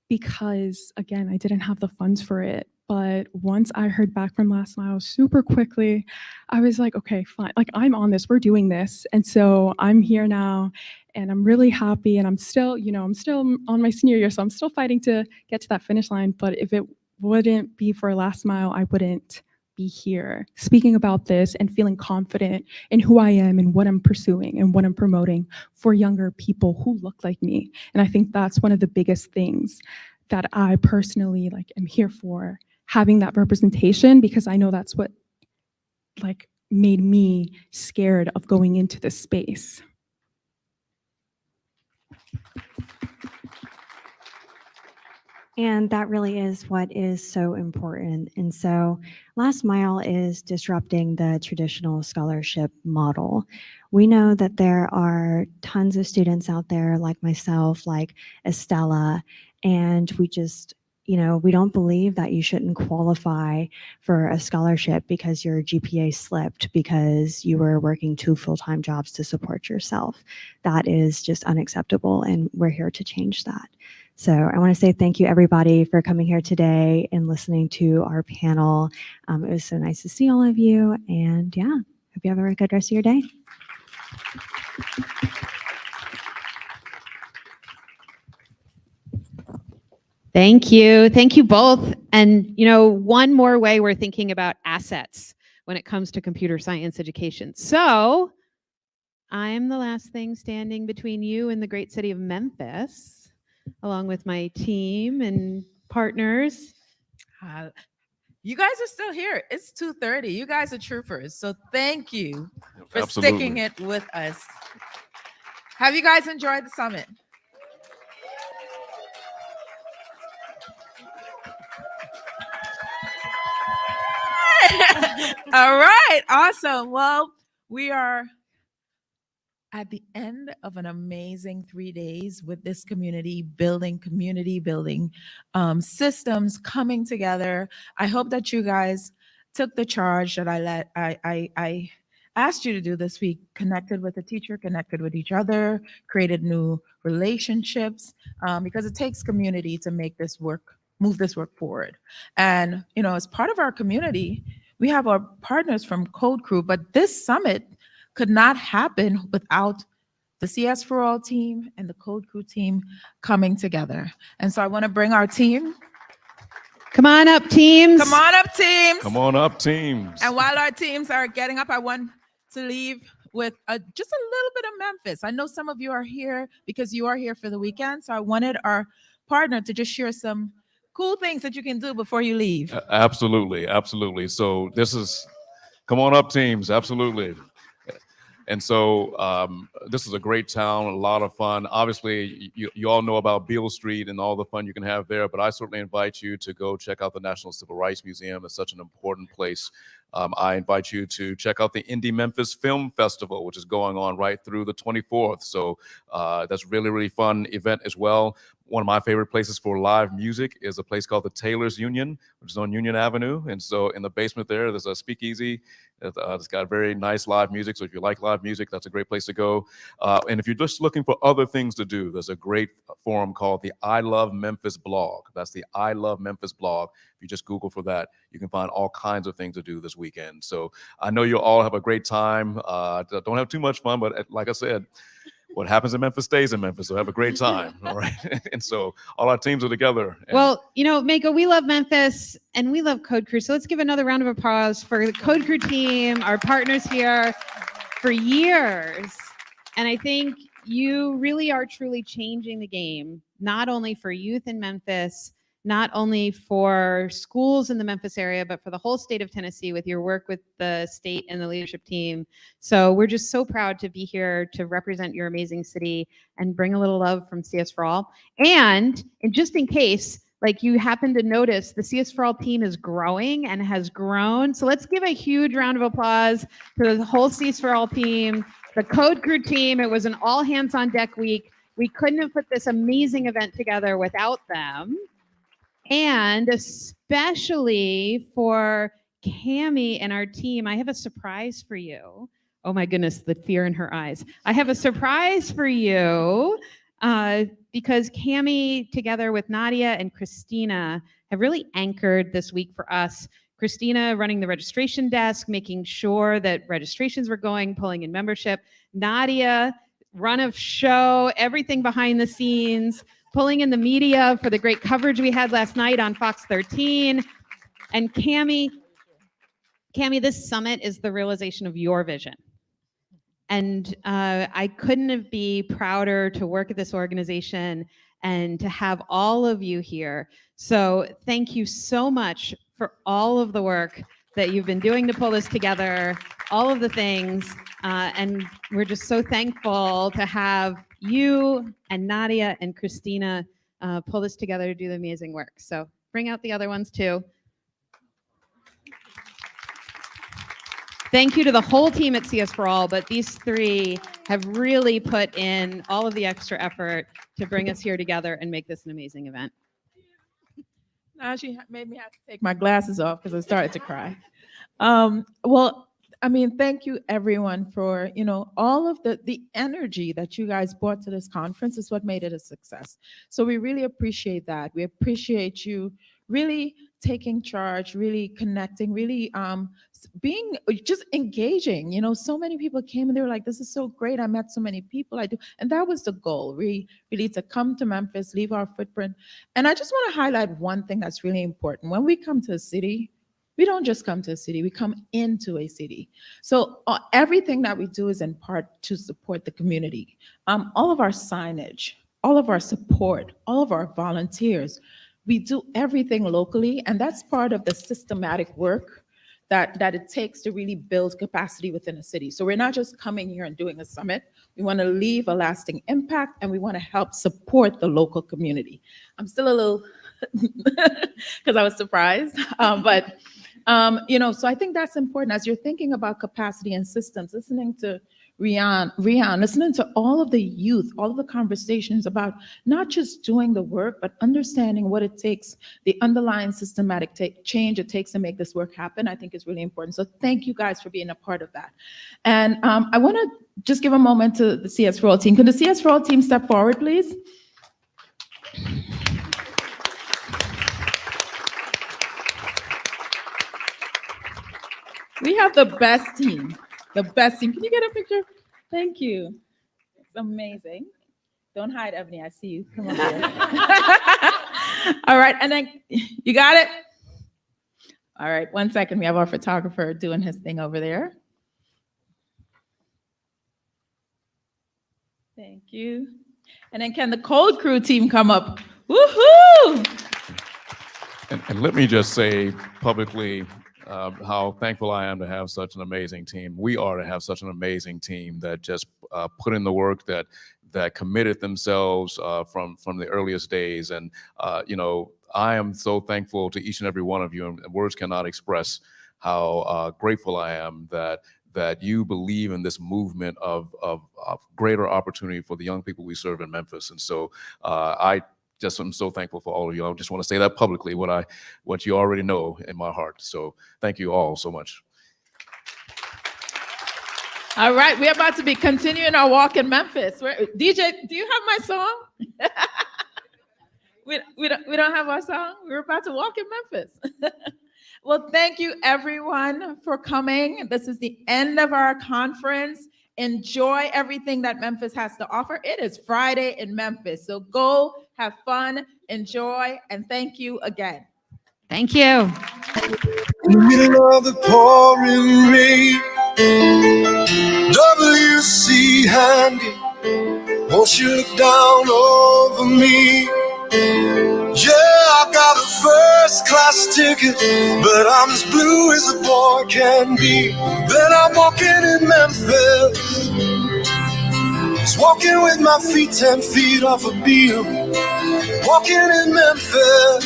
because, again, I didn't have the funds for it. But once I heard back from Last Mile super quickly, I was like, okay, fine. Like, I'm on this, we're doing this. And so I'm here now and I'm really happy. And I'm still, I'm still on my senior year, so I'm still fighting to get to that finish line. But if it wouldn't be for Last Mile, I wouldn't be here speaking about this and feeling confident in who I am and what I'm pursuing and what I'm promoting for younger people who look like me. And I think that's one of the biggest things that I personally am here for, having that representation, because I know that's what made me scared of going into this space. And that really is what is so important. And so Last Mile is disrupting the traditional scholarship model. We know that there are tons of students out there like myself, like Estella, and we just, we don't believe that you shouldn't qualify for a scholarship because your GPA slipped because you were working 2 full-time jobs to support yourself. That is just unacceptable, and we're here to change that. So I want to say thank you, everybody, for coming here today and listening to our panel. It was so nice to see all of you. And yeah, hope you have a good rest of your day. Thank you. Thank you both. And, one more way we're thinking about assets when it comes to computer science education. So I'm the last thing standing between you and the great city of Memphis, along with my team and partners. You guys are still here. It's 2:30. You guys are troopers. So thank you for Absolutely. sticking it with us. Have you guys enjoyed the summit? All right. Awesome. Well, we are at the end of an amazing 3 days with this community building systems coming together. I hope that you guys took the charge that I asked you to do this week, connected with the teacher, connected with each other, created new relationships, because it takes community to make this work, move this work forward. And, as part of our community, we have our partners from CodeCrew, but this summit could not happen without the CS4All team and the CodeCrew team coming together. And so I want to bring our team. Come on up, teams. Come on up, teams. Come on up, teams. And while our teams are getting up, I want to leave with just a little bit of Memphis. I know some of you are here because you are here for the weekend. So I wanted our partner to just share some cool things that you can do before you leave. Absolutely, absolutely. So this is, come on up, teams, absolutely. And so this is a great town, a lot of fun. Obviously, you all know about Beale Street and all the fun you can have there, but I certainly invite you to go check out the National Civil Rights Museum. It's such an important place. I invite you to check out the Indie Memphis Film Festival, which is going on right through the 24th. So that's really, really fun event as well. One of my favorite places for live music is a place called the Taylor's Union, which is on Union Avenue. And so in the basement there's a speakeasy. It's got very nice live music. So if you like live music, that's a great place to go. And if you're just looking for other things to do, there's a great forum called the I Love Memphis blog. That's the I Love Memphis blog. If you just Google for that, you can find all kinds of things to do this weekend. So I know you'll all have a great time. Don't have too much fun, but like I said, what happens in Memphis stays in Memphis. So have a great time. All right. And so all our teams are together. Well, you know, Mako, we love Memphis and we love CodeCrew. So let's give another round of applause for the CodeCrew team, our partners here for years. And I think you really are truly changing the game, not only for youth in Memphis, not only for schools in the Memphis area, but for the whole state of Tennessee with your work with the state and the leadership team. So we're just so proud to be here to represent your amazing city and bring a little love from CS4All. And just in case, like you happen to notice, the CS4All team is growing and has grown. So let's give a huge round of applause to the whole CS4All team, the CodeCrew team. It was an all hands on deck week. We couldn't have put this amazing event together without them. And especially for Cammie and our team, I have a surprise for you. Oh my goodness, the fear in her eyes. I have a surprise for you because Cammie, together with Nadia and Christina, have really anchored this week for us. Christina running the registration desk, making sure that registrations were going, pulling in membership. Nadia, run of show, everything behind the scenes, pulling in the media for the great coverage we had last night on Fox 13. And Cammie, this summit is the realization of your vision. And I couldn't be prouder to work at this organization and to have all of you here. So thank you so much for all of the work that you've been doing to pull this together, all of the things. And we're just so thankful to have you and Nadia and Christina pull this together to do the amazing work. So bring out the other ones too. Thank you to the whole team at CS4All, but these three have really put in all of the extra effort to bring us here together and make this an amazing event. Now she made me have to take my glasses off because I started to cry. Well, I mean, thank you everyone for, you know, all of the energy that you guys brought to this conference is what made it a success. So we really appreciate that. We appreciate you really taking charge, really connecting, really being just engaging. You know, so many people came and they were like, this is so great. I met so many people. And that was the goal, really to come to Memphis, leave our footprint. And I just want to highlight one thing that's really important. When we come to a city, we don't just come to a city, we come into a city. So everything that we do is in part to support the community. All of our signage, all of our support, all of our volunteers, we do everything locally, and that's part of the systematic work that it takes to really build capacity within a city. So we're not just coming here and doing a summit. We want to leave a lasting impact, and we want to help support the local community. I'm still a little, because I was surprised, but you know, so I think that's important as you're thinking about capacity and systems, listening to Rian, listening to all of the youth, all of the conversations about not just doing the work, but understanding what it takes, the underlying systematic change it takes to make this work happen, I think is really important. So thank you guys for being a part of that. And I want to just give a moment to the CS4All team. Can the CS4All team step forward, please? We have the best team. The best team. Can you get a picture? Thank you. It's amazing. Don't hide, Ebony. I see you. Come on. All right, and then you got it? All right, 1 second. We have our photographer doing his thing over there. Thank you. And then can the CodeCrew team come up? Woohoo! And let me just say publicly how thankful I am to have such an amazing team. We are to have such an amazing team that just put in the work, that committed themselves from the earliest days. And you know, I am so thankful to each and every one of you, and words cannot express how grateful I am that you believe in this movement of greater opportunity for the young people we serve in Memphis. And so I just am so thankful for all of you. I just want to say that publicly, what you already know in my heart. So thank you all so much. All right, we're about to be continuing our walk in Memphis. DJ, do you have my song? we don't have our song. We're about to walk in Memphis. Well, thank you everyone for coming. This is the end of our conference. Enjoy everything that Memphis has to offer. It is Friday in Memphis, so go have fun, enjoy, and thank you again. Thank you. In the middle of the pouring rain, WC Handy, won't you look down over me? Yeah, I got a first class ticket, but I'm as blue as a boy can be. Then I'm walking in Memphis, just walking with my feet 10 feet off a beam. Walking in Memphis,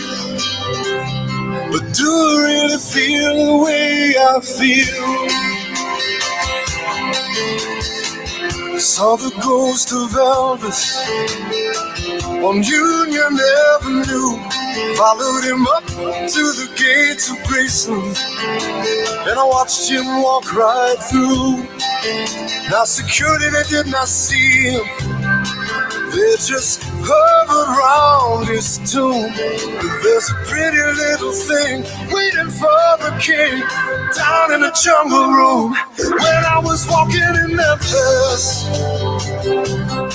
but do I really feel the way I feel? Saw the ghost of Elvis on Union Avenue, followed him up to the gates of Graceland, and I watched him walk right through. Now security, they did not see him, they just hovered around his tomb. But there's a pretty little thing waiting for the king down in the jungle room. When I was walking in Memphis,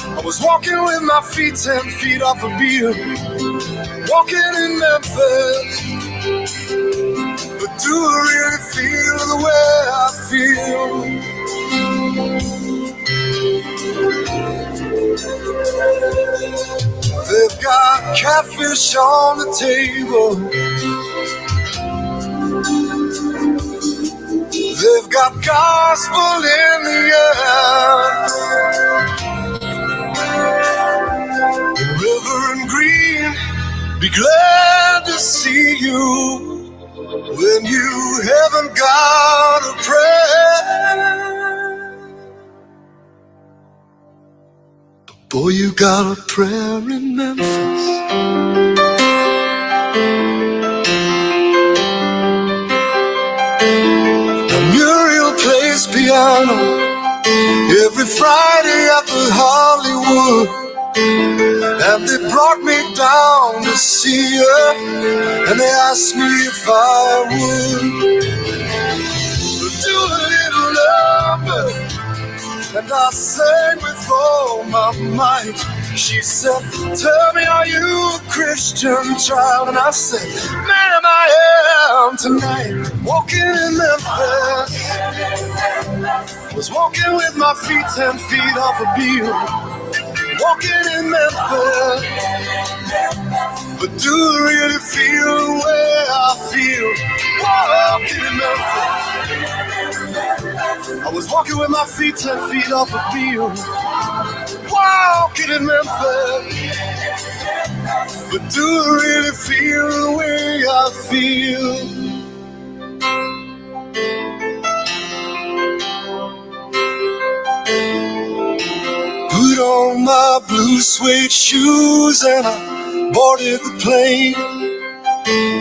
I was walking with my feet 10 feet off a beam. Walking in Memphis, but do I really feel the way I feel? They've got catfish on the table, they've got gospel in the air. Reverend Green, be glad to see you when you haven't got a prayer. Boy, you got a prayer in Memphis. Muriel plays piano every Friday at the Hollywood, and they brought me down to see her, and they asked me if I would do a little number. And I sang with all my might. She said, tell me, are you a Christian child? And I said, ma'am, I am tonight. Walking in Memphis, was walking with my feet 10 feet off a beam. Walking in Memphis, but do I really feel the way I feel? Walking in Memphis, I was walking with my feet 10 feet off a beam. Walking in Memphis, but do I really feel the way I feel? Put on my blue suede shoes and I boarded the plane.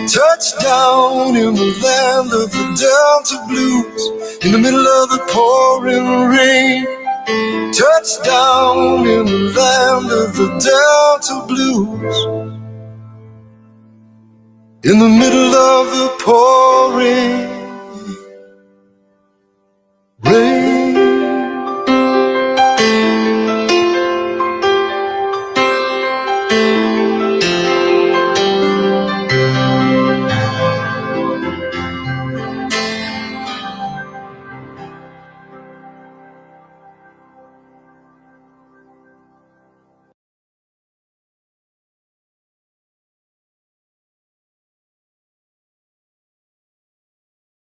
Touchdown in the land of the Delta Blues, in the middle of the pouring rain. Touchdown in the land of the Delta Blues, in the middle of the pouring